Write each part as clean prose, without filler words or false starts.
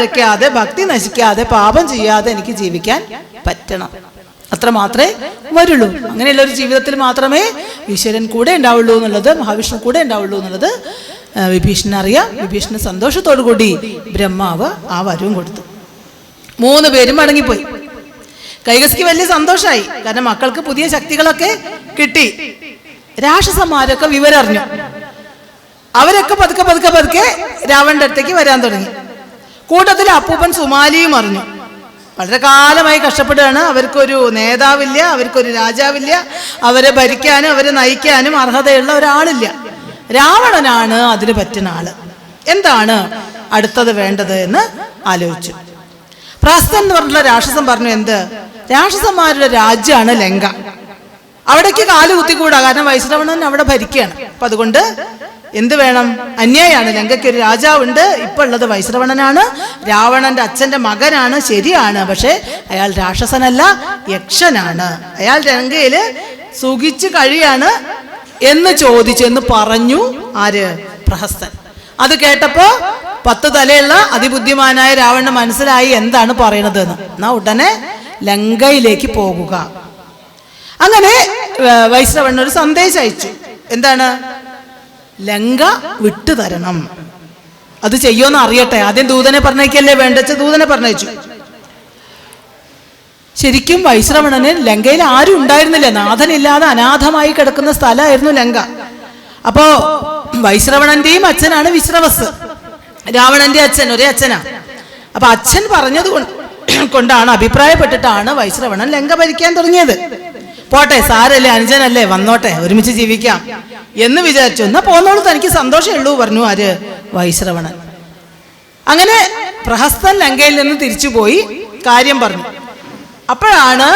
പിഴയ്ക്കാതെ, ഭക്തി നശിക്കാതെ, പാപം ചെയ്യാതെ എനിക്ക് ജീവിക്കാൻ പറ്റണം. അത്ര മാത്രമേ വരുള്ളൂ. അങ്ങനെയുള്ള ഒരു ജീവിതത്തിൽ മാത്രമേ ഈശ്വരൻ കൂടെ ഉണ്ടാവുള്ളൂ എന്നുള്ളത്, മഹാവിഷ്ണു കൂടെ ഉണ്ടാവുള്ളൂ എന്നുള്ളത് വിഭീഷണൻ അറിയാം. വിഭീഷണൻ സന്തോഷത്തോടു കൂടി ബ്രഹ്മാവ് ആ വരവും കൊടുത്തു. 3 പേരും മടങ്ങിപ്പോയി. കൈകസിക്ക് വലിയ സന്തോഷമായി. കാരണം മക്കൾക്ക് പുതിയ ശക്തികളൊക്കെ കിട്ടി. രാക്ഷസന്മാരൊക്കെ വിവരം അറിഞ്ഞു. അവരൊക്കെ പതുക്കെ പതുക്കെ പതുക്കെ രാവണന്റെ അടുത്തേക്ക് വരാൻ തുടങ്ങി. കൂട്ടത്തിൽ അപ്പൂപ്പൻ സുമാലിയും അറിഞ്ഞു. വളരെ കാലമായി കഷ്ടപ്പെടുകയാണ്. അവർക്കൊരു നേതാവില്ല, അവർക്കൊരു രാജാവില്ല, അവരെ ഭരിക്കാനും അവരെ നയിക്കാനും അർഹതയുള്ള ഒരാളില്ല. രാവണനാണ് അതിന് പറ്റുന്ന ആള്. എന്താണ് അടുത്തത് വേണ്ടത് എന്ന് ആലോചിച്ചു. പ്രസ്ഥൻ എന്ന് പറഞ്ഞിട്ടുള്ള രാക്ഷസൻ പറഞ്ഞു, എന്ത്? രാക്ഷസന്മാരുടെ രാജ്യമാണ് ലങ്ക. അവിടേക്ക് കാല് കുത്തിക്കൂടാ, കാരണം വൈശ്രവണൻ അവിടെ ഭരിക്കുകയാണ്. അപ്പൊ അതുകൊണ്ട് എന്ത് വേണം? അന്യായാണ്. ലങ്കയ്ക്ക് ഒരു രാജാവുണ്ട്, ഇപ്പൊ ഉള്ളത് വൈശ്രവണനാണ്, രാവണന്റെ അച്ഛന്റെ മകനാണ്, ശരിയാണ്. പക്ഷെ അയാൾ രാക്ഷസനല്ല, യക്ഷനാണ്. അയാൾ ലങ്കയില് സുഖിച്ച് കഴിയാണ് എന്ന് ചോദിച്ചു എന്ന് പറഞ്ഞു. ആര്? പ്രഹസ്തൻ. അത് കേട്ടപ്പോ 10 തലയുള്ള അതിബുദ്ധിമാനായ രാവണന് മനസ്സിലായി എന്താണ് പറയണത് എന്ന്. എന്നാ ഉടനെ ലങ്കയിലേക്ക് പോകുക. അങ്ങനെ വൈശ്രവണൻ ഒരു സന്ദേശം അയച്ചു. എന്താണ്? ലങ്ക വിട്ടുതരണം. അത് ചെയ്യുമെന്ന് അറിയട്ടെ. ആദ്യം ദൂതനെ പറഞ്ഞേക്കല്ലേ വേണ്ടച്ച, ദൂതനെ പറഞ്ഞയച്ചു. ശരിക്കും വൈശ്രവണന് ലങ്കയിൽ ആരും ഉണ്ടായിരുന്നില്ല. നാഥനില്ലാതെ അനാഥമായി കിടക്കുന്ന സ്ഥലമായിരുന്നു ലങ്ക. അപ്പോ വൈശ്രവണന്റെയും അച്ഛനാണ് വിശ്രവസ്. രാവണന്റെ അച്ഛൻ ഒരേ അച്ഛനാ. അപ്പൊ അച്ഛൻ പറഞ്ഞത് കൊണ്ടാണ്, അഭിപ്രായപ്പെട്ടിട്ടാണ് വൈശ്രവണൻ ലങ്ക ഭരിക്കാൻ തുടങ്ങിയത്. പോട്ടെ, സാരല്ലേ, അനുജനല്ലേ, വന്നോട്ടെ, ഒരുമിച്ച് ജീവിക്കാം എന്ന് വിചാരിച്ചു. എന്നാ പോന്നോളൂ, തനിക്ക് സന്തോഷമുള്ളൂ പറഞ്ഞു. ആര്? വൈശ്രവണൻ. അങ്ങനെ പ്രഹസ്തൻ ലങ്കയിൽ നിന്ന് തിരിച്ചുപോയി കാര്യം പറഞ്ഞു. അപ്പോഴാണ്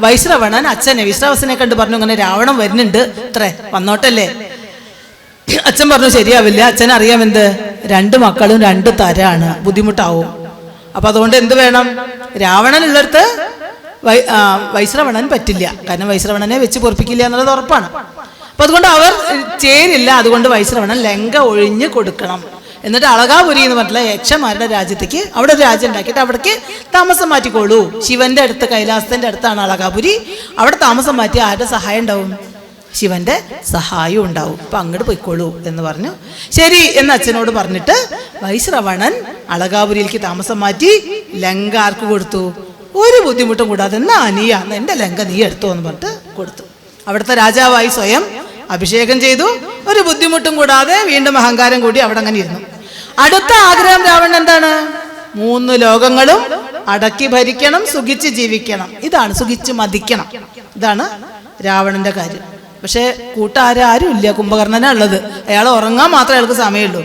വൈശ്രവണൻ അച്ഛനെ വിശ്രവസിനെ കണ്ട് പറഞ്ഞു, ഇങ്ങനെ രാവണൻ വരുന്നുണ്ട് അത്രേ, വന്നോട്ടല്ലേ. അച്ഛൻ പറഞ്ഞു ശരിയാവില്ല, അച്ഛൻ അറിയാം എന്ത്, 2 മക്കളും 2 തരാണ്, ബുദ്ധിമുട്ടാവും. അപ്പൊ അതുകൊണ്ട് എന്ത് വേണം? രാവണൻ ഉള്ളിടത്ത് വൈശ്രവണൻ പറ്റില്ല, കാരണം വൈശ്രവണനെ വെച്ച് പൊറപ്പിക്കില്ല എന്നുള്ളത് ഉറപ്പാണ്. അപ്പൊ അതുകൊണ്ട് അവർ ചേരില്ല. അതുകൊണ്ട് വൈശ്രവണൻ ലങ്ക ഒഴിഞ്ഞു കൊടുക്കണം. എന്നിട്ട് അളകാപുരി എന്ന് പറഞ്ഞിട്ടുള്ള യക്ഷന്മാരുടെ രാജ്യത്തേക്ക്, അവിടെ ഒരു രാജ്യം ഉണ്ടാക്കിയിട്ട് അവിടേക്ക് താമസം മാറ്റിക്കോളൂ. ശിവന്റെ അടുത്ത്, കൈലാസത്തിന്റെ അടുത്താണ് അളകാപുരി. അവിടെ താമസം മാറ്റി ആരുടെ സഹായം ഉണ്ടാവും? ശിവന്റെ സഹായം ഉണ്ടാവും. അപ്പൊ അങ്ങോട്ട് പോയിക്കോളൂ എന്ന് പറഞ്ഞു. ശരി എന്ന് അച്ഛനോട് പറഞ്ഞിട്ട് വൈശ്രവണൻ അളകാപുരിയിലേക്ക് താമസം മാറ്റി. ലങ്ക ആർക്ക് കൊടുത്തു? ഒരു ബുദ്ധിമുട്ടും കൂടാതെ, എന്നാ നീ എന്റെ ലങ്ക നീ എടുത്തോ എന്ന് പറഞ്ഞിട്ട് കൊടുത്തു. അവിടുത്തെ രാജാവായി സ്വയം അഭിഷേകം ചെയ്തു. ഒരു ബുദ്ധിമുട്ടും കൂടാതെ വീണ്ടും അഹങ്കാരം കൂടി അവിടെ അങ്ങനെ ഇരുന്നു. അടുത്ത ആഗ്രഹം രാവണൻ എന്താണ്? 3 ലോകങ്ങളും അടക്കി ഭരിക്കണം, സുഖിച്ച് ജീവിക്കണം. ഇതാണ്, സുഖിച്ച് മതിക്കണം. ഇതാണ് രാവണന്റെ കാര്യം. പക്ഷെ കൂട്ടാരും ഇല്ല, കുംഭകർണനാ ഉള്ളത്. അയാൾ ഉറങ്ങാൻ മാത്രമേ അയാൾക്ക് സമയമുള്ളൂ.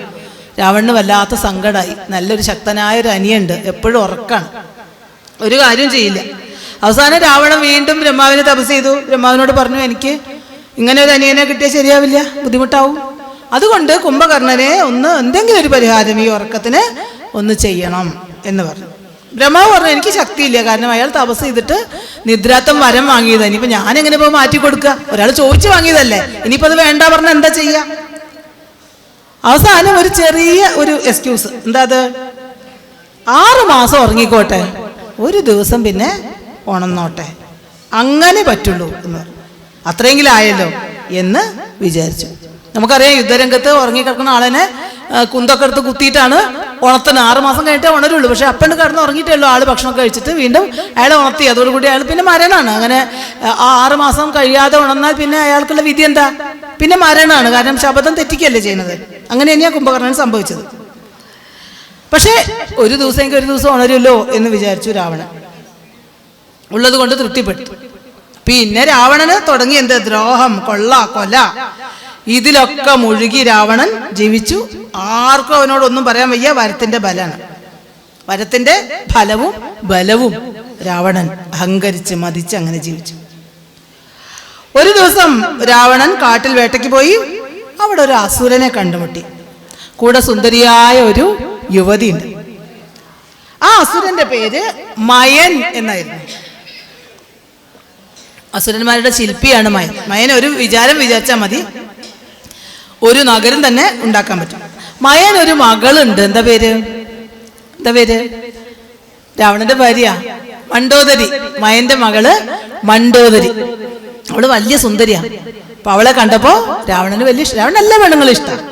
രാവണന് വല്ലാത്ത സങ്കടമായി. നല്ലൊരു ശക്തനായ ഒരു അനിയുണ്ട്, എപ്പോഴും ഉറക്കാണ്, ഒരു കാര്യം ചെയ്യില്ല. അവസാനം രാവണൻ വീണ്ടും ബ്രഹ്മാവിനെ തപസ് ചെയ്തു. ബ്രഹ്മാവിനോട് പറഞ്ഞു, എനിക്ക് ഇങ്ങനെ ഒരു അനിയനെ കിട്ടിയാൽ ശരിയാവില്ല, ബുദ്ധിമുട്ടാവും. അതുകൊണ്ട് കുംഭകർണനെ എന്തെങ്കിലും ഒരു പരിഹാരം ഈ ഉറക്കത്തിന് ഒന്ന് ചെയ്യണം എന്ന് പറഞ്ഞു. ബ്രഹ്മാവ് പറഞ്ഞു, എനിക്ക് ശക്തിയില്ല, കാരണം അയാൾ തപസ് ചെയ്തിട്ട് നിദ്രാത്തം വരം വാങ്ങിയത്. ഇനിയിപ്പോ ഞാൻ എങ്ങനെ പോയി മാറ്റി കൊടുക്കുക? ഒരാൾ ചോദിച്ചു വാങ്ങിയതല്ലേ, ഇനിയിപ്പോ അത് വേണ്ട പറഞ്ഞാൽ എന്താ ചെയ്യാ? അവസാനം ഒരു ചെറിയ ഒരു എക്സ്ക്യൂസ്. എന്താ അത്? 6 മാസം ഉറങ്ങിക്കോട്ടെ, ഒരു ദിവസം പിന്നെ ഉണർന്നോട്ടെ, അങ്ങനെ പറ്റുള്ളൂ എന്ന് പറഞ്ഞു. അത്രയെങ്കിലും ആയല്ലോ എന്ന് വിചാരിച്ചു. നമുക്കറിയാം, യുദ്ധരംഗത്ത് ഉറങ്ങിക്കിടക്കുന്ന ആളിനെ കുന്തൊക്കെ എടുത്ത് കുത്തിയിട്ടാണ് ഉണർത്തുന്നത്. 6 മാസം കഴിഞ്ഞിട്ടേ ഉണരുള്ളൂ. പക്ഷെ അപ്പണ്ട് കിടന്ന് ഉറങ്ങിയിട്ടേ ഉള്ളൂ. ആള് ഭക്ഷണമൊക്കെ കഴിച്ചിട്ട് വീണ്ടും അയാളെ ഉണർത്തി. അതോടുകൂടി അയാൾ പിന്നെ മരണമാണ്. അങ്ങനെ ആ 6 മാസം കഴിയാതെ ഉണർന്നാൽ പിന്നെ അയാൾക്കുള്ള വിധി എന്താ? പിന്നെ മരണമാണ്. കാരണം ശപഥം തെറ്റിക്കല്ലേ ചെയ്യുന്നത്. അങ്ങനെ തന്നെയാണ് കുംഭകർണൻ സംഭവിച്ചത്. പക്ഷേ ഒരു ദിവസമെങ്കിൽ ഒരു ദിവസം ഉണരുമല്ലോ എന്ന് വിചാരിച്ചു രാവണൻ. ഉള്ളത് കൊണ്ട് തൃപ്തിപ്പെട്ടു. പിന്നെ രാവണന് തുടങ്ങി എന്ത്? ദ്രോഹം, കൊള്ള, കൊല, ഇതിലൊക്കെ മുഴുകി രാവണൻ ജീവിച്ചു. ആർക്കും അവനോടൊന്നും പറയാൻ വയ്യ. വരത്തിന്റെ ബലാണ്, വരത്തിന്റെ ഫലവും ബലവും രാവണൻ അഹങ്കരിച്ച് മതിച്ച് അങ്ങനെ ജീവിച്ചു. ഒരു ദിവസം രാവണൻ കാട്ടിൽ വേട്ടയ്ക്ക് പോയി. അവിടെ ഒരു അസുരനെ കണ്ടുമുട്ടി. കൂടെ സുന്ദരിയായ ഒരു യുവതിയുണ്ട്. ആ അസുരന്റെ പേര് മയൻ എന്നായിരുന്നു. അസുരന്മാരുടെ ശില്പിയാണ് മയൻ. മയൻ ഒരു വിചാരം വിചാരിച്ചാൽ മതി, ഒരു നഗരം തന്നെ ഉണ്ടാക്കാൻ പറ്റും. മയൻ ഒരു മകളുണ്ട്. എന്താ പേര്? എന്താ പേര്? രാവണന്റെ ഭാര്യ മണ്ഡോദരി, മയന്റെ മകള് മണ്ഡോദരി. അവള് വലിയ സുന്ദരിയാ. അപ്പൊ അവളെ കണ്ടപ്പോ രാവണന് വലിയ ഇഷ്ടം. രാവണൻ എല്ലാ പെണ്ണുങ്ങളും ഇഷ്ടമാണ്.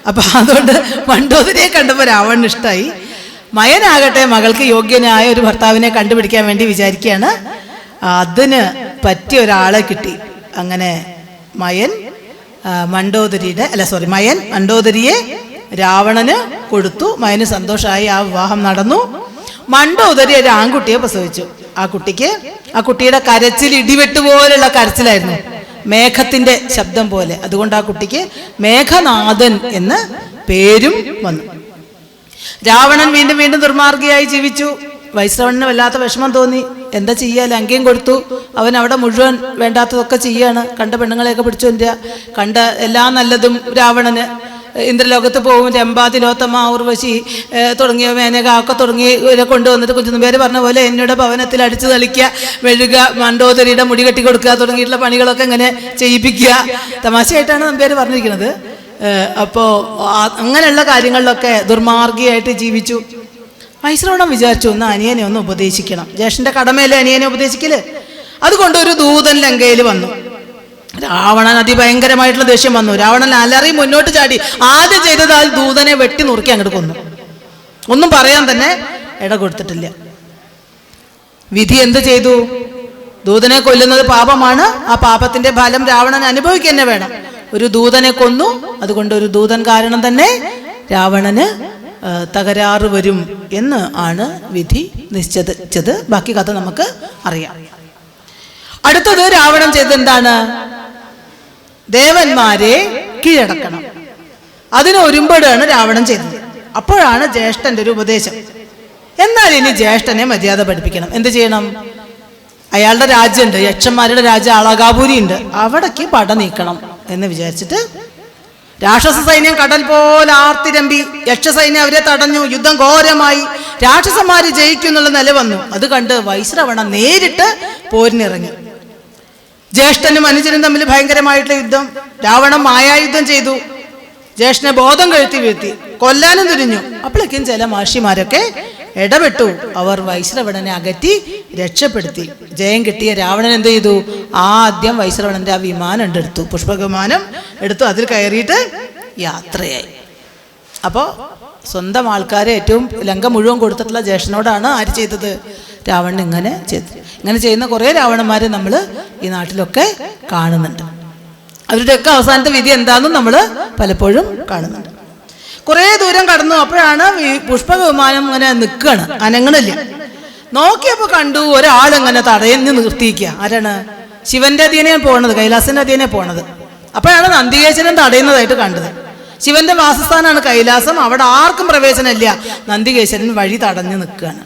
അപ്പൊ അതുകൊണ്ട് മണ്ഡോദരിയെ കണ്ടപ്പോ രാവണന് ഇഷ്ടമായി. മയനാകട്ടെ മകൾക്ക് യോഗ്യനായ ഒരു ഭർത്താവിനെ കണ്ടുപിടിക്കാൻ വേണ്ടി വിചാരിക്കുകയാണ്. അതിന് പറ്റിയ ഒരാളെ കിട്ടി. അങ്ങനെ മയൻ മണ്ഡോദരിയെ രാവണന് കൊടുത്തു. മയന് സന്തോഷമായി. ആ വിവാഹം നടന്നു. മണ്ഡോദരി ഒരു ആൺകുട്ടിയെ പ്രസവിച്ചു. ആ കുട്ടിയുടെ കരച്ചിൽ ഇടിവെട്ട് പോലുള്ള കരച്ചിലായിരുന്നു, മേഘത്തിന്റെ ശബ്ദം പോലെ. അതുകൊണ്ട് ആ കുട്ടിക്ക് മേഘനാഥൻ എന്ന് പേരും വന്നു. രാവണൻ വീണ്ടും വീണ്ടും ദുർമാർഗിയായി ജീവിച്ചു. വൈശ്രവണന് വല്ലാത്ത വിഷമം തോന്നി. എന്താ ചെയ്യുക? ലങ്കയും കൊടുത്തു. അവൻ അവിടെ മുഴുവൻ വേണ്ടാത്തതൊക്കെ ചെയ്യാണ്. കണ്ട പെണ്ണുങ്ങളെയൊക്കെ പിടിച്ചുകൊണ്ടിരിക്കുക. കണ്ട എല്ലാ നല്ലതും രാവണന്. ഇന്ദ്രലോകത്ത് പോകും. രംഭ, തിലോത്തമ, ഉർവശി തുടങ്ങിയ മേനക ഒക്കെ തുടങ്ങി കൊണ്ടുവന്നിട്ട് കുഞ്ചുമ്പേര് പറഞ്ഞ പോലെ എന്നോട് ഭവനത്തിൽ അടിച്ചു തളിക്കുക, മെഴുക, മണ്ഡോദരിയുടെ മുടി കെട്ടി കൊടുക്കുക തുടങ്ങിയിട്ടുള്ള പണികളൊക്കെ ഇങ്ങനെ ചെയ്യിപ്പിക്കുക. തമാശയായിട്ടാണ് നമ്പേര് പറഞ്ഞിരിക്കുന്നത്. അപ്പോൾ അങ്ങനെയുള്ള കാര്യങ്ങളിലൊക്കെ ദുർമാർഗിയായിട്ട് ജീവിച്ചു. വൈശ്രവണൻ വിചാരിച്ചു, ഒന്ന് അനിയനെ ഒന്ന് ഉപദേശിക്കണം. ജ്യേഷ്ഠന്റെ കടമയല്ലേ അനിയനെ ഉപദേശിക്കല്. അതുകൊണ്ട് ഒരു ദൂതൻ ലങ്കയിൽ വന്നു. രാവണൻ അതിഭയങ്കരമായിട്ടുള്ള ദേഷ്യം വന്നു. രാവണൻ അലറി മുന്നോട്ട് ചാടി. ആദ്യം ചെയ്തത് ആ ദൂതനെ വെട്ടി നുറുക്കി അങ്ങോട്ട് കൊന്നു. ഒന്നും പറയാൻ തന്നെ ഇട കൊടുത്തിട്ടില്ല. വിധി എന്ത് ചെയ്തു? ദൂതനെ കൊല്ലുന്നത് പാപമാണ്. ആ പാപത്തിന്റെ ഫലം രാവണൻ അനുഭവിക്കുക തന്നെ വേണം. ഒരു ദൂതനെ കൊന്നു. അതുകൊണ്ട് ഒരു ദൂതൻ കാരണം തന്നെ രാവണന് തകരാറ് വരും എന്ന് ആണ് വിധി നിശ്ചയിച്ചത്. ബാക്കി കഥ നമുക്ക് അറിയാം. അടുത്തത് രാവണൻ ചെയ്തത് എന്താണ്? ദേവന്മാരെ കീഴടക്കണം. അതിന് ഒരുമ്പെടാണ് രാവണൻ ചെയ്തത്. അപ്പോഴാണ് ജ്യേഷ്ഠന്റെ ഒരു ഉപദേശം. എന്നാൽ ഇനി ജ്യേഷ്ഠനെ മര്യാദ പഠിപ്പിക്കണം. എന്ത് ചെയ്യണം? അയാളുടെ രാജ്യമുണ്ട്, യക്ഷന്മാരുടെ രാജ്യം അളകാപുരി ഉണ്ട്. അവിടേക്ക് പട നീക്കണം എന്ന് വിചാരിച്ചിട്ട് രാക്ഷസ സൈന്യം കടൽ പോലെ ആർത്തിരമ്പി. യക്ഷസൈന്യം അവരെ തടഞ്ഞു. യുദ്ധം ഘോരമായി. രാക്ഷസന്മാര് ജയിക്കുന്നുള്ള നില വന്നു. അത് കണ്ട് വൈശ്രവണൻ നേരിട്ട് പോരിനിറങ്ങി. ജ്യേഷ്ഠനും അനുജനും തമ്മിൽ ഭയങ്കരമായിട്ടുള്ള യുദ്ധം. രാവണൻ മായായുദ്ധം ചെയ്തു. ജ്യേഷ്ഠനെ ബോധം കഴുത്തി വീഴ്ത്തി, കൊല്ലാനും തിരിഞ്ഞു. അപ്പോഴേക്കും ചില മഹർഷിമാരൊക്കെ ഇടപെട്ടു. അവർ വൈശ്രവണനെ അകറ്റി രക്ഷപ്പെടുത്തി. ജയം കിട്ടിയ രാവണൻ എന്ത് ചെയ്തു? ആദ്യം വൈശ്രവണന്റെ ആ വിമാനം എടുത്തു, പുഷ്പവിമാനം എടുത്തു. അതിൽ കയറിയിട്ട് യാത്രയായി. അപ്പോൾ സ്വന്തം ആൾക്കാരെ ഏറ്റവും ലങ്ക മുഴുവൻ കൊടുത്തിട്ടുള്ള ജ്യേഷ്ഠനോടാണ് ആര് ചെയ്തത്? രാവണൻ ഇങ്ങനെ ചെയ്തു. ഇങ്ങനെ ചെയ്യുന്ന കുറേ രാവണന്മാരെ നമ്മൾ ഈ നാട്ടിലൊക്കെ കാണുന്നുണ്ട്. അവരുടെയൊക്കെ അവസാനത്തെ വിധി എന്താണെന്നും നമ്മൾ പലപ്പോഴും കാണുന്നുണ്ട്. കുറേ ദൂരം കടന്നു. അപ്പോഴാണ് പുഷ്പവിമാനം ഇങ്ങനെ നിൽക്കുകയാണ്, അനങ്ങണില്ല. നോക്കിയപ്പോൾ കണ്ടു ഒരാളിങ്ങനെ തടഞ്ഞ് നിർത്തിയിരിക്കുക. ആരാണ്? ശിവന്റെ അധീനയാണ് പോണത്, കൈലാസന്റെ അധീനയാണ് പോണത്. അപ്പോഴാണ് നന്ദികേശ്വരൻ തടയുന്നതായിട്ട് കണ്ടത്. ശിവന്റെ വാസസ്ഥാനമാണ് കൈലാസം. അവിടെ ആർക്കും പ്രവേശനമില്ല. നന്ദികേശ്വരൻ വഴി തടഞ്ഞു നിൽക്കുകയാണ്.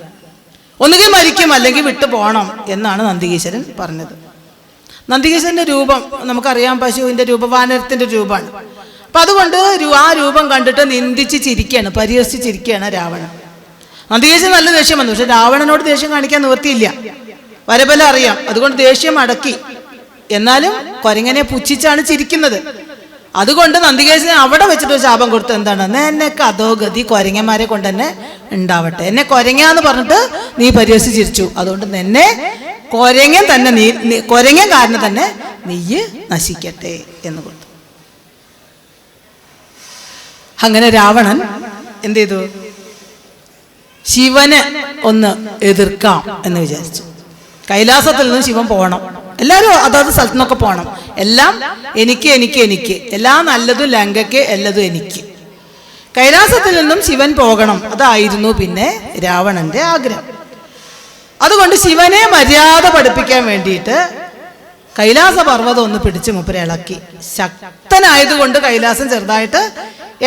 ഒന്നുകിൽ മരിക്കും അല്ലെങ്കിൽ വിട്ടു പോകണം എന്നാണ് നന്ദികേശ്വരൻ പറഞ്ഞത്. നന്ദികേശ്വരന്റെ രൂപം നമുക്കറിയാം, പശുവിന്റെ രൂപം, വാനരത്തിന്റെ രൂപമാണ്. അപ്പൊ അതുകൊണ്ട് ആ രൂപം കണ്ടിട്ട് നിന്ദിച്ച് ചിരിക്കുകയാണ്, പരിഹസിച്ച് ചിരിക്കുകയാണ് രാവണൻ. നന്ദികേശ്വരൻ നല്ല ദേഷ്യം വന്നു. പക്ഷെ രാവണനോട് ദേഷ്യം കാണിക്കാൻ നിവൃത്തിയില്ല. വരബല അറിയാം. അതുകൊണ്ട് ദേഷ്യം അടക്കി. എന്നാലും കൊരങ്ങനെ പുച്ഛിച്ചാണ് ചിരിക്കുന്നത്. അതുകൊണ്ട് നന്ദികേശ്വരൻ അവിടെ വെച്ചിട്ട് ശാപം കൊടുത്തു. എന്താണ്? എന്നെയൊക്കെ അധോഗതി കൊരങ്ങന്മാരെ കൊണ്ട് തന്നെ ഉണ്ടാവട്ടെ. എന്നെ കൊരങ്ങാന്ന് പറഞ്ഞിട്ട് നീ പരിഹസിച്ച് ചിരിച്ചു. അതുകൊണ്ട് നിന്നെ കൊരങ്ങൻ തന്നെ, കൊരങ്ങൻ കാരണം തന്നെ നീ നശിക്കട്ടെ എന്ന് കൊടുത്തു. അങ്ങനെ രാവണൻ എന്ത് ചെയ്തു? ശിവനെ ഒന്ന് എതിർക്കാം എന്ന് വിചാരിച്ചു. കൈലാസത്തിൽ നിന്ന് ശിവൻ പോകണം. എല്ലാവരും അതാത് സ്ഥലത്തു നിന്നൊക്കെ പോകണം. എല്ലാം എനിക്ക് എനിക്ക് എനിക്ക്, എല്ലാ നല്ലതും ലങ്കയ്ക്ക്, എല്ലതും എനിക്ക്. കൈലാസത്തിൽ നിന്നും ശിവൻ പോകണം. അതായിരുന്നു പിന്നെ രാവണന്റെ ആഗ്രഹം. അതുകൊണ്ട് ശിവനെ മര്യാദ പഠിപ്പിക്കാൻ വേണ്ടിയിട്ട് കൈലാസ പർവ്വതം ഒന്ന് പിടിച്ച് മൂപ്പരെ ഇളക്കി. ശക്തനായതുകൊണ്ട് കൈലാസം ചെറുതായിട്ട്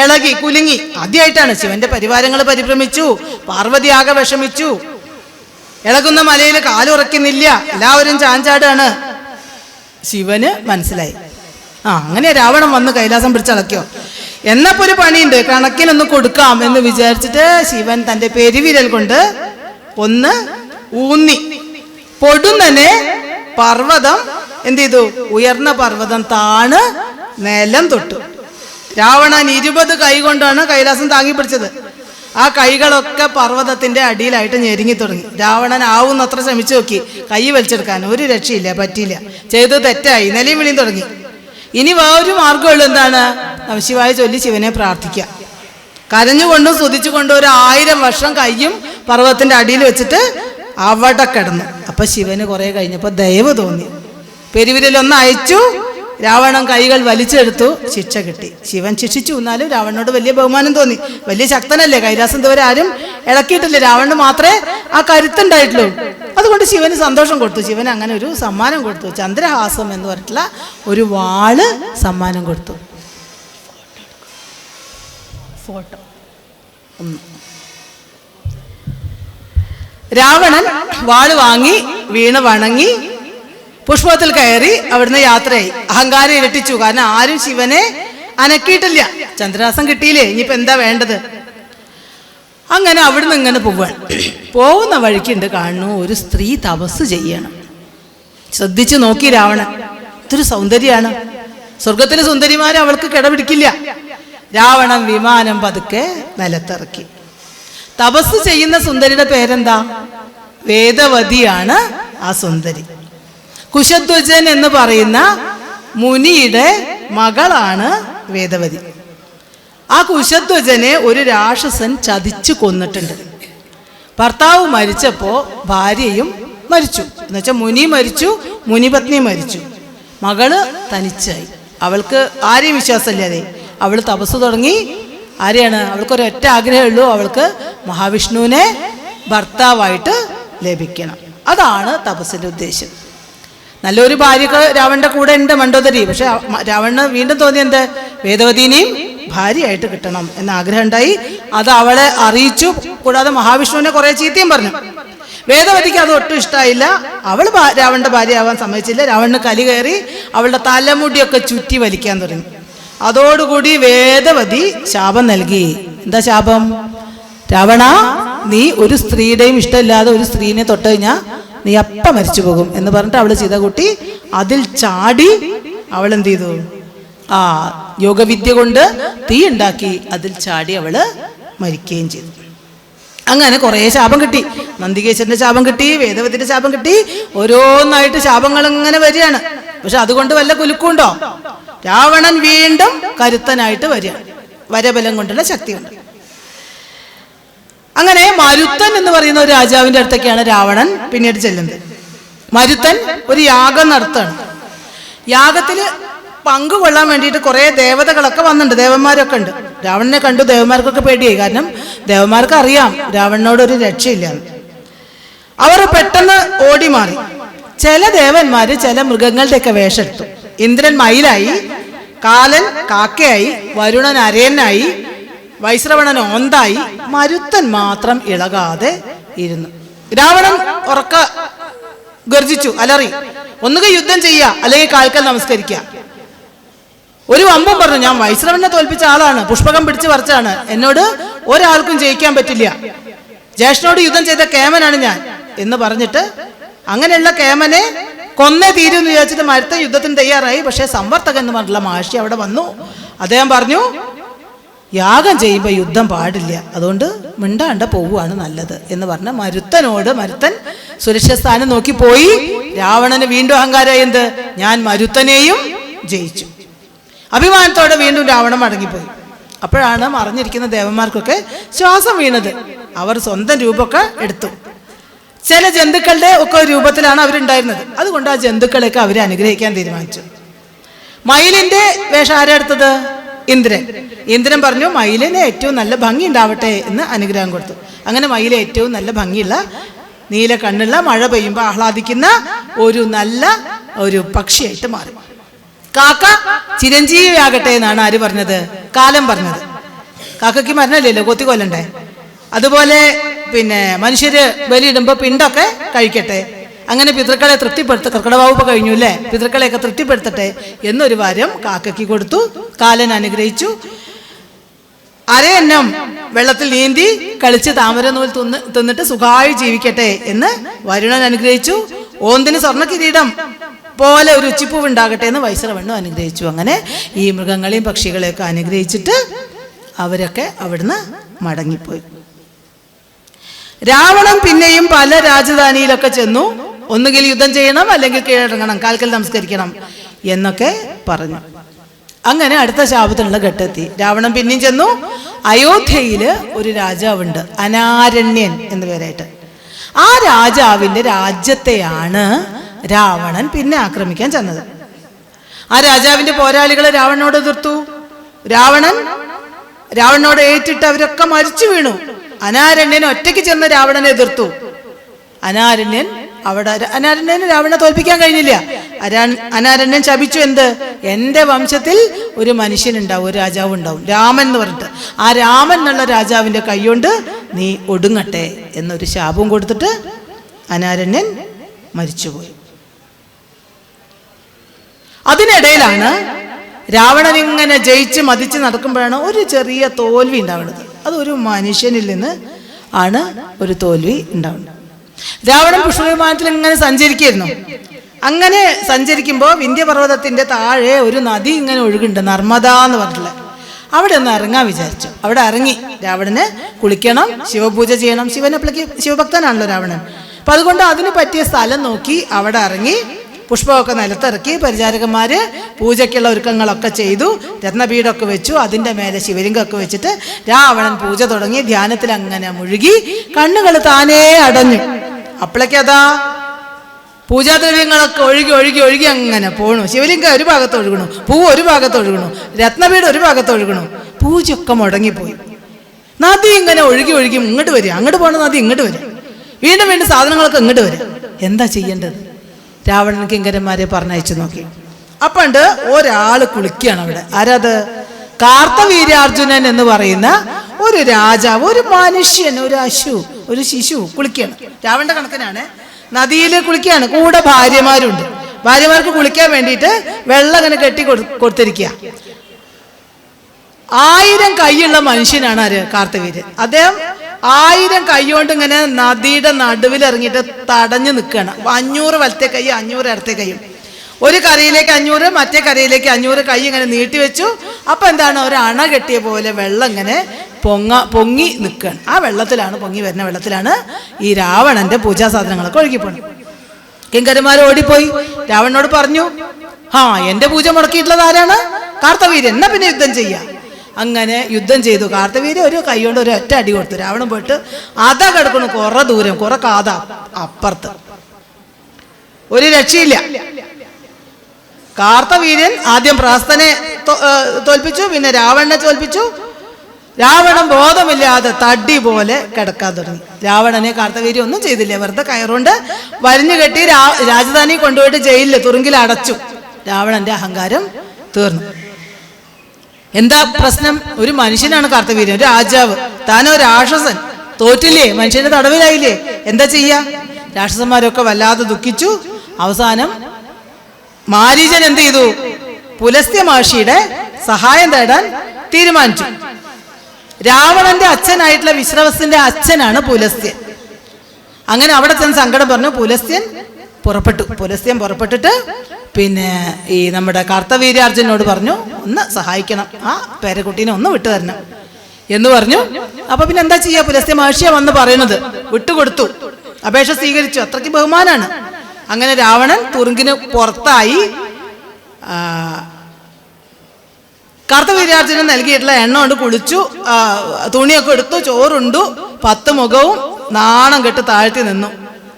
ഇളകി, കുലുങ്ങി. ആദ്യമായിട്ടാണ്. ശിവന്റെ പരിവാരങ്ങൾ പരിഭ്രമിച്ചു. പാർവതി ആകെ വിഷമിച്ചു. ഇളകുന്ന മലയിൽ കാലുറക്കുന്നില്ല, എല്ലാവരും ചാഞ്ചാടാണ്. ശിവന് മനസ്സിലായി. അങ്ങനെ രാവണൻ വന്ന് കൈലാസം പിടിച്ചളക്കിയോ. എന്നപ്പോ ഒരു പണിയുണ്ട്, കണക്കിനൊന്ന് കൊടുക്കാം എന്ന് വിചാരിച്ചിട്ട് ശിവൻ തന്റെ പെരുവിരൽ കൊണ്ട് ഒന്ന് ഊന്നി. പൊടുന്നനെ പർവ്വതം എന്ത് ചെയ്തു? ഉയർന്ന പർവ്വതം താണ് നിലം തൊട്ടു. രാവണൻ 20 കൈ കൊണ്ടാണ് കൈലാസം താങ്ങി പിടിച്ചത്. ആ കൈകളൊക്കെ പർവ്വതത്തിന്റെ അടിയിലായിട്ട് ഞെരുങ്ങി തുടങ്ങി. രാവണൻ ആവുന്നത്ര ശ്രമിച്ചു നോക്കി, കൈ വലിച്ചെടുക്കാൻ ഒരു രക്ഷയില്ല, പറ്റിയില്ല. ചെയ്ത് തെറ്റായി, നിലയും വിളിയും തുടങ്ങി. ഇനി വേറൊരു മാർഗ്ഗമുള്ളൂ. എന്താണ്? നമഃശിവായ ചൊല്ലി ശിവനെ പ്രാർത്ഥിക്കുക. കരഞ്ഞുകൊണ്ടും സ്തുതിച്ചുകൊണ്ടും 1000 വർഷം കയ്യും പർവ്വതത്തിന്റെ അടിയിൽ വെച്ചിട്ട് അവിടെ കിടന്നു. അപ്പൊ ശിവന് കുറെ കഴിഞ്ഞപ്പോൾ ദയവ് തോന്നി. പെരുവിരലൊന്ന് അയച്ചു, രാവണൻ കൈകൾ വലിച്ചെടുത്തു, ശിക്ഷ കിട്ടി. ശിവൻ ശിക്ഷിച്ചു. എന്നാലും രാവണനോട് വലിയ ബഹുമാനം തോന്നി. വലിയ ശക്തനല്ലേ, കൈലാസം ഇതുവരെ ആരും ഇളക്കിയിട്ടില്ല, രാവണന് മാത്രമേ ആ കരുത്തുണ്ടായിട്ടുള്ളൂ. അതുകൊണ്ട് ശിവന് സന്തോഷം കൊടുത്തു. ശിവൻ അങ്ങനെ ഒരു സമ്മാനം കൊടുത്തു. ചന്ദ്രഹാസം എന്ന് പറഞ്ഞിട്ടുള്ള ഒരു വാള് സമ്മാനം കൊടുത്തു. ഫോട്ടോ. രാവണൻ വാള് വാങ്ങി വീണ് വണങ്ങി പുഷ്പത്തിൽ കയറി അവിടുന്ന് യാത്രയായി. അഹങ്കാരം ഇരട്ടിച്ചു. കാരണം ആരും ശിവനെ അനക്കിയിട്ടില്ല. ചന്ദ്രഹാസം കിട്ടിയില്ലേ, ഇനിയിപ്പോ എന്താ വേണ്ടത്? അങ്ങനെ അവിടുന്ന് ഇങ്ങനെ പോവാണ്. പോകുന്ന വഴിക്കുണ്ട് കാണുന്നു ഒരു സ്ത്രീ തപസ് ചെയ്യണം. ശ്രദ്ധിച്ചു നോക്കി രാവണൻ. ഇതൊരു സൗന്ദര്യമാണ്. സ്വർഗത്തിലെ സുന്ദരിമാരെ അവൾക്ക് കിടപിടിക്കില്ല. രാവണൻ വിമാനം പതുക്കെ നിലത്തിറക്കി. തപസ് ചെയ്യുന്ന സുന്ദരിയുടെ പേരെന്താ? വേദവതിയാണ് ആ സുന്ദരി. കുശധ്വജൻ എന്ന് പറയുന്ന മുനിയുടെ മകളാണ് വേദവതി. ആ കുശധ്വജനെ ഒരു രാക്ഷസൻ ചതിച്ചു കൊന്നിട്ടുണ്ട്. ഭർത്താവ് മരിച്ചപ്പോ ഭാര്യയും മരിച്ചു. എന്നുവെച്ചാൽ മുനി മരിച്ചു, മുനിപത്നി മരിച്ചു, മകള് തനിച്ചായി. അവൾക്ക് ആരെയും വിശ്വാസമില്ലാതെ അവൾ തപസ് തുടങ്ങി. ആരെയാണ്? അവൾക്കൊരൊറ്റ ആഗ്രഹമുള്ളൂ, അവൾക്ക് മഹാവിഷ്ണുവിനെ ഭർത്താവായിട്ട് ലഭിക്കണം. അതാണ് തപസ്സിന്റെ ഉദ്ദേശം. നല്ലൊരു ഭാര്യക്ക് രാവണന്റെ കൂടെ ഉണ്ട്, മണ്ഡോദരി. പക്ഷെ രാവണന് വീണ്ടും തോന്നി എന്ത്? വേദവതിനെയും ഭാര്യയായിട്ട് കിട്ടണം എന്ന ആഗ്രഹം ഉണ്ടായി. അത് അവളെ അറിയിച്ചു. കൂടാതെ മഹാവിഷ്ണുവിനെ കുറെ ചീത്തയും പറഞ്ഞു. വേദവതിക്ക് അത് ഒട്ടും ഇഷ്ടമായില്ല. അവൾ രാവണന്റെ ഭാര്യയാവാൻ സമ്മതിച്ചില്ല. രാവണന് കലി കയറി അവളുടെ തലമുടിയൊക്കെ ചുറ്റി വലിക്കാൻ തുടങ്ങി. അതോടുകൂടി വേദവതി ശാപം നൽകി. എന്താ ശാപം? രാവണ, നീ ഒരു സ്ത്രീയുടെയും ഇഷ്ടമില്ലാതെ ഒരു സ്ത്രീനെ തൊട്ട് കഴിഞ്ഞാൽ നീ അപ്പം മരിച്ചു പോകും എന്ന് പറഞ്ഞിട്ട് അവള് ചെയ്ത കുട്ടി അതിൽ ചാടി. അവൾ എന്ത് ചെയ്തു? യോഗവിദ്യ കൊണ്ട് തീ ഉണ്ടാക്കി അതിൽ ചാടി അവള് മരിക്കുകയും ചെയ്തു. അങ്ങനെ കുറെ ശാപം കിട്ടി. നന്ദികേശ്വരന്റെ ശാപം കിട്ടി, വേദവതിന്റെ ശാപം കിട്ടി. ഓരോന്നായിട്ട് ശാപങ്ങൾ ഇങ്ങനെ വരികയാണ്. പക്ഷെ അതുകൊണ്ട് വല്ല കുലുക്കുണ്ടോ? രാവണൻ വീണ്ടും കരുത്തനായിട്ട് വരികയാണ്. വരബലം കൊണ്ടുള്ള ശക്തിയുണ്ട്. അങ്ങനെ മരുത്തൻ എന്ന് പറയുന്ന ഒരു രാജാവിന്റെ അടുത്തൊക്കെയാണ് രാവണൻ പിന്നീട് ചെല്ലുന്നത്. മരുത്തൻ ഒരു യാഗം നടത്താണ്. യാഗത്തില് പങ്കുകൊള്ളാൻ വേണ്ടിയിട്ട് കുറെ ദേവതകളൊക്കെ വന്നിട്ടുണ്ട്, ദേവന്മാരൊക്കെ ഉണ്ട്. രാവണനെ കണ്ടു ദേവന്മാർക്കൊക്കെ പേടിയായി. കാരണം ദേവന്മാർക്ക് അറിയാം രാവണനോടൊരു രക്ഷയില്ല. അവർ പെട്ടെന്ന് ഓടി മാറി. ചില ദേവന്മാര് ചില മൃഗങ്ങളുടെയൊക്കെ വേഷെടുത്തു. ഇന്ദ്രൻ മയിലായി, കാലൻ കാക്കയായി, വരുണൻ അരയനായി, വൈശ്രവണൻ ഓന്തായി. മരുത്തൻ മാത്രം ഇളകാതെ ഇരുന്നു. രാവണൻ ഉറക്ക ഗർജിച്ചു, അലറി. ഒന്നുകിൽ യുദ്ധം ചെയ്യുക, അല്ലെങ്കിൽ കാൽക്കൽ നമസ്കരിക്കുക. ഒരു വമ്പം പറഞ്ഞു, ഞാൻ വൈശ്രവനെ തോൽപ്പിച്ച ആളാണ്, പുഷ്പകം പിടിച്ചു പറിച്ചാണ്, എന്നോട് ഒരാൾക്കും ജയിക്കാൻ പറ്റില്ല, ജ്യേഷ്ഠനോട് യുദ്ധം ചെയ്ത കേമനാണ് ഞാൻ എന്ന് പറഞ്ഞിട്ട് അങ്ങനെയുള്ള കേമനെ കൊന്നേ തീരുമെന്ന് വിചാരിച്ചിട്ട് മരുത്തൻ യുദ്ധത്തിന് തയ്യാറായി. പക്ഷെ സംവർത്തകൻ എന്ന് പറഞ്ഞിട്ടുള്ള മഹർഷി അവിടെ വന്നു. അദ്ദേഹം പറഞ്ഞു, യാഗം ചെയ്യുമ്പോൾ യുദ്ധം പാടില്ല, അതുകൊണ്ട് മിണ്ടാണ്ട പോവുകയാണ് നല്ലത് എന്ന് പറഞ്ഞ മരുത്തൻ സുരക്ഷിത സ്ഥാനം നോക്കി പോയി. രാവണന് വീണ്ടും അഹങ്കാരം. എന്ത്? ഞാൻ മരുത്തനെയും ജയിച്ചു. അഭിമാനത്തോടെ വീണ്ടും രാവണൻ മടങ്ങിപ്പോയി. അപ്പോഴാണ് മറിഞ്ഞിരിക്കുന്ന ദേവന്മാർക്കൊക്കെ ശ്വാസം വീണത്. അവർ സ്വന്തം രൂപമൊക്കെ എടുത്തു. ചില ജന്തുക്കളുടെ ഒക്കെ രൂപത്തിലാണ് അവരുണ്ടായിരുന്നത്. അതുകൊണ്ട് ആ ജന്തുക്കളെയൊക്കെ അവരെ അനുഗ്രഹിക്കാൻ തീരുമാനിച്ചു. മയിലിന്റെ വേഷം ആരെടുത്തത്? ഇന്ദ്രൻ പറഞ്ഞു, മയിലിന് ഏറ്റവും നല്ല ഭംഗി ഉണ്ടാവട്ടെ എന്ന് അനുഗ്രഹം കൊടുത്തു. അങ്ങനെ മയിലെ ഏറ്റവും നല്ല ഭംഗിയുള്ള നീല കണ്ണുള്ള മഴ പെയ്യുമ്പോൾ ആഹ്ലാദിക്കുന്ന ഒരു പക്ഷിയായിട്ട് മാറി. കാക്ക ചിരഞ്ജീവിയാകട്ടെ എന്നാണ് ആര് പറഞ്ഞത്? കാലം പറഞ്ഞത്. കാക്കയ്ക്ക് മരണമില്ലല്ലോ, കൊത്തിക്കൊല്ലണ്ടേ. അതുപോലെ മനുഷ്യര് ബലിയിടുമ്പോൾ പിണ്ടൊക്കെ കഴിക്കട്ടെ, അങ്ങനെ പിതൃക്കളെ തൃപ്തിപ്പെടുത്ത. കർക്കിടവാവ് കഴിഞ്ഞു അല്ലേ, പിതൃക്കളെയൊക്കെ തൃപ്തിപ്പെടുത്തട്ടെ എന്നൊരു വാരം കാക്കയ്ക്ക് കൊടുത്തു. കാലൻ അനുഗ്രഹിച്ചു. അരയന്നം വെള്ളത്തിൽ നീന്തി കളിച്ച് താമരനൂൽ തിന്നിട്ട് സുഖമായി ജീവിക്കട്ടെ എന്ന് വരുണൻ അനുഗ്രഹിച്ചു. ഓന്തിന് സ്വർണ്ണ കിരീടം പോലെ ഒരു ഉച്ചിപ്പൂവ് ഉണ്ടാകട്ടെ എന്ന് വൈശ്രവണ്ണും അനുഗ്രഹിച്ചു. അങ്ങനെ ഈ മൃഗങ്ങളെയും പക്ഷികളെയൊക്കെ അനുഗ്രഹിച്ചിട്ട് അവരൊക്കെ അവിടുന്ന് മടങ്ങിപ്പോയി. രാവണൻ പിന്നെയും പല രാജധാനിയിലൊക്കെ ചെന്നു. ഒന്നുകിൽ യുദ്ധം ചെയ്യണം, അല്ലെങ്കിൽ കീഴടങ്ങണം, കാൽക്കൽ നമസ്കരിക്കണം എന്നൊക്കെ പറഞ്ഞു. അങ്ങനെ അടുത്ത ശാപത്തിനുള്ള ഘട്ടെത്തി. രാവണൻ പിന്നെയും ചെന്നു. അയോധ്യയില് ഒരു രാജാവുണ്ട്, അനാരണ്യൻ എന്ന പേരായിട്ട്. ആ രാജാവിന്റെ രാജ്യത്തെയാണ് രാവണൻ പിന്നെ ആക്രമിക്കാൻ ചെന്നത്. ആ രാജാവിന്റെ പോരാളികളെ രാവണനോട് എതിർത്തു. രാവണനോട് ഏറ്റിട്ട് അവരൊക്കെ മരിച്ചു വീണു. അനാരണ്യൻ ഒറ്റയ്ക്ക് ചെന്ന് രാവണനെ എതിർത്തു. അനാരണ്യന് രാവണനെ തോൽപ്പിക്കാൻ കഴിഞ്ഞില്ല. അനാരണ്യൻ ശപിച്ചു, എന്ത്? എൻ്റെ വംശത്തിൽ ഒരു മനുഷ്യനുണ്ടാവും, ഒരു രാജാവ് ഉണ്ടാവും, രാമൻ എന്ന് പറഞ്ഞിട്ട്. ആ രാമൻ എന്നുള്ള രാജാവിൻ്റെ കൈകൊണ്ട് നീ ഒടുങ്ങട്ടെ എന്നൊരു ശാപവും കൊടുത്തിട്ട് അനാരണ്യൻ മരിച്ചുപോയി. അതിനിടയിലാണ് രാവണൻ ഇങ്ങനെ ജയിച്ച് മതിച്ച് നടക്കുമ്പോഴാണ് ഒരു ചെറിയ തോൽവി ഉണ്ടാവുന്നത്. അതൊരു മനുഷ്യനിൽ നിന്ന് ആണ് ഒരു തോൽവി ഉണ്ടാവുന്നത്. രാവണൻ പുഷ്പവിമാനത്തിൽ ഇങ്ങനെ സഞ്ചരിക്കുന്നു. അങ്ങനെ സഞ്ചരിക്കുമ്പോൾ വിന്ധ്യപർവ്വതത്തിന്റെ താഴെ ഒരു നദി ഇങ്ങനെ ഒഴുകുന്നുണ്ട്, നർമ്മദ എന്ന് പറഞ്ഞിട്ടുള്ള. അവിടെ ഒന്ന് ഇറങ്ങാൻ വിചാരിച്ചു. അവിടെ ഇറങ്ങി രാവണന് കുളിക്കണം, ശിവപൂജ ചെയ്യണം. ശിവനപ്പളേക്ക് ശിവഭക്തനാണല്ലോ രാവണൻ. അപ്പൊ അതുകൊണ്ട് അതിന് പറ്റിയ സ്ഥലം നോക്കി അവിടെ ഇറങ്ങി പുഷ്പമൊക്കെ നിലത്തിറക്കി. പരിചാരകന്മാര് പൂജയ്ക്കുള്ള ഒരുക്കങ്ങളൊക്കെ ചെയ്തു. രത്നപീഠമൊക്കെ വെച്ചു. അതിൻ്റെ മേലെ ശിവലിംഗമൊക്കെ വെച്ചിട്ട് രാവണൻ പൂജ തുടങ്ങി. ധ്യാനത്തിൽ അങ്ങനെ മുഴുകി. കണ്ണുകൾ താനേ അടഞ്ഞു. അപ്പോഴേക്കതാ പൂജാദ്രവ്യങ്ങളൊക്കെ ഒഴുകി ഒഴുകി ഒഴുകി അങ്ങനെ പോണു. ശിവലിംഗം ഒരു ഭാഗത്ത് ഒഴുകണു, പൂവ് ഒരു ഭാഗത്ത് ഒഴുകണു, രത്നപീഠം ഒരു ഭാഗത്ത് ഒഴുകണു. പൂജയൊക്കെ മുടങ്ങിപ്പോയി. നദി ഇങ്ങനെ ഒഴുകി ഒഴുകി ഇങ്ങോട്ട് വരിക. അങ്ങോട്ട് പോണ നദി ഇങ്ങോട്ട് വരിക. വീണ്ടും വീണ്ടും സാധനങ്ങളൊക്കെ ഇങ്ങോട്ട് വരിക. എന്താ ചെയ്യേണ്ടത്? രാവണൻ കിങ്കരന്മാരെ പറഞ്ഞയച്ചു നോക്കി. അപ്പണ്ട് ഒരാള് കുളിക്കുകയാണ് അവിടെ. ആരത്? കാർത്തവീര്യാർജുനൻ എന്ന് പറയുന്ന ഒരു രാജാവ്, ഒരു മനുഷ്യൻ, ഒരു ശിശു കുളിക്കുകയാണ്. രാവണന്റെ കണക്കിനാണ്. നദിയിൽ കുളിക്കുകയാണ്. കൂടെ ഭാര്യമാരുണ്ട്. ഭാര്യമാർക്ക് കുളിക്കാൻ വേണ്ടിയിട്ട് വെള്ളം ഇങ്ങനെ കെട്ടി കൊടുത്തിരിക്കുക. 1000 കൈയുള്ള മനുഷ്യനാണ് ആര്? കാർത്തവീര്യൻ. അദ്ദേഹം 1000 കൈകൊണ്ട് ഇങ്ങനെ നദിയുടെ നടുവിൽ ഇറങ്ങിയിട്ട് തടഞ്ഞു നിൽക്കുകയാണ്. 500 വലത്തെ കൈ, 500 ഇടത്തെ കൈയും. ഒരു കരയിലേക്ക് 500, മറ്റേ കരയിലേക്ക് 500 കൈ ഇങ്ങനെ നീട്ടിവെച്ചു. അപ്പൊ എന്താണ്? ഒരു അണ കെട്ടിയ പോലെ വെള്ളം ഇങ്ങനെ പൊങ്ങി നിൽക്കുകയാണ്. ആ വെള്ളത്തിലാണ്, പൊങ്ങി വരുന്ന വെള്ളത്തിലാണ് ഈ രാവണന്റെ പൂജാ സാധനങ്ങളൊക്കെ ഒഴുകിപ്പോണത്. കിങ്കരന്മാർ ഓടിപ്പോയി രാവണനോട് പറഞ്ഞു, എന്റെ പൂജ മുടക്കിയിട്ടുള്ളത് ആരാണ്? കാർത്തവീര്യൻ. എന്നാ പിന്നെ യുദ്ധം ചെയ്യാം. അങ്ങനെ യുദ്ധം ചെയ്തു. കാർത്തവീര്യൻ ഒരു കൈ കൊണ്ട് ഒരു ഒറ്റ അടി കൊടുത്തു. രാവണൻ പോയിട്ട് അതാ കിടക്കുന്നു കുറെ ദൂരം, കുറെ കാത അപ്പുറത്ത്. ഒരു രക്ഷയില്ല. കാർത്തവീര്യൻ ആദ്യം പ്രാസ്തനെ തോൽപ്പിച്ചു, പിന്നെ രാവണനെ തോൽപ്പിച്ചു. രാവണൻ ബോധമില്ലാതെ തടി പോലെ കിടക്കാൻ തുടങ്ങി. രാവണനെ കാർത്തവീര്യൻ ഒന്നും ചെയ്തില്ല. വെറുതെ കയറുകൊണ്ട് വരിഞ്ഞു കെട്ടി രാജധാനി കൊണ്ടുപോയിട്ട് ജയിലിൽ തുറുങ്കിൽ അടച്ചു. രാവണന്റെ അഹങ്കാരം തീർന്നു. എന്താ പ്രശ്നം? ഒരു മനുഷ്യനാണ് കാർത്തവീര്യൻ, ഒരു രാജാവ്. താനോ രാക്ഷസൻ. തോറ്റില്ലേ? മനുഷ്യന്റെ തടവിലായില്ലേ? എന്താ ചെയ്യാ? രാക്ഷസന്മാരൊക്കെ വല്ലാതെ ദുഃഖിച്ചു. അവസാനം മാരീചൻ എന്ത് ചെയ്തു? പുലസ്ത്യ മഹർഷിയുടെ സഹായം തേടാൻ തീരുമാനിച്ചു. രാവണന്റെ അച്ഛനായിട്ടുള്ള വിശ്രവസിന്റെ അച്ഛനാണ് പുലസ്ത്യൻ. അങ്ങനെ അവിടെ ചെന്ന് സങ്കടം പറഞ്ഞു. പുലസ്ത്യൻ പുറപ്പെട്ടിട്ട് പിന്നെ ഈ നമ്മുടെ കാർത്തവീര്യാർജുനോട് പറഞ്ഞു, ഒന്ന് സഹായിക്കണം, ആ പേരക്കുട്ടീനെ ഒന്ന് വിട്ടു തരണം എന്ന് പറഞ്ഞു. അപ്പൊ പിന്നെ എന്താ ചെയ്യാ? പുലസ്ത്യ മഹർഷിയ വന്ന് പറയുന്നത്. വിട്ടുകൊടുത്തു, അപേക്ഷ സ്വീകരിച്ചു. അത്രയ്ക്ക് ബഹുമാനാണ്. അങ്ങനെ രാവണൻ തുറുങ്കിന് പുറത്തായി. കാർത്തവീര്യാർജുനൻ നൽകിയിട്ടുള്ള എണ്ണ കൊണ്ട് കുളിച്ചു, തുണിയൊക്കെ എടുത്തു, ചോറുണ്ടു, 10 മുഖവും നാണം കെട്ട് താഴ്ത്തി നിന്നു.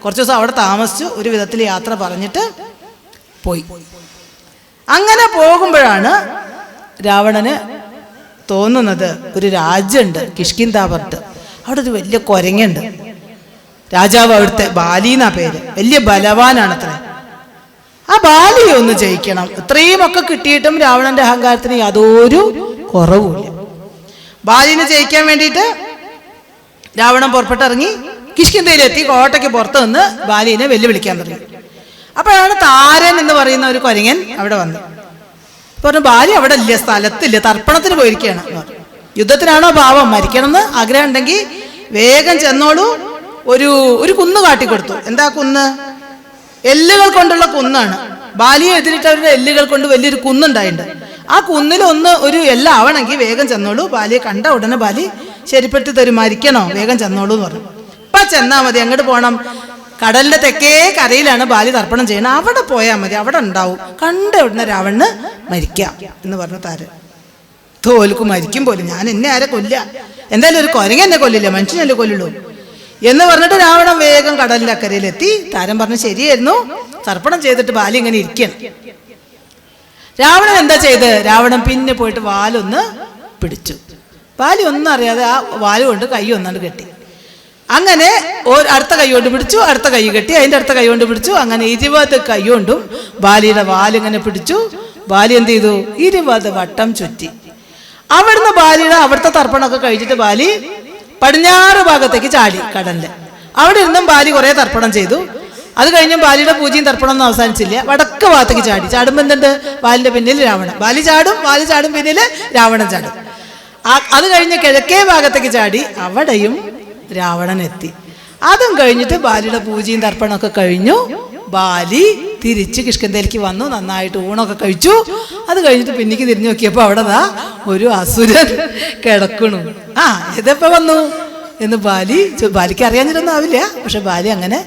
കുറച്ച് ദിവസം അവിടെ താമസിച്ചു. ഒരു വിധത്തിൽ യാത്ര പറഞ്ഞിട്ട് പോയി. അങ്ങനെ പോകുമ്പോഴാണ് രാവണന് തോന്നുന്നത് ഒരു രാജ്യമുണ്ട്, കിഷ്കിന്ധാപർട്ട്. അവിടെ ഒരു വലിയ കുരങ്ങുണ്ട്. രാജാവ് അവിടുത്തെ ബാലി എന്നാ പേര്. വലിയ ബലവാനാണത്രേ. ആ ബാലിയെ ഒന്ന് ജയിക്കണം. ഇത്രയും ഒക്കെ കിട്ടിയിട്ടും രാവണന്റെ അഹങ്കാരത്തിന് യാതൊരു കുറവുമില്ല. ബാലിനെ ജയിക്കാൻ വേണ്ടിയിട്ട് രാവണൻ പുറപ്പെട്ടിറങ്ങി. കിഷ്കിന്ധയിലെത്തി. കോട്ടയ്ക്ക് പുറത്ത് നിന്ന് ബാലിനെ വെല്ലുവിളിക്കാൻ തുടങ്ങി. അപ്പോഴാണ് താരൻ എന്ന് പറയുന്ന ഒരു കുരങ്ങൻ അവിടെ വന്നു. പറഞ്ഞു, ബാലി അവിടെ ഇല്ല, സ്ഥലത്തില്ല, തർപ്പണത്തിന് പോയിരിക്കുകയാണ്. യുദ്ധത്തിനാണോ ഭാവം? മരിക്കണമെന്ന് ആഗ്രഹം ഉണ്ടെങ്കിൽ വേഗം ചെന്നോളൂ. ഒരു കുന്ന് കാട്ടിക്കൊടുത്തു. എന്താ കുന്ന്? എല്ലുകൾ കൊണ്ടുള്ള കുന്നാണ്. ബാലിയെ എതിരിട്ട് അവരുടെ എല്ലുകൾ കൊണ്ട് വലിയൊരു കുന്നുണ്ടായിട്ടുണ്ട്. ആ കുന്നിൽ ഒരു എല്ലാം ആവണമെങ്കിൽ വേഗം ചെന്നോളൂ. ബാലിയെ കണ്ട ഉടനെ ബാലി ശരിപ്പെടുത്തി തരും. മരിക്കണോ? വേഗം ചെന്നോളൂ എന്ന് പറഞ്ഞു. ഇപ്പൊ ചെന്നാ മതി. അങ്ങോട്ട് പോകണം, കടലിന്റെ തെക്കേ കരയിലാണ് ബാലി തർപ്പണം ചെയ്യണം, അവിടെ പോയാൽ മതി, അവിടെ ഉണ്ടാവും. കണ്ട ഉടനെ രാവണന് മരിക്കാം എന്ന് പറഞ്ഞു താരൻ. തോൽക്ക് മരിക്കും പോലും, ഞാൻ എന്നെ ആരെ കൊല്ല, എന്തായാലും ഒരു കുരങ്ങ എന്നെ കൊല്ലില്ല, മനുഷ്യനല്ലേ കൊല്ലുള്ളൂ എന്ന് പറഞ്ഞിട്ട് രാവണൻ വേഗം കടലിന്റെ അക്കരയിലെത്തി. താരൻ പറഞ്ഞു ശരിയായിരുന്നു, തർപ്പണം ചെയ്തിട്ട് ബാലി ഇങ്ങനെ ഇരിക്കണം. രാവണൻ എന്താ ചെയ്ത്? രാവണൻ പിന്നെ പോയിട്ട് വാലൊന്ന് പിടിച്ചു. ബാലി ഒന്നും അറിയാതെ ആ വാലുകൊണ്ട് കൈ ഒന്നാണ്ട് കെട്ടി. അങ്ങനെ അടുത്ത കൈ കൊണ്ട് പിടിച്ചു, അടുത്ത കൈ കെട്ടി, അതിൻ്റെ അടുത്ത കൈ കൊണ്ട് പിടിച്ചു. അങ്ങനെ 20 കൈ കൊണ്ടും ബാലിയുടെ വാലിങ്ങനെ പിടിച്ചു. ബാലി എന്ത് ചെയ്തു? 20 വട്ടം ചുറ്റി. അവിടുന്ന് ബാലിയുടെ അവിടുത്തെ തർപ്പണമൊക്കെ കഴിച്ചിട്ട് ബാലി പടിഞ്ഞാറ് ഭാഗത്തേക്ക് ചാടി കടലിൽ. അവിടെ ഇരുന്നും ബാലി കുറേ തർപ്പണം ചെയ്തു. അത് കഴിഞ്ഞും ബാലിയുടെ പൂജയും തർപ്പണമൊന്നും അവസാനിച്ചില്ല. വടക്ക് ഭാഗത്തേക്ക് ചാടി. ചാടുമ്പോൾ എന്തുണ്ട്? ബാലിന്റെ പിന്നിൽ രാവണൻ. ബാലി ചാടും പിന്നിൽ രാവണൻ ചാടും. അത് കഴിഞ്ഞ് കിഴക്കേ ഭാഗത്തേക്ക് ചാടി. അവിടെയും രാവണൻ എത്തി. അതും കഴിഞ്ഞിട്ട് ബാലിയുടെ പൂജയും തർപ്പണമൊക്കെ കഴിഞ്ഞു. ബാലി തിരിച്ച് കിഷ്കിന്ധയിലേക്ക് വന്നു. നന്നായിട്ട് ഊണൊക്കെ കഴിച്ചു. അത് കഴിഞ്ഞിട്ട് പിന്നിക്ക് തിരിഞ്ഞു നോക്കിയപ്പോൾ അവിടെ ഒരു അസുരൻ കിടക്കണു. ഇതെപ്പോ വന്നു എന്ന് ബാലിക്ക് അറിയാഞ്ഞിട്ടൊന്നും ആവില്ല. പക്ഷെ ബാലി അങ്ങനെ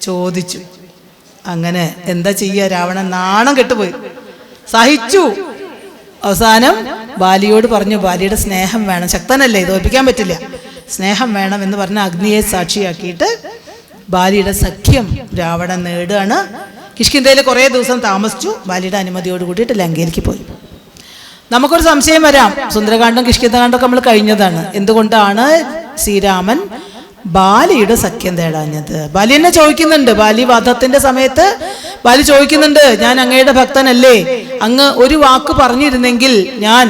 ചോദിച്ചു. അങ്ങനെ എന്താ ചെയ്യുക? രാവണൻ നാണം കെട്ടുപോയി, സഹിച്ചു. അവസാനം ബാലിയോട് പറഞ്ഞു, ബാലിയുടെ സ്നേഹം വേണം, ശക്തനല്ലേ, തോൽപ്പിക്കാൻ പറ്റില്ല, സ്നേഹം വേണം എന്ന് പറഞ്ഞ അഗ്നിയെ സാക്ഷിയാക്കിയിട്ട് ബാലിയുടെ സഖ്യം രാവണൻ നേടുകയാണ്. കിഷ്കിന്ധയിൽ കുറേ ദിവസം താമസിച്ചു. ബാലിയുടെ അനുമതിയോട് കൂടിയിട്ട് ലങ്കയിലേക്ക് പോയി. നമുക്കൊരു സംശയം വരാം, സുന്ദരകാന്ഡം കിഷ്കിന്ധകാന്ഡമൊക്കെ നമ്മൾ കഴിഞ്ഞതാണ്, എന്തുകൊണ്ടാണ് ശ്രീരാമൻ ബാലിയുടെ സഖ്യം തേടാഞ്ഞത്? ബാലി എന്നെ ചോദിക്കുന്നുണ്ട്. ബാലി വധത്തിന്റെ സമയത്ത് ബാലി ചോദിക്കുന്നുണ്ട്, ഞാൻ അങ്ങയുടെ ഭക്തനല്ലേ, അങ്ങ് ഒരു വാക്ക് പറഞ്ഞിരുന്നെങ്കിൽ ഞാൻ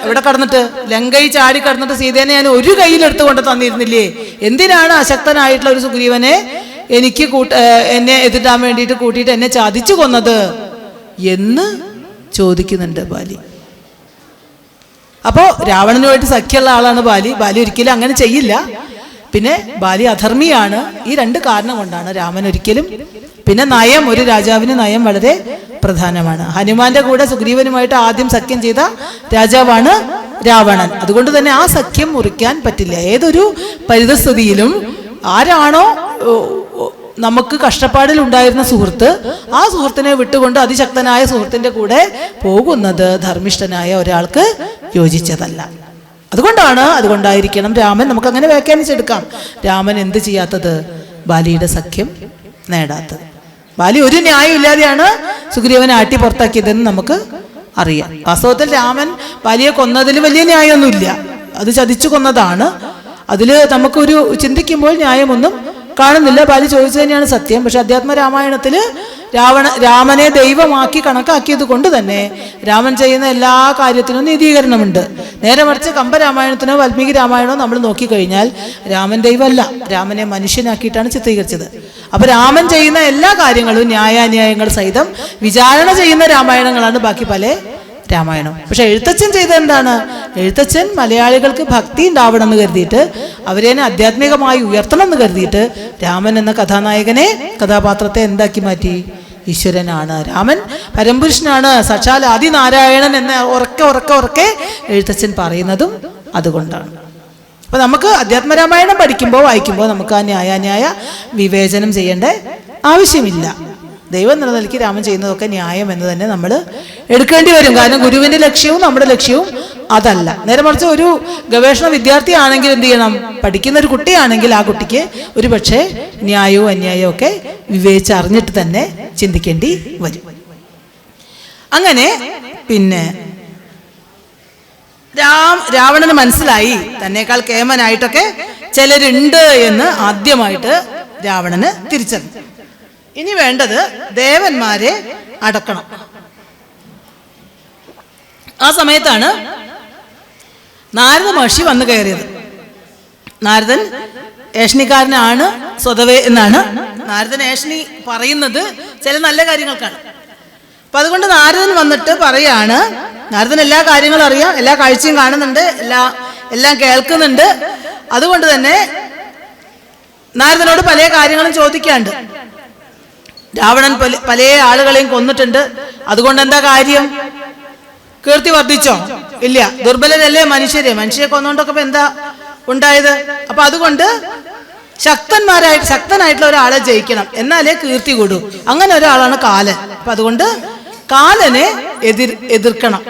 എവിടെ കടന്നിട്ട് ലങ്കയിൽ ചാടി കടന്നിട്ട് സീതേനെ ഞാൻ ഒരു കയ്യിലെടുത്ത് കൊണ്ട് തന്നിരുന്നില്ലേ, എന്തിനാണ് അശക്തനായിട്ടുള്ള ഒരു സുഗ്രീവനെ എനിക്ക് എന്നെ എതിർക്കാൻ വേണ്ടിയിട്ട് കൂട്ടിയിട്ട് എന്നെ ചതിച്ചു കൊന്നത് എന്ന് ചോദിക്കുന്നുണ്ട് ബാലി. അപ്പോൾ രാവണനുമായിട്ട് സഖ്യമുള്ള ആളാണ് ബാലി. ബാലി ഒരിക്കലും അങ്ങനെ ചെയ്യില്ല. പിന്നെ ബാലി അധർമ്മിയാണ്. ഈ 2 കാരണം കൊണ്ടാണ് രാമൻ ഒരിക്കലും. പിന്നെ നയം, ഒരു രാജാവിന് നയം വളരെ പ്രധാനമാണ്. ഹനുമാന്റെ കൂടെ സുഗ്രീവനുമായിട്ട് ആദ്യം സഖ്യം ചെയ്ത രാജാവാണ് രാവണൻ. അതുകൊണ്ട് തന്നെ ആ സഖ്യം മുറിക്കാൻ പറ്റില്ല. ഏതൊരു പരിതസ്ഥിതിയിലും ആരാണോ നമുക്ക് കഷ്ടപ്പാടിൽ ഉണ്ടായിരുന്ന സുഹൃത്ത്, ആ സുഹൃത്തിനെ വിട്ടുകൊണ്ട് അതിശക്തനായ സുഹൃത്തിന്റെ കൂടെ പോകുന്നത് ധർമ്മിഷ്ഠനായ ഒരാൾക്ക് യോജിച്ചതല്ല. അതുകൊണ്ടായിരിക്കണം രാമൻ, നമുക്ക് അങ്ങനെ വ്യാഖ്യാനിച്ചെടുക്കാം, രാമൻ എന്ത് ചെയ്യാത്തത്? ബാലിയുടെ സഖ്യം നേടാത്തത്. ബാലി ഒരു ന്യായം ഇല്ലാതെയാണ് സുഗ്രീവനെ ആട്ടി പുറത്താക്കിയതെന്ന് നമുക്ക് അറിയാം. വാസ്തവത്തിൽ രാമൻ ബാലിയെ കൊന്നതിൽ വലിയ ന്യായമൊന്നുമില്ല, അത് ചതിച്ചു കൊന്നതാണ്. അതിൽ നമുക്കൊരു ചിന്തിക്കുമ്പോൾ ന്യായമൊന്നും കാണുന്നില്ല. ബാലി ചോദിച്ചു തന്നെയാണ് സത്യം. പക്ഷെ അധ്യാത്മ രാമായണത്തിൽ രാമനെ ദൈവമാക്കി കണക്കാക്കിയത് കൊണ്ട് തന്നെ രാമൻ ചെയ്യുന്ന എല്ലാ കാര്യത്തിനും നീതീകരണമുണ്ട്. നേരെ മറിച്ച് കമ്പരാമായണത്തിനോ വാൽമീകി രാമായണമോ നമ്മൾ നോക്കിക്കഴിഞ്ഞാൽ രാമൻ ദൈവമല്ല, രാമനെ മനുഷ്യനാക്കിയിട്ടാണ് ചിത്രീകരിച്ചത്. അപ്പൊ രാമൻ ചെയ്യുന്ന എല്ലാ കാര്യങ്ങളും ന്യായാന്യായങ്ങൾ സഹിതം വിചാരണ ചെയ്യുന്ന രാമായണങ്ങളാണ് ബാക്കി പല രാമായണം. പക്ഷെ എഴുത്തച്ഛൻ ചെയ്തത് എന്താണ്? എഴുത്തച്ഛൻ മലയാളികൾക്ക് ഭക്തി ഉണ്ടാവണം എന്ന് കരുതിയിട്ട്, അവരെ ആധ്യാത്മികമായി ഉയർത്തണം എന്ന് കരുതിയിട്ട് രാമൻ എന്ന കഥാപാത്രത്തെ എന്താക്കി മാറ്റി? ഈശ്വരനാണ്, രാമൻ പരമ്പുരുഷനാണ്, സാക്ഷാൽ ആദിനാരായണൻ എന്ന് ഉറക്കെ എഴുത്തച്ഛൻ പറയുന്നതും അതുകൊണ്ടാണ്. അപ്പൊ നമുക്ക് അധ്യാത്മരാമായണം വായിക്കുമ്പോൾ നമുക്ക് ആ ന്യായാന്യായ വിവേചനം ചെയ്യേണ്ട ആവശ്യമില്ല. ദൈവം എന്നുള്ള നിലയ്ക്ക് രാമൻ ചെയ്യുന്നതൊക്കെ ന്യായം എന്ന് തന്നെ നമ്മൾ എടുക്കേണ്ടി വരും. കാരണം ഗുരുവിന്റെ ലക്ഷ്യവും നമ്മുടെ ലക്ഷ്യവും അതല്ല. നേരെ മറിച്ച് ഒരു ഗവേഷണ വിദ്യാർത്ഥിയാണെങ്കിൽ എന്ത് ചെയ്യണം? പഠിക്കുന്ന ഒരു കുട്ടിയാണെങ്കിൽ ആ കുട്ടിക്ക് ഒരു പക്ഷേ ന്യായവും അന്യായവും ഒക്കെ വിവേചിച്ചറിഞ്ഞിട്ട് തന്നെ ചിന്തിക്കേണ്ടി വരും. അങ്ങനെ പിന്നെ രാവണന് മനസ്സിലായി തന്നേക്കാൾ കേമനായിട്ടൊക്കെ ചിലരുണ്ട് എന്ന് ആദ്യമായിട്ട് രാവണന് തിരിച്ചറിഞ്ഞു. ഇനി വേണ്ടത് ദേവന്മാരെ അടക്കണം. ആ സമയത്താണ് നാരദ മഹർഷി വന്നു കയറിയത്. നാരദൻ ഏഷണിക്കാരനാണ് സ്വതവേ എന്നാണ് നാരദൻ ഏഷണി പറയുന്നത് ചില നല്ല കാര്യങ്ങൾക്കാണ്. അപ്പൊ അതുകൊണ്ട് നാരദൻ വന്നിട്ട് പറയാണ്, നാരദൻ എല്ലാ കാര്യങ്ങളും അറിയാം, എല്ലാ കാഴ്ചയും കാണുന്നുണ്ട്, എല്ലാം കേൾക്കുന്നുണ്ട്. അതുകൊണ്ട് തന്നെ നാരദനോട് പല കാര്യങ്ങളും ചോദിക്കാണ്ട്. രാവണൻ പല ആളുകളെയും കൊന്നിട്ടുണ്ട്, അതുകൊണ്ട് എന്താ കാര്യം? കീർത്തി വർദ്ധിച്ചോ? ഇല്ല. ദുർബലരല്ലേ മനുഷ്യരെ കൊന്നുകൊണ്ടൊക്കെ എന്താ ഉണ്ടായത്? അപ്പൊ അതുകൊണ്ട് ശക്തനായിട്ടുള്ള ഒരാളെ ജയിക്കണം, എന്നാലേ കീർത്തി കൂടൂ. അങ്ങനെ ഒരാളാണ് കാലൻ. അപ്പൊ അതുകൊണ്ട് കാലനെ എതിർക്കണം.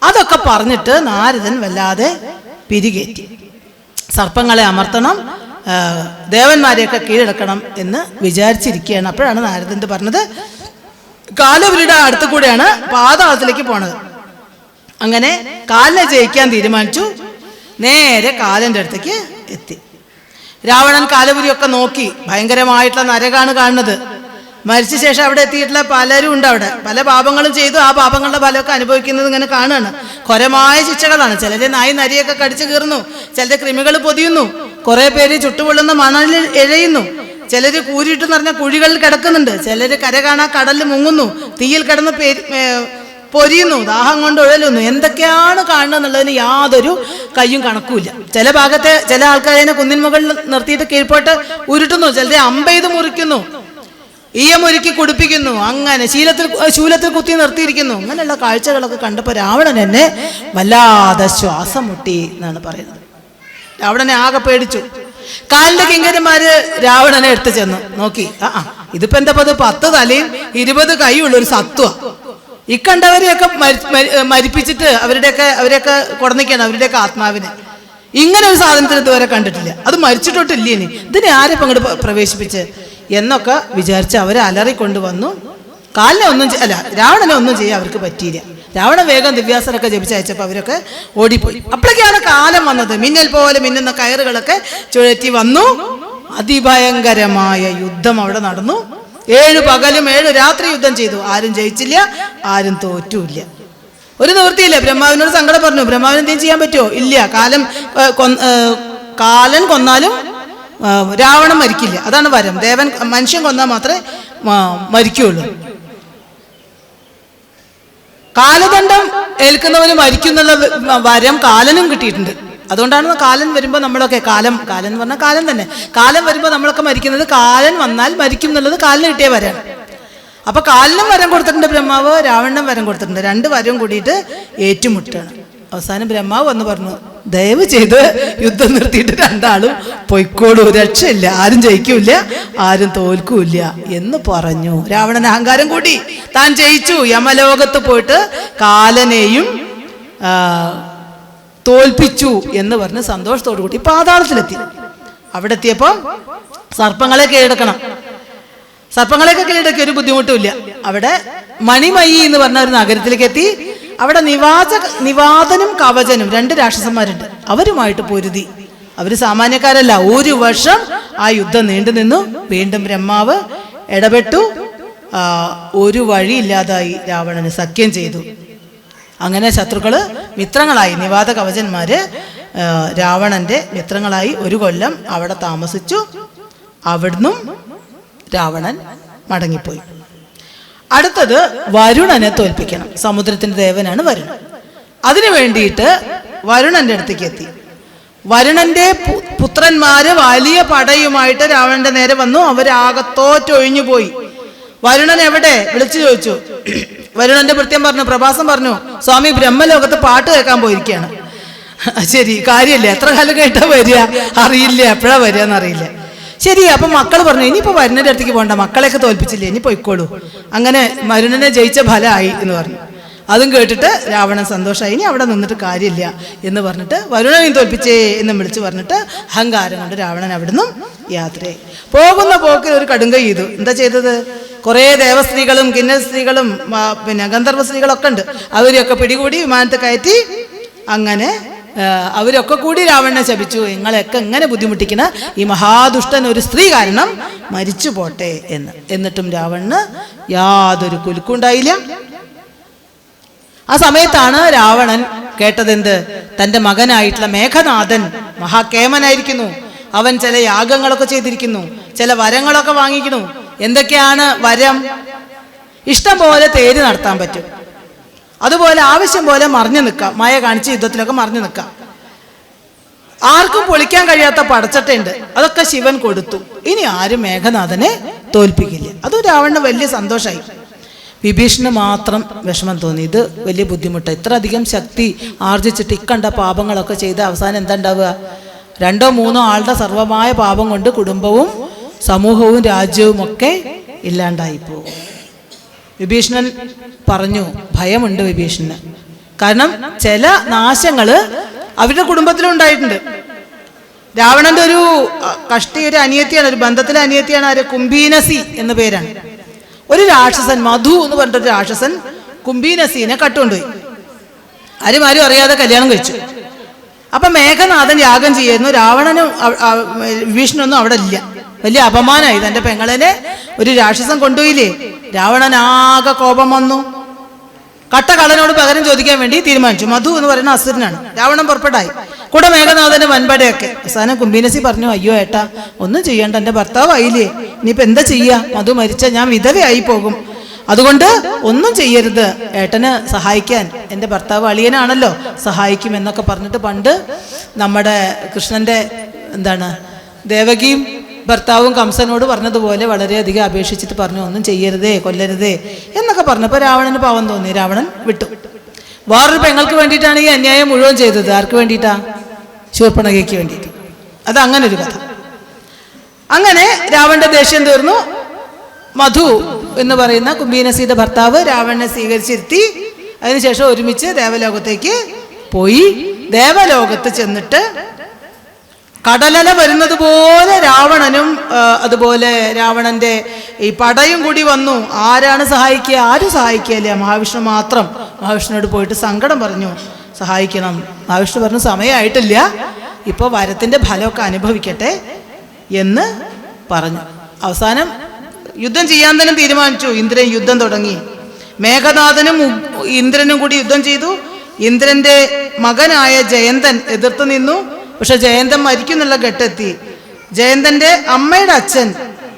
അതൊക്കെ പറഞ്ഞിട്ട് നാരദൻ വല്ലാതെ പിരികേറ്റി. സർപ്പങ്ങളെ അമർത്തണം, ദേവന്മാരെയൊക്കെ കീഴടക്കണം എന്ന് വിചാരിച്ചിരിക്കുകയാണ്. അപ്പോഴാണ് നാരദൻ പറഞ്ഞത്, കാലപുരിയുടെ അടുത്ത് കൂടെയാണ് പാതാളത്തിലേക്ക് പോണത്. അങ്ങനെ കാലിനെ ജയിക്കാൻ തീരുമാനിച്ചു. നേരെ കാലന്റെ അടുത്തേക്ക് എത്തി. രാവണൻ കാലപുരിയൊക്കെ നോക്കി. ഭയങ്കരമായിട്ടുള്ള നരകാണ് കാണുന്നത്. മരിച്ച ശേഷം അവിടെ എത്തിയിട്ടുള്ള പലരും ഉണ്ട്. അവിടെ പല പാപങ്ങളും ചെയ്തു. ആ പാപങ്ങളുടെ ഫലമൊക്കെ അനുഭവിക്കുന്നത് ഇങ്ങനെ കാണുകയാണ്. ഘോരമായ ശിക്ഷകളാണ്. ചിലരെ നായി നരിയൊക്കെ കടിച്ചു കീറുന്നു, ചിലരെ കൃമികൾ പൊതിയുന്നു, കുറെ പേര് ചുട്ടുപൊള്ളുന്ന മണലിൽ എഴയുന്നു, ചിലര് കൂരിട്ട് നിറഞ്ഞ കുഴികളിൽ കിടക്കുന്നുണ്ട്, ചിലര് കര കാണാ കടലിൽ മുങ്ങുന്നു, തീയിൽ കിടന്ന് പൊരിയുന്നു, ദാഹം കൊണ്ട് ഉഴലുന്നു. എന്തൊക്കെയാണ് കാണുന്നത് എന്നുള്ളതിന് യാതൊരു കയ്യും കണക്കുമില്ല. ചില ഭാഗത്തെ ചില ആൾക്കാരെ കുന്നിൻ മുകളിൽ നിർത്തിയിട്ട് കീഴ്പോട്ട് ഉരുട്ടുന്നു, ചിലരെ അമ്പെയ്ത് മുറിക്കുന്നു, ഈയമൊരുക്കി കുടിപ്പിക്കുന്നു, അങ്ങനെ ശൂലത്തിൽ കുത്തി നിർത്തിയിരിക്കുന്നു. അങ്ങനെയുള്ള കാഴ്ചകളൊക്കെ കണ്ടപ്പോൾ രാവണൻ എന്നെ വല്ലാതെ ശ്വാസം മുട്ടി എന്നാണ് പറയുന്നത്. രാവണനെ ആകെ പേടിച്ചു. കാലിന്റെ കിങ്കരന്മാര് രാവണനെ എടുത്തു ചെന്നു നോക്കി. ഇതിപ്പോ എന്താ 10 തലയും 20 കൈയുള്ള ഒരു സത്വ. ഇക്കണ്ടവരെയൊക്കെ മരിപ്പിച്ചിട്ട് അവരെയൊക്കെ കൊടന്നിക്കാണ് അവരുടെയൊക്കെ ആത്മാവിനെ. ഇങ്ങനെ ഒരു സാധനത്തിന് ഇതുവരെ കണ്ടിട്ടില്ല. അത് മരിച്ചിട്ടോട്ടില്ലേ, ഇനി ഇതിനെ ആരെ അങ്ങോട്ട് പ്രവേശിപ്പിച്ച് എന്നൊക്കെ വിചാരിച്ച് അവരെ അലറിക്കൊണ്ടുവന്നു. രാവണനെ ഒന്നും ചെയ്യാൻ അവർക്ക് പറ്റിയില്ല. രാവണൻ വേഗം ദിവ്യാസനൊക്കെ ജപിച്ചയച്ചപ്പോൾ അവരൊക്കെ ഓടിപ്പോയി. അപ്പോഴേക്കാണ് കാലം വന്നത്. മിന്നൽ പോലെ മിന്നുന്ന കയറുകളൊക്കെ ചുഴറ്റി വന്നു. അതിഭയങ്കരമായ യുദ്ധം അവിടെ നടന്നു. 7 പകലും 7 രാത്രി യുദ്ധം ചെയ്തു. ആരും ജയിച്ചില്ല, ആരും തോറ്റുമില്ല. ഒരു നിവൃത്തിയില്ല. ബ്രഹ്മാവിനോട് സങ്കടം പറഞ്ഞു. ബ്രഹ്മാവിന് എന്തെങ്കിലും ചെയ്യാൻ പറ്റുമോ? ഇല്ല. കാലൻ കൊന്നാലും രാവണൻ മരിക്കില്ല. അതാണ് വരം. മനുഷ്യൻ കൊന്നാൽ മാത്രമേ മരിക്കുള്ളൂ. കാലദണ്ഡം ഏൽക്കുന്നവന് മരിക്കുന്നുള്ള വരം കാലനും കിട്ടിയിട്ടുണ്ട്. അതുകൊണ്ടാണ് കാലൻ വരുമ്പോൾ നമ്മളൊക്കെ കാലൻ എന്ന് പറഞ്ഞാൽ കാലൻ തന്നെ. കാലം വരുമ്പോൾ നമ്മളൊക്കെ മരിക്കുന്നത് കാലൻ വന്നാൽ മരിക്കും എന്നുള്ളത് കാലിന് കിട്ടിയ വരാണ്. അപ്പൊ കാലിനും വരം കൊടുത്തിട്ടുണ്ട് ബ്രഹ്മാവ്, രാവണനും വരം കൊടുത്തിട്ടുണ്ട്. 2 വരം കൂടിയിട്ട് ഏറ്റുമുട്ടാണ്. അവസാനം ബ്രഹ്മാവ് വന്ന് പറഞ്ഞു, ദയവ് ചെയ്ത് യുദ്ധം നിർത്തിയിട്ട് 2 ആളും പൊയ്ക്കോളൂ, രക്ഷയില്ല, ആരും ജയിക്കൂല, ആരും തോൽക്കൂല എന്ന് പറഞ്ഞു. രാവണൻ അഹങ്കാരം കൂടി. താൻ ജയിച്ചു, യമലോകത്ത് പോയിട്ട് കാലനെയും തോൽപ്പിച്ചു എന്ന് പറഞ്ഞ് സന്തോഷത്തോടു കൂടി പാതാളത്തിലെത്തി. അവിടെ എത്തിയപ്പോ സർപ്പങ്ങളെ കീഴടക്കണം. സർപ്പങ്ങളെയൊക്കെ കീഴടക്കി ഒരു ബുദ്ധിമുട്ടുമില്ല. അവിടെ മണിമയി എന്ന് പറഞ്ഞ ഒരു നഗരത്തിലേക്ക് എത്തി. അവിടെ നിവാതനും കവചനും 2 രാക്ഷസന്മാരുണ്ട്. അവരുമായിട്ട് പൊരുതി. അവര് സാമാന്യക്കാരല്ല. 1 വർഷം ആ യുദ്ധം നീണ്ടു നിന്നു. വീണ്ടും ബ്രഹ്മാവ് ഇടപെട്ടു. ഒരു വഴിയില്ലാതായി. രാവണന് സഖ്യം ചെയ്തു. അങ്ങനെ ശത്രുക്കള് മിത്രങ്ങളായി. നിവാത കവചന്മാര് രാവണന്റെ മിത്രങ്ങളായി 1 കൊല്ലം അവിടെ താമസിച്ചു. അവിടുന്നും രാവണൻ മടങ്ങിപ്പോയി. അടുത്തത് വരുണനെ തോൽപ്പിക്കണം. സമുദ്രത്തിന്റെ ദേവനാണ് വരുണൻ. അതിനു വേണ്ടിയിട്ട് വരുണന്റെ അടുത്തേക്ക് എത്തി. വരുണന്റെ പുത്രന്മാര് വലിയ പടയുമായിട്ട് രാവണന്റെ നേരെ വന്നു. അവരാകത്തോറ്റൊഴിഞ്ഞു പോയി. വരുണൻ എവിടെ വിളിച്ചു ചോദിച്ചു. വരുണന്റെ ഭൃത്യം പറഞ്ഞു, പ്രഭാസം പറഞ്ഞു, സ്വാമി ബ്രഹ്മലോകത്ത് പാട്ട് കേൾക്കാൻ പോയിരിക്കുകയാണ്. ശരി, കാര്യമില്ല, എത്ര കാലം കേട്ടാ വരിക അറിയില്ല, എപ്പോഴാ വരിക എന്നറിയില്ല. ശരി, അപ്പൊ മക്കൾ പറഞ്ഞു, ഇനിയിപ്പോ വരുണന്റെ അടുത്തേക്ക് പോകണ്ട, മക്കളെയൊക്കെ തോൽപ്പിച്ചില്ലേ, ഇനി പൊയ്ക്കോളൂ. അങ്ങനെ വരുണനെ ജയിച്ച ഫലമായി എന്ന് പറഞ്ഞു. അതും കേട്ടിട്ട് രാവണൻ സന്തോഷമായി. ഇനി അവിടെ നിന്നിട്ട് കാര്യമില്ല എന്ന് പറഞ്ഞിട്ട് വരുണനെയും തോൽപ്പിച്ചേ എന്ന് വിളിച്ചു പറഞ്ഞിട്ട് അഹങ്കാരം കൊണ്ട് രാവണൻ അവിടുന്ന് യാത്രയായി. പോകുന്ന പോക്കിൽ ഒരു കടുങ്കൈ ചെയ്തു. എന്താ ചെയ്തത്? കുറേ ദേവസ്ത്രീകളും കിന്നര സ്ത്രീകളും ഗന്ധർവ സ്ത്രീകളൊക്കെ ഉണ്ട്. അവരെയൊക്കെ പിടികൂടി വിമാനത്ത് കയറ്റി. അങ്ങനെ അവരൊക്കെ കൂടി രാവണനെ ശപിച്ചു. നിങ്ങളെയൊക്കെ എങ്ങനെ ബുദ്ധിമുട്ടിക്കണ ഈ മഹാദുഷ്ടൻ ഒരു സ്ത്രീ കാരണം മരിച്ചു പോട്ടെ എന്ന്. എന്നിട്ടും രാവണന് യാതൊരു കുലുക്കുണ്ടായില്ല. ആ സമയത്താണ് രാവണൻ കേട്ടതെന്ത്? തൻ്റെ മകനായിട്ടുള്ള മേഘനാഥൻ മഹാകേമനായിരിക്കുന്നു. അവൻ ചില യാഗങ്ങളൊക്കെ ചെയ്തിരിക്കുന്നു, ചില വരങ്ങളൊക്കെ വാങ്ങിക്കുന്നു. എന്തൊക്കെയാണ് വരം? ഇഷ്ടം പോലെ തേര് നടത്താൻ പറ്റും, അതുപോലെ ആവശ്യം പോലെ മറിഞ്ഞു നിൽക്കാം, മഴ കാണിച്ച് യുദ്ധത്തിലൊക്കെ മറിഞ്ഞു നിൽക്കാം. ആർക്കും പൊളിക്കാൻ കഴിയാത്ത പടച്ചട്ടയുണ്ട്, അതൊക്കെ ശിവൻ കൊടുത്തു. ഇനി ആരും മേഘനാഥനെ തോൽപ്പിക്കില്ല. അത് രാവണന് വലിയ സന്തോഷമായി. വിഭീഷണന് മാത്രം വിഷമം തോന്നി. ഇത് വലിയ ബുദ്ധിമുട്ടാണ്. ഇത്ര അധികം ശക്തി ആർജിച്ചിട്ട് ഇക്കണ്ട പാപങ്ങളൊക്കെ ചെയ്ത് അവസാനം എന്താ ഉണ്ടാവുക? 2 3 ആളുടെ സർവമായ പാപം കൊണ്ട് കുടുംബവും സമൂഹവും രാജ്യവും ഒക്കെ ഇല്ലാണ്ടായിപ്പോകും. വിഭീഷണൻ പറഞ്ഞു, ഭയമുണ്ട് വിഭീഷണന്. കാരണം ചില നാശങ്ങള് അവരുടെ കുടുംബത്തിലും ഉണ്ടായിട്ടുണ്ട്. രാവണന്റെ ഒരു ഒരു അനിയത്തിയാണ്, ഒരു ബന്ധത്തിലെ അനിയത്തിയാണ് ആര്? കുംഭീനസി എന്ന പേരാണ്. ഒരു രാക്ഷസൻ, മധു എന്ന് പറഞ്ഞിട്ടൊരു രാക്ഷസൻ കുംഭീനസീനെ കട്ടുകൊണ്ടുപോയി. ആരും അറിയാതെ കല്യാണം കഴിച്ചു. അപ്പൊ മേഘനാഥൻ യാഗം ചെയ്യായിരുന്നു. രാവണനും വിഭീഷണനൊന്നും അവിടെ ഇല്ല. വലിയ അപമാനമായി. തന്റെ പെങ്ങളെ ഒരു രാക്ഷസൻ കൊണ്ടുപോയില്ലേ. രാവണൻ ആകെ കോപം വന്നു. കള്ളനോട് പകരം ചോദിക്കാൻ വേണ്ടി തീരുമാനിച്ചു. മധു എന്ന് പറയുന്ന അസുരനാണ്. രാവണൻ പുറപ്പെട്ടായി. കൂടെ മേഘനാഥന്റെ വൻപടയൊക്കെ. അവസാനം കുംഭീനസി പറഞ്ഞു, അയ്യോ ഏട്ടാ, ഒന്നും ചെയ്യണ്ട, എന്റെ ഭർത്താവായില്ലേ, ഇനിയിപ്പോ എന്താ ചെയ്യാ? മധു മരിച്ച ഞാൻ വിധവയായി പോകും. അതുകൊണ്ട് ഒന്നും ചെയ്യരുത്, ഏട്ടന് സഹായിക്കാൻ എൻ്റെ ഭർത്താവ് അളിയനാണല്ലോ, സഹായിക്കും എന്നൊക്കെ പറഞ്ഞിട്ട് പണ്ട് നമ്മുടെ കൃഷ്ണന്റെ ദേവകിയും ഭർത്താവും കംസനോട് പറഞ്ഞതുപോലെ വളരെയധികം അപേക്ഷിച്ചിട്ട് പറഞ്ഞു, ഒന്നും ചെയ്യരുതേ, കൊല്ലരുതേ എന്നൊക്കെ പറഞ്ഞപ്പോൾ രാവണന് പാവം തോന്നി. രാവണൻ വിട്ടു. വേറൊരു പെങ്ങൾക്ക് വേണ്ടിയിട്ടാണ് ഈ അന്യായം മുഴുവൻ ചെയ്തത്. ആർക്ക് വേണ്ടിയിട്ടാ? ശൂർപ്പണഖയ്ക്ക് വേണ്ടിയിട്ട്. അത് അങ്ങനെ ഒരു കഥ. അങ്ങനെ രാവണന്റെ ദേഷ്യം തീർന്നു. മധു എന്ന് പറയുന്ന കുംഭീനസിയുടെ ഭർത്താവ് രാവണനെ സ്വീകരിച്ചിരുത്തി. അതിനുശേഷം ഒരുമിച്ച് ദേവലോകത്തേക്ക് പോയി. ദേവലോകത്ത് ചെന്നിട്ട് കടലല വരുന്നത് പോലെ രാവണനും അതുപോലെ രാവണന്റെ ഈ പടയും കൂടി വന്നു. ആരാണ് സഹായിക്കുക? ആരും സഹായിക്കുകയില്ല, മഹാവിഷ്ണു മാത്രം. മഹാവിഷ്ണുവോട് പോയിട്ട് സങ്കടം പറഞ്ഞു, സഹായിക്കണം. മഹാവിഷ്ണു പറഞ്ഞു, സമയമായിട്ടില്ല, ഇപ്പോൾ വരത്തിന്റെ ഫലമൊക്കെ അനുഭവിക്കട്ടെ എന്ന് പറഞ്ഞു. അവസാനം യുദ്ധം ചെയ്യാൻ തന്നെ തീരുമാനിച്ചു. ഇന്ദ്രൻ യുദ്ധം തുടങ്ങി. മേഘനാഥനും ഇന്ദ്രനും കൂടി യുദ്ധം ചെയ്തു. ഇന്ദ്രന്റെ മകനായ ജയന്തൻ എതിർത്ത് നിന്നു. പക്ഷെ ജയന്തൻ മരിക്കുന്നുള്ള ഘട്ടെത്തി. ജയന്തന്റെ അമ്മയുടെ അച്ഛൻ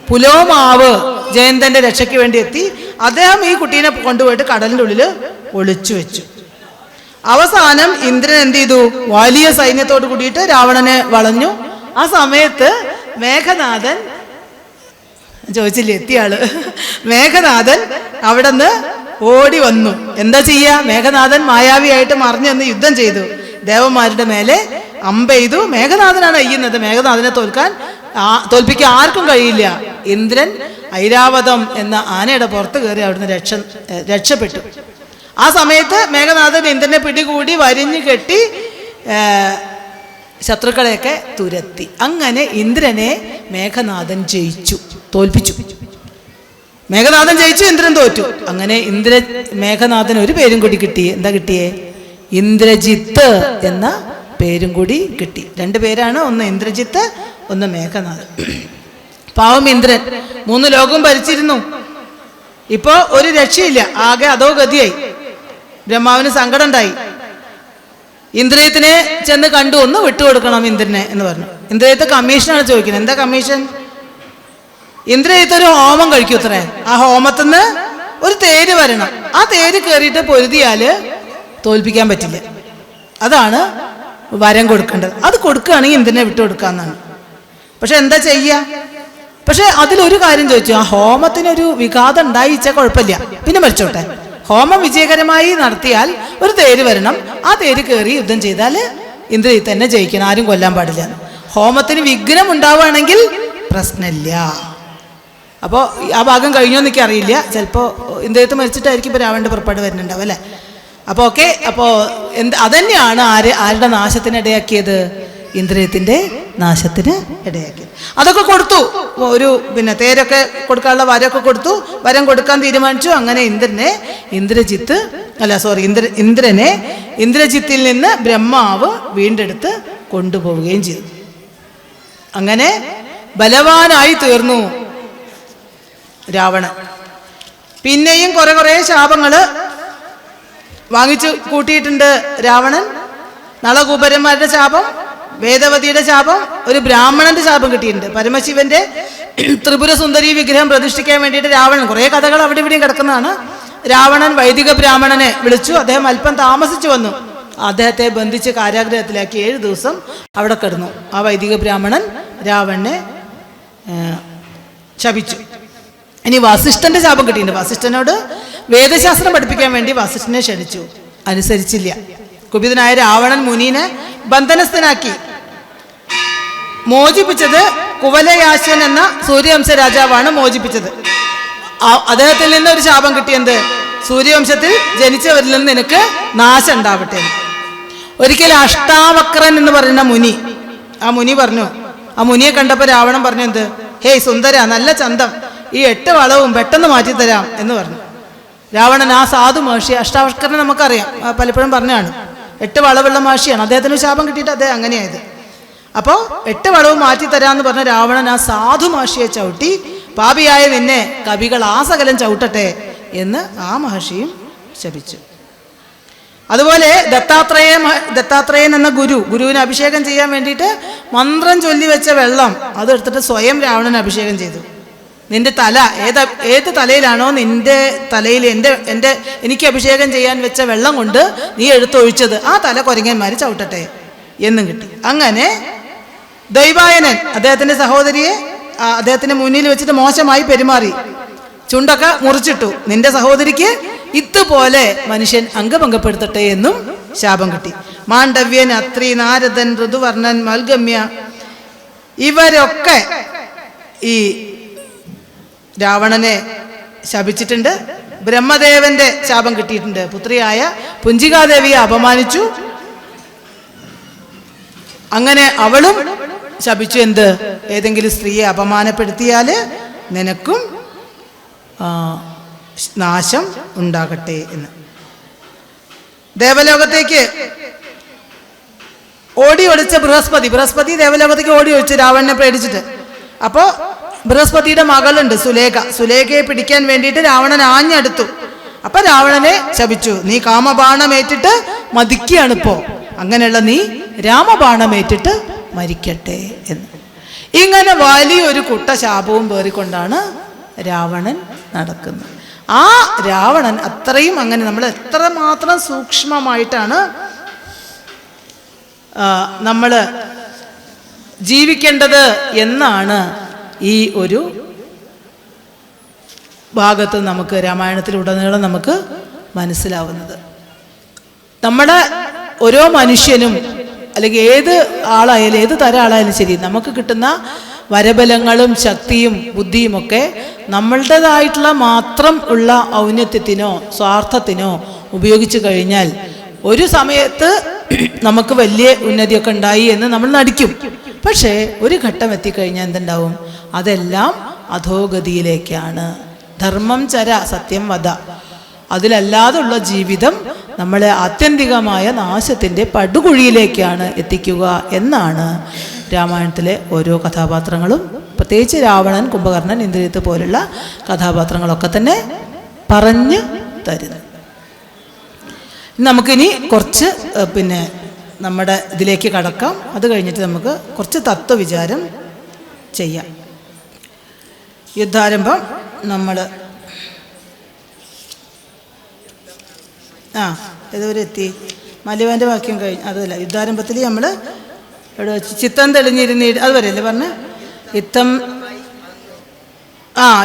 പുലോമാവ് ജയന്തന്റെ രക്ഷയ്ക്ക് വേണ്ടി എത്തി. അദ്ദേഹം ഈ കുട്ടീനെ കൊണ്ടുപോയിട്ട് കടലിൻ്റെ ഉള്ളിൽ ഒളിച്ചു വെച്ചു. അവസാനം ഇന്ദ്രൻ എന്ത് ചെയ്തു? വലിയ സൈന്യത്തോട് കൂടിയിട്ട് രാവണനെ വളഞ്ഞു. ആ സമയത്ത് മേഘനാഥൻ ചോദിച്ചില്ലേ എത്തിയാള്, മേഘനാഥൻ അവിടെ നിന്ന് ഓടി വന്നു. എന്താ ചെയ്യാ? മേഘനാഥൻ മായാവിയായിട്ട് മറിഞ്ഞെന്ന് യുദ്ധം ചെയ്തു. ദേവന്മാരുടെ മേലെ അമ്പെയ്തു. മേഘനാഥനാണ് അയ്യുന്നത്. മേഘനാഥനെ തോൽപ്പിക്കാൻ ആർക്കും കഴിയില്ല. ഇന്ദ്രൻ ഐരാവതം എന്ന ആനയുടെ പുറത്ത് കയറി അവിടുന്ന് രക്ഷപ്പെട്ടു. ആ സമയത്ത് മേഘനാഥൻ ഇന്ദ്രനെ പിടികൂടി വരിഞ്ഞു കെട്ടി ശത്രുക്കളെയൊക്കെ തുരത്തി. അങ്ങനെ ഇന്ദ്രനെ മേഘനാഥൻ തോൽപ്പിച്ചു. മേഘനാഥൻ ജയിച്ചു, ഇന്ദ്രൻ തോറ്റു. അങ്ങനെ മേഘനാഥൻ ഒരു പേരും കൂടി കിട്ടി. എന്താ കിട്ടിയേ? ഇന്ദ്രജിത്ത് എന്ന പേരും കൂടി കിട്ടി. 2 പേരാണ്, ഒന്ന് ഇന്ദ്രജിത്ത്, ഒന്ന് മേഘനാഥൻ. പാവം ഇന്ദ്രൻ 3 ലോകവും ഭരിച്ചിരുന്നു. ഇപ്പോ ഒരു രക്ഷയില്ല, ആകെ അതോ ഗതിയായി. ബ്രഹ്മാവിന് സങ്കടം ഉണ്ടായി. ഇന്ദ്രിയത്തിനെ ചെന്ന് കണ്ടു, ഒന്ന് വിട്ടുകൊടുക്കണം ഇന്ദ്രനെ എന്ന് പറഞ്ഞു. ഇന്ദ്രിയത്തെ കമ്മീഷനാണ് ചോദിക്കുന്നത്. എന്താ കമ്മീഷൻ? ഇന്ദ്രിയത്തെ ഒരു ഹോമം കഴിക്കൂത്രേ. ആ ഹോമത്തിന്ന് ഒരു തേര് വരണം. ആ തേര് കയറിയിട്ട് പൊരുതിയാല് തോൽപ്പിക്കാൻ പറ്റില്ല. അതാണ് വരം കൊടുക്കേണ്ടത്. അത് കൊടുക്കുകയാണെങ്കിൽ ഇന്ദ്രനെ വിട്ടുകൊടുക്കാന്നാണ്. പക്ഷെ എന്താ ചെയ്യുക? പക്ഷെ അതിലൊരു കാര്യം ചോദിച്ചു, ആ ഹോമത്തിനൊരു വിഘാതം ഉണ്ടായിച്ചാൽ കുഴപ്പമില്ല, പിന്നെ മരിച്ചോട്ടെ. ഹോമം വിജയകരമായി നടത്തിയാൽ ഒരു തേര് വരണം. ആ തേര് കയറി യുദ്ധം ചെയ്താൽ ഇന്ദ്രിയെ തന്നെ ജയിക്കണം, ആരും കൊല്ലാൻ പാടില്ല. ഹോമത്തിന് വിഘ്നം ഉണ്ടാവുകയാണെങ്കിൽ പ്രശ്നമില്ല. അപ്പോൾ ആ ഭാഗം കഴിഞ്ഞോ എന്നൊക്കെ അറിയില്ല. ചിലപ്പോൾ ഇന്ദ്രിയത്ത് മരിച്ചിട്ടായിരിക്കും ഇപ്പോൾ രാവണന്റെ പുറപ്പാട് വരുന്നുണ്ടാവും അല്ലേ? അപ്പോൾ ഓക്കെ. അപ്പോൾ അതന്നെയാണ് ആരുടെ നാശത്തിന് ഇടയാക്കിയത്? ഇന്ദ്രിയത്തിൻ്റെ നാശത്തിന് ഇടയാക്കിയത്. അതൊക്കെ കൊടുത്തു. തേരൊക്കെ കൊടുക്കാനുള്ള വരമൊക്കെ കൊടുത്തു. വരം കൊടുക്കാൻ തീരുമാനിച്ചു. അങ്ങനെ ഇന്ദ്രനെ ഇന്ദ്രജിത്തിൽ നിന്ന് ബ്രഹ്മാവ് വീണ്ടെടുത്ത് കൊണ്ടുപോവുകയും ചെയ്തു. അങ്ങനെ ബലവാനായി തീർന്നു രാവണൻ. പിന്നെയും കുറെ ശാപങ്ങള് വാങ്ങിച്ചു കൂട്ടിയിട്ടുണ്ട് രാവണൻ. നളകൂപരന്മാരുടെ ശാപം, വേദവതിയുടെ ശാപം, ഒരു ബ്രാഹ്മണന്റെ ശാപം കിട്ടിയിട്ടുണ്ട്. പരമശിവന്റെ ത്രിപുര സുന്ദരി വിഗ്രഹം പ്രതിഷ്ഠിക്കാൻ വേണ്ടിയിട്ട് രാവണൻ, കുറേ കഥകൾ അവിടെ ഇവിടെയും കിടക്കുന്നതാണ്. രാവണൻ വൈദിക ബ്രാഹ്മണനെ വിളിച്ചു. അദ്ദേഹം അല്പം താമസിച്ചു വന്നു. അദ്ദേഹത്തെ ബന്ധിച്ച് കാരാഗ്രഹത്തിലാക്കി 7 ദിവസം അവിടെ കിടന്നു. ആ വൈദിക ബ്രാഹ്മണൻ രാവണനെ ശപിച്ചു. ഇനി വസിഷ്ഠന്റെ ശാപം കിട്ടിയിട്ടുണ്ട്. വസിഷ്ഠനോട് വേദശാസ്ത്രം പഠിപ്പിക്കാൻ വേണ്ടി വസിഷ്ഠനെ ക്ഷണിച്ചു. അനുസരിച്ചില്ല. കുപിതനായ രാവണൻ മുനിനെ ബന്ധനസ്ഥനാക്കി. മോചിപ്പിച്ചത് കുവലയാശ്വൻ എന്ന സൂര്യവംശ രാജാവാണ് മോചിപ്പിച്ചത്. അദ്ദേഹത്തിൽ നിന്ന് ഒരു ശാപം കിട്ടിയത്, സൂര്യവംശത്തിൽ ജനിച്ചവരിൽ നിന്ന് നിനക്ക് നാശം ഉണ്ടാവട്ടെ. ഒരിക്കൽ അഷ്ടാവക്രൻ എന്ന് പറയുന്ന മുനി, ആ മുനി പറഞ്ഞു, ആ മുനിയെ കണ്ടപ്പോൾ രാവണൻ പറഞ്ഞു എന്ത്, ഹേയ് സുന്ദര, നല്ല ചന്തം, ഈ 8 വളവും പെട്ടെന്ന് മാറ്റിത്തരാം എന്ന് പറഞ്ഞു. രാവണൻ ആ സാധു മഹർഷി, അഷ്ടാവക്രനെ നമുക്കറിയാം, പലപ്പോഴും പറഞ്ഞാണ്, 8 വളവുള്ള മഹർഷിയാണ്. അദ്ദേഹത്തിന് ശാപം കിട്ടിയിട്ട് അദ്ദേഹം അങ്ങനെയായത്. അപ്പോൾ 8 വളവും മാറ്റിത്തരാമെന്ന് പറഞ്ഞ രാവണൻ ആ സാധു മഹർഷിയെ ചവിട്ടി, പാപിയായ നിന്നെ കവികൾ ആ സകലം ചവിട്ടട്ടെ എന്ന് ആ മഹർഷിയും ശപിച്ചു. അതുപോലെ ദത്താത്രേയൻ എന്ന ഗുരുവിന് അഭിഷേകം ചെയ്യാൻ വേണ്ടിയിട്ട് മന്ത്രം ചൊല്ലി വെച്ച വെള്ളം അതെടുത്തിട്ട് സ്വയം രാവണൻ അഭിഷേകം ചെയ്തു. നിന്റെ തല ഏത് തലയിലാണോ നിന്റെ തലയിൽ എനിക്ക് അഭിഷേകം ചെയ്യാൻ വെച്ച വെള്ളം കൊണ്ട് നീ എടുത്തൊഴിച്ചത് ആ തല കുരങ്ങന്മാർ ചവിട്ടട്ടെ എന്നും കിട്ടി. അങ്ങനെ ദൈവായനൻ അദ്ദേഹത്തിൻ്റെ സഹോദരിയെ അദ്ദേഹത്തിൻ്റെ മുന്നിൽ വെച്ചിട്ട് മോശമായി പെരുമാറി, ചുണ്ടൊക്കെ മുറിച്ചിട്ടു. നിന്റെ സഹോദരിക്ക് ഇതുപോലെ മനുഷ്യൻ അംഗഭംഗപ്പെടുത്തട്ടെ എന്നും ശാപം കിട്ടി. മാണ്ഡവ്യൻ, അത്രി, നാരദൻ, ഋതുവർണൻ, മൽഗമ്യ ഇവരൊക്കെ ഈ രാവണനെ ശപിച്ചിട്ടുണ്ട്. ബ്രഹ്മദേവന്റെ ശാപം കിട്ടിയിട്ടുണ്ട്. പുത്രിയായ പുഞ്ചികാദേവിയെ അപമാനിച്ചു. അങ്ങനെ അവളും ശപിച്ചു, എന്ത്, ഏതെങ്കിലും സ്ത്രീയെ അപമാനപ്പെടുത്തിയാൽ നിനക്കും നാശം ഉണ്ടാകട്ടെ എന്ന്. ദേവലോകത്തേക്ക് ഓടി ഒളിച്ച ബൃഹസ്പതി ദേവലോകത്തേക്ക് ഓടി ഒളിച്ചു രാവണനെ പേടിച്ചിട്ട്. അപ്പോൾ ബൃഹസ്പതിയുടെ മകളുണ്ട് സുലേഖയെ പിടിക്കാൻ വേണ്ടിയിട്ട് രാവണൻ ആഞ്ഞെടുത്തു. അപ്പൊ രാവണനെ ശപിച്ചു, നീ കാമബാണമേറ്റിട്ട് മതിക്കുകയാണിപ്പോ, അങ്ങനെയുള്ള നീ രാമബാണമേറ്റിട്ട് മരിക്കട്ടെ എന്ന്. ഇങ്ങനെ വലിയൊരു കുട്ട ശാപവും പേറിക്കൊണ്ടാണ് രാവണൻ നടക്കുന്നത്. ആ രാവണൻ അത്രയും, അങ്ങനെ നമ്മൾ എത്രമാത്രം സൂക്ഷ്മമായിട്ടാണ് നമ്മൾ ജീവിക്കേണ്ടത് എന്നാണ് ഈ ഒരു ഭാഗത്ത് നമുക്ക് രാമായണത്തിലുടനീളം നമുക്ക് മനസ്സിലാവുന്നത്. നമ്മുടെ ഓരോ മനുഷ്യനും അല്ലെങ്കിൽ ഏത് ആളായാലും ഏത് തരം ആളായാലും ശരി, നമുക്ക് കിട്ടുന്ന വരബലങ്ങളും ശക്തിയും ബുദ്ധിയും ഒക്കെ നമ്മളുടേതായിട്ടുള്ള മാത്രം ഉള്ള ഔന്നത്യത്തിനോ സ്വാർത്ഥത്തിനോ ഉപയോഗിച്ചു കഴിഞ്ഞാൽ ഒരു സമയത്ത് നമുക്ക് വലിയ ഉന്നതിയൊക്കെ ഉണ്ടായി എന്ന് നമ്മൾ നടിക്കും. പക്ഷേ ഒരു ഘട്ടം എത്തിക്കഴിഞ്ഞാൽ എന്തുണ്ടാവും? അതെല്ലാം അധോഗതിയിലേക്കാണ്. ധർമ്മം ചര സത്യം വധ, അതിലല്ലാതുള്ള ജീവിതം നമ്മളെ ആത്യന്തികമായ നാശത്തിൻ്റെ പടുകുഴിയിലേക്കാണ് എത്തിക്കുക എന്നാണ് രാമായണത്തിലെ ഓരോ കഥാപാത്രങ്ങളും, പ്രത്യേകിച്ച് രാവണൻ, കുംഭകർണൻ, ഇന്ദ്രജിത്ത് പോലുള്ള കഥാപാത്രങ്ങളൊക്കെ തന്നെ പറഞ്ഞു തരുന്നു. നമുക്കിനി കുറച്ച് നമ്മുടെ ഇതിലേക്ക് കടക്കാം. അത് കഴിഞ്ഞിട്ട് നമുക്ക് കുറച്ച് തത്വവിചാരം ചെയ്യാം. യുദ്ധാരംഭം നമ്മൾ ഇതുവരെ എത്തി. മല്യവാൻ്റെ വാക്യം കഴിഞ്ഞു. അതല്ല, യുദ്ധാരംഭത്തിൽ നമ്മൾ ഇവിടെ വെച്ച് ചിത്തം തെളിഞ്ഞിരുന്നീട് അതുവരെയല്ലേ പറഞ്ഞ്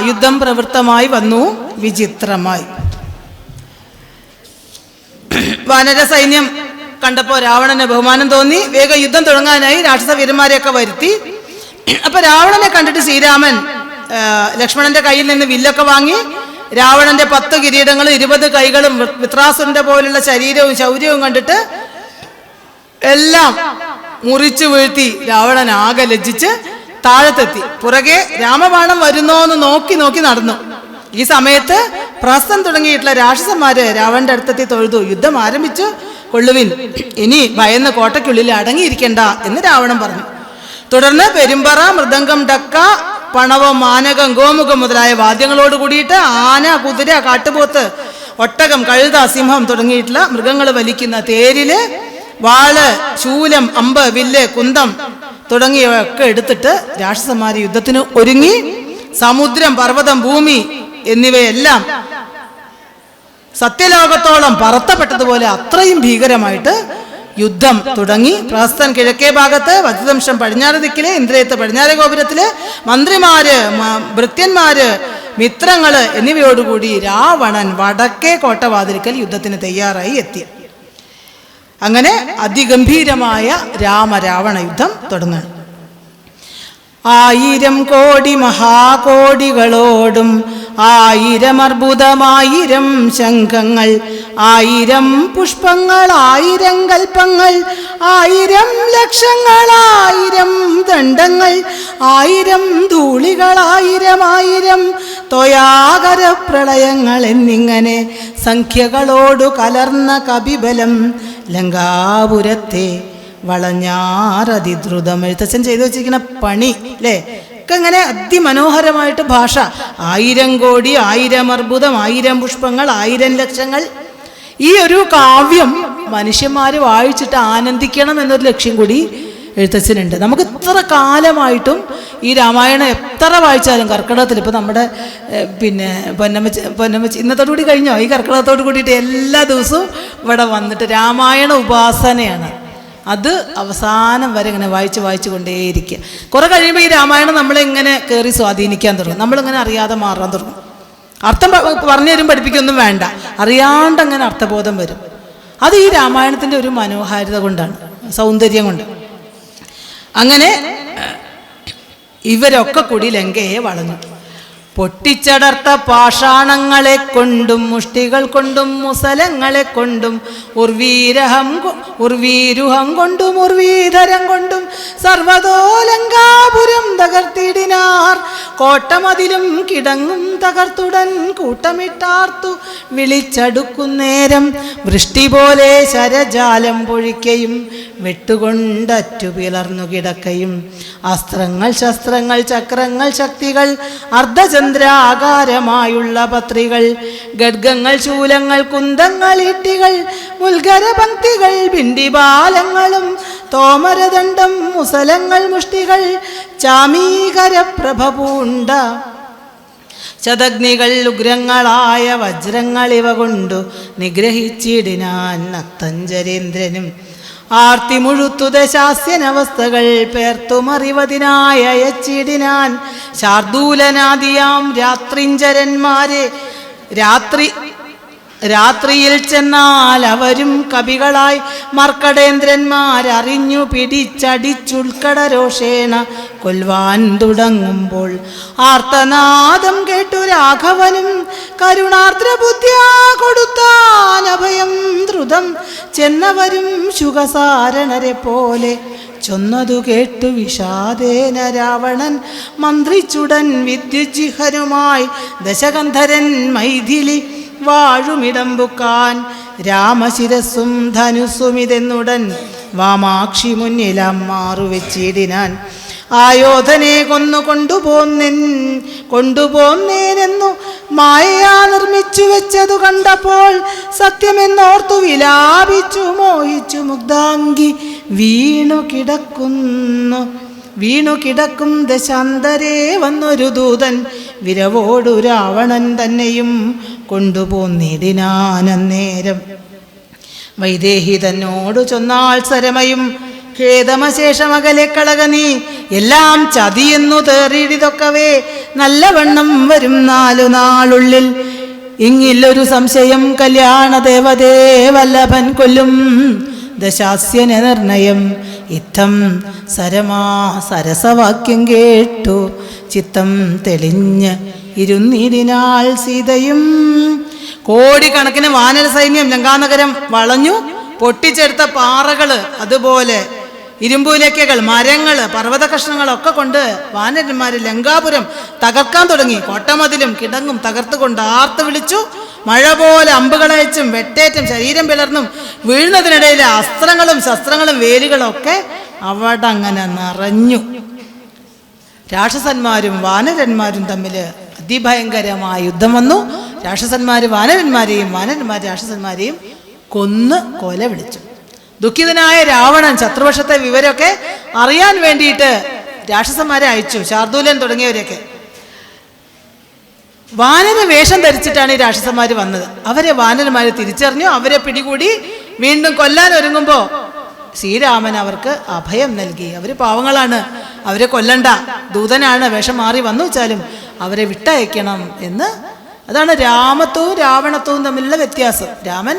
യുദ്ധം പ്രവൃത്തമായി വന്നു വിചിത്രമായി. വാനര സൈന്യം കണ്ടപ്പോൾ രാവണന് ബഹുമാനം തോന്നി. വേഗം യുദ്ധം തുടങ്ങാനായി രാക്ഷസ വീരന്മാരെയൊക്കെ വരുത്തി. അപ്പൊ രാവണനെ കണ്ടിട്ട് ശ്രീരാമൻ ലക്ഷ്മണന്റെ കയ്യിൽ നിന്ന് വില്ലൊക്കെ വാങ്ങി രാവണന്റെ 10 കിരീടങ്ങളും 20 കൈകളും വൃത്രാസുരന്റെ പോലുള്ള ശരീരവും ശൗര്യവും കണ്ടിട്ട് എല്ലാം മുറിച്ചു വീഴ്ത്തി രാവണൻ ആകെ ലജ്ജിച്ച് താഴത്തെത്തി. പുറകെ രാമബാണം വരുന്നോന്ന് നോക്കി നടന്നു. ഈ സമയത്ത് പ്രസ്ഥം തുടങ്ങിയിട്ടുള്ള രാക്ഷസന്മാര് രാവണന്റെ അടുത്തെത്തി തൊഴുതു. യുദ്ധം ആരംഭിച്ചു കൊള്ളുവിൻ, ഇനി ഭയന്ന് കോട്ടയ്ക്കുള്ളിൽ അടങ്ങിയിരിക്കണ്ട എന്ന് രാവണൻ പറഞ്ഞു. തുടർന്ന് പെരുമ്പറ, മൃദംഗം, ഡക്ക, പണവം, മാനകം, ഗോമുഖം മുതലായ വാദ്യങ്ങളോട് കൂടിയിട്ട് ആന, കുതിര, കാട്ടുപോത്ത്, ഒട്ടകം, കഴുത, സിംഹം തുടങ്ങിയിട്ടുള്ള മൃഗങ്ങൾ വലിക്കുന്ന തേരില് വാള്, ശൂലം, അമ്പ്, വില്ല്, കുന്തം തുടങ്ങിയവയൊക്കെ എടുത്തിട്ട് രാക്ഷസന്മാര് യുദ്ധത്തിന് ഒരുങ്ങി. സമുദ്രം, പർവ്വതം, ഭൂമി എന്നിവയെല്ലാം സത്യലോകത്തോളം പറത്തപ്പെട്ടതുപോലെ അത്രയും ഭീകരമായിട്ട് യുദ്ധം തുടങ്ങി. പ്രഹസ്തൻ കിഴക്കേ ഭാഗത്ത്, വജ്രദംശം പടിഞ്ഞാറ് ദിക്കില്, ഇന്ദ്രയത്ത് പടിഞ്ഞാറ് ഗോപുരത്തില്, മന്ത്രിമാര്, ഭൃത്യന്മാര്, മിത്രങ്ങള് എന്നിവയോടുകൂടി രാവണൻ വടക്കേ കോട്ടവാതിൽക്കൽ യുദ്ധത്തിന് തയ്യാറായി എത്തി. അങ്ങനെ അതിഗംഭീരമായ രാമരാവണ യുദ്ധം തുടങ്ങുന്നു. ആയിരം കോടി മഹാകോടികളോടും ആയിരം അർബുദമായിരം ശംഖങ്ങൾ, ആയിരം പുഷ്പങ്ങൾ, ആയിരം കൽപ്പങ്ങൾ, ആയിരം ലക്ഷങ്ങൾ, ആയിരം ദണ്ഡങ്ങൾ, ആയിരം ധൂളികൾ, ആയിരം ആയിരം ത്വയാകര പ്രളയങ്ങൾ എന്നിങ്ങനെ സംഖ്യകളോടു കലർന്ന കപിബലം ലങ്കാപുരത്തെ വളഞ്ഞാറതിദ്രുതം. എഴുത്തച്ഛൻ ചെയ്തു വെച്ചിരിക്കുന്ന പണി അല്ലേ ഒക്കെ ഇങ്ങനെ അതിമനോഹരമായിട്ട് ഭാഷ. 1000 കോടി, 1000 അർബുദം, 1000 പുഷ്പങ്ങൾ, 1000 ലക്ഷങ്ങൾ. ഈ ഒരു കാവ്യം മനുഷ്യന്മാർ വായിച്ചിട്ട് ആനന്ദിക്കണം എന്നൊരു ലക്ഷ്യം കൂടി എഴുത്തച്ഛനുണ്ട്. നമുക്ക് ഇത്ര കാലമായിട്ടും ഈ രാമായണം എത്ര വായിച്ചാലും കർക്കിടകത്തിൽ ഇപ്പം നമ്മുടെ പൊന്നമ്മച്ചി ഇന്നത്തോടു കൂടി കഴിഞ്ഞോ, ഈ കർക്കിടകത്തോട് കൂടിയിട്ട് എല്ലാ ദിവസവും ഇവിടെ വന്നിട്ട് രാമായണ ഉപാസനയാണ്. അത് അവസാനം വരെ ഇങ്ങനെ വായിച്ച് കൊണ്ടേയിരിക്കുക. കുറെ കഴിയുമ്പോൾ ഈ രാമായണം നമ്മളിങ്ങനെ കയറി സ്വാധീനിക്കാൻ തുടങ്ങും. നമ്മളിങ്ങനെ അറിയാതെ മാറാൻ തുടങ്ങും. അർത്ഥം പറഞ്ഞു തരും, പഠിപ്പിക്കൊന്നും വേണ്ട, അറിയാണ്ട് അങ്ങനെ അർത്ഥബോധം വരും. അത് ഈ രാമായണത്തിൻ്റെ ഒരു മനോഹാരിത കൊണ്ടാണ്, സൗന്ദര്യം കൊണ്ട്. അങ്ങനെ ഇവരൊക്കെ കൂടി ലങ്കയെ വളഞ്ഞു. പൊട്ടിച്ചടർത്ത പാഷാണങ്ങളെ കൊണ്ടും മുഷ്ടികൾ കൊണ്ടും മുസലങ്ങളെ കൊണ്ടും ഉർവീരുഹം കൊണ്ടും ഉർവീധരം കൊണ്ടും സർവതോലങ്കാപുരം തകർത്തിടിനാർ. കോട്ടമതിലും കിടങ്ങും തകർത്തുടൻ കൂട്ടമിട്ടാർത്തു വിളിച്ചടുക്കുന്നേരം വൃഷ്ടി പോലെ ശരജാലം പൊഴിക്കയും വെട്ടുകൊണ്ടറ്റു പിളർന്നു കിടക്കയും അസ്ത്രങ്ങൾ ശസ്ത്രങ്ങൾ ചക്രങ്ങൾ ശക്തികൾ അർദ്ധചന്ദ്രാകാരമായുള്ള പത്രികൾ ഗഡ്ഗങ്ങൾ ശൂലങ്ങൾ കുന്തങ്ങൾ ഈട്ടികൾ മുൽഗര പങ്ക്തികൾ ഭിണ്ടിബാലങ്ങളും തോമരദണ്ഡം മുസലങ്ങൾ മുഷ്ടികൾ ചാമീകര പ്രഭ പൂണ്ട ശതഗ്നികൾ ഉഗ്രങ്ങളായ വജ്രങ്ങൾ ഇവ കൊണ്ടു നിഗ്രഹിച്ചിടിനാൻ നക്തഞ്ചരേന്ദ്രനും ആർത്തി മുഴുത്തു ദശാസ്യനവസ്ഥകൾ പേർത്തുമറിവതിനായ അയച്ചിടിനാൻ ശാർദൂലനാദിയാം രാത്രിഞ്ചരന്മാരെ. രാത്രിയിൽ ചെന്നാൽ അവരും കവികളായി മർക്കടേന്ദ്രന്മാരറിഞ്ഞു പിടിച്ചടിച്ചുൾക്കടരോഷേണ കൊൽവാൻ തുടങ്ങുമ്പോൾ ആർത്തനാദം കേട്ടു രാഘവനും കരുണാർദ്രബുദ്ധ്യാ കൊടുത്താനഭയം ദ്രുതം ചെന്നവരും ശുഖസാരണരെ പോലെ ചൊന്നതു കേട്ടു വിഷാദേന രാവണൻ മന്ത്രിച്ചുടൻ വിദ്യുജിഹനുമായി ദശകന്ധരൻ മൈഥിലി വാഴുമിടമ്പുക്കാൻ രാമശിരസ്സും ധനുസുമിതെന്നുടൻ വാമാക്ഷി മുന്നിലാം മാറുവെച്ചിടിനാൻ. ആയോധനെ കൊണ്ടുപോന്നേനെന്നു മായയാ നിർമ്മിച്ചു വെച്ചതു കണ്ടപ്പോൾ സത്യമെന്നോർത്തു വിലാപിച്ചു മോഹിച്ചു മുഗ്ധാംഗി വീണു കിടക്കും ദശാന്തരേ വന്നൊരു ദൂതൻ വിരവോടു രാവണൻ തന്നെയും കൊണ്ടുപോന്നിടിനാനന്നേരം. വൈദേഹി തന്നോടു ചൊന്നാൾ സരമയും ഖേദമശേഷമകലെ കളക നീ എല്ലാം ചതിയെന്നു തേറിയിതൊക്കവേ നല്ലവണ്ണം വരും 4 നാളുള്ളിൽ. ഇങ്ങില്ലൊരു സംശയം കല്യാണദേവതേ വല്ലഭൻ കൊല്ലും ദശാസ്യന നിർണയം. ഇത്തം സരസവാക്യം കേട്ടു ചിത്തം തെളിഞ്ഞ് ഇരുന്നിടിനാൾ സീതയും. കോടിക്കണക്കിന് വാനര സൈന്യം ലങ്കാനഗരം വളഞ്ഞു. പൊട്ടിച്ചെടുത്ത പാറകള്, അതുപോലെ ഇരുമ്പുലക്കകൾ, മരങ്ങള്, പർവ്വത കഷ്ണങ്ങളൊക്കെ കൊണ്ട് വാനരന്മാര് ലങ്കാപുരം തകർക്കാൻ തുടങ്ങി. കോട്ടമതിലും കിടങ്ങും തകർത്തുകൊണ്ട് ആർത്ത് വിളിച്ചു. മഴ പോലെ അമ്പുകളയച്ചും വെട്ടേറ്റും ശരീരം പിളർന്നും വീഴുന്നതിനിടയിലെ അസ്ത്രങ്ങളും ശസ്ത്രങ്ങളും വേലുകളും ഒക്കെ അവിടെ അങ്ങനെ നിറഞ്ഞു. രാക്ഷസന്മാരും വാനരന്മാരും തമ്മിൽ അതിഭയങ്കരമായ യുദ്ധം വന്നു. രാക്ഷസന്മാർ വാനരന്മാരെയും വാനരന്മാർ രാക്ഷസന്മാരെയും കൊല വിളിച്ചു. ദുഃഖിതനായ രാവണൻ ശത്രുപക്ഷത്തെ വിവരമൊക്കെ അറിയാൻ വേണ്ടിയിട്ട് രാക്ഷസന്മാരെ അയച്ചു. ശാർദൂലൻ തുടങ്ങിയവരെയൊക്കെ. വാനര വേഷം ധരിച്ചിട്ടാണ് ഈ രാക്ഷസന്മാർ വന്നത്. അവരെ വാനരന്മാർ തിരിച്ചറിഞ്ഞു. അവരെ പിടികൂടി വീണ്ടും കൊല്ലാൻ ഒരുങ്ങുമ്പോൾ ശ്രീരാമൻ അവർക്ക് അഭയം നൽകി. അവർ പാവങ്ങളാണ്, അവരെ കൊല്ലണ്ട, ദൂതനാണ്, വേഷം മാറി വന്നു വെച്ചാലും അവരെ വിട്ടയക്കണം എന്ന്. അതാണ് രാമത്വവും രാവണത്വവും തമ്മിലുള്ള വ്യത്യാസം. രാമൻ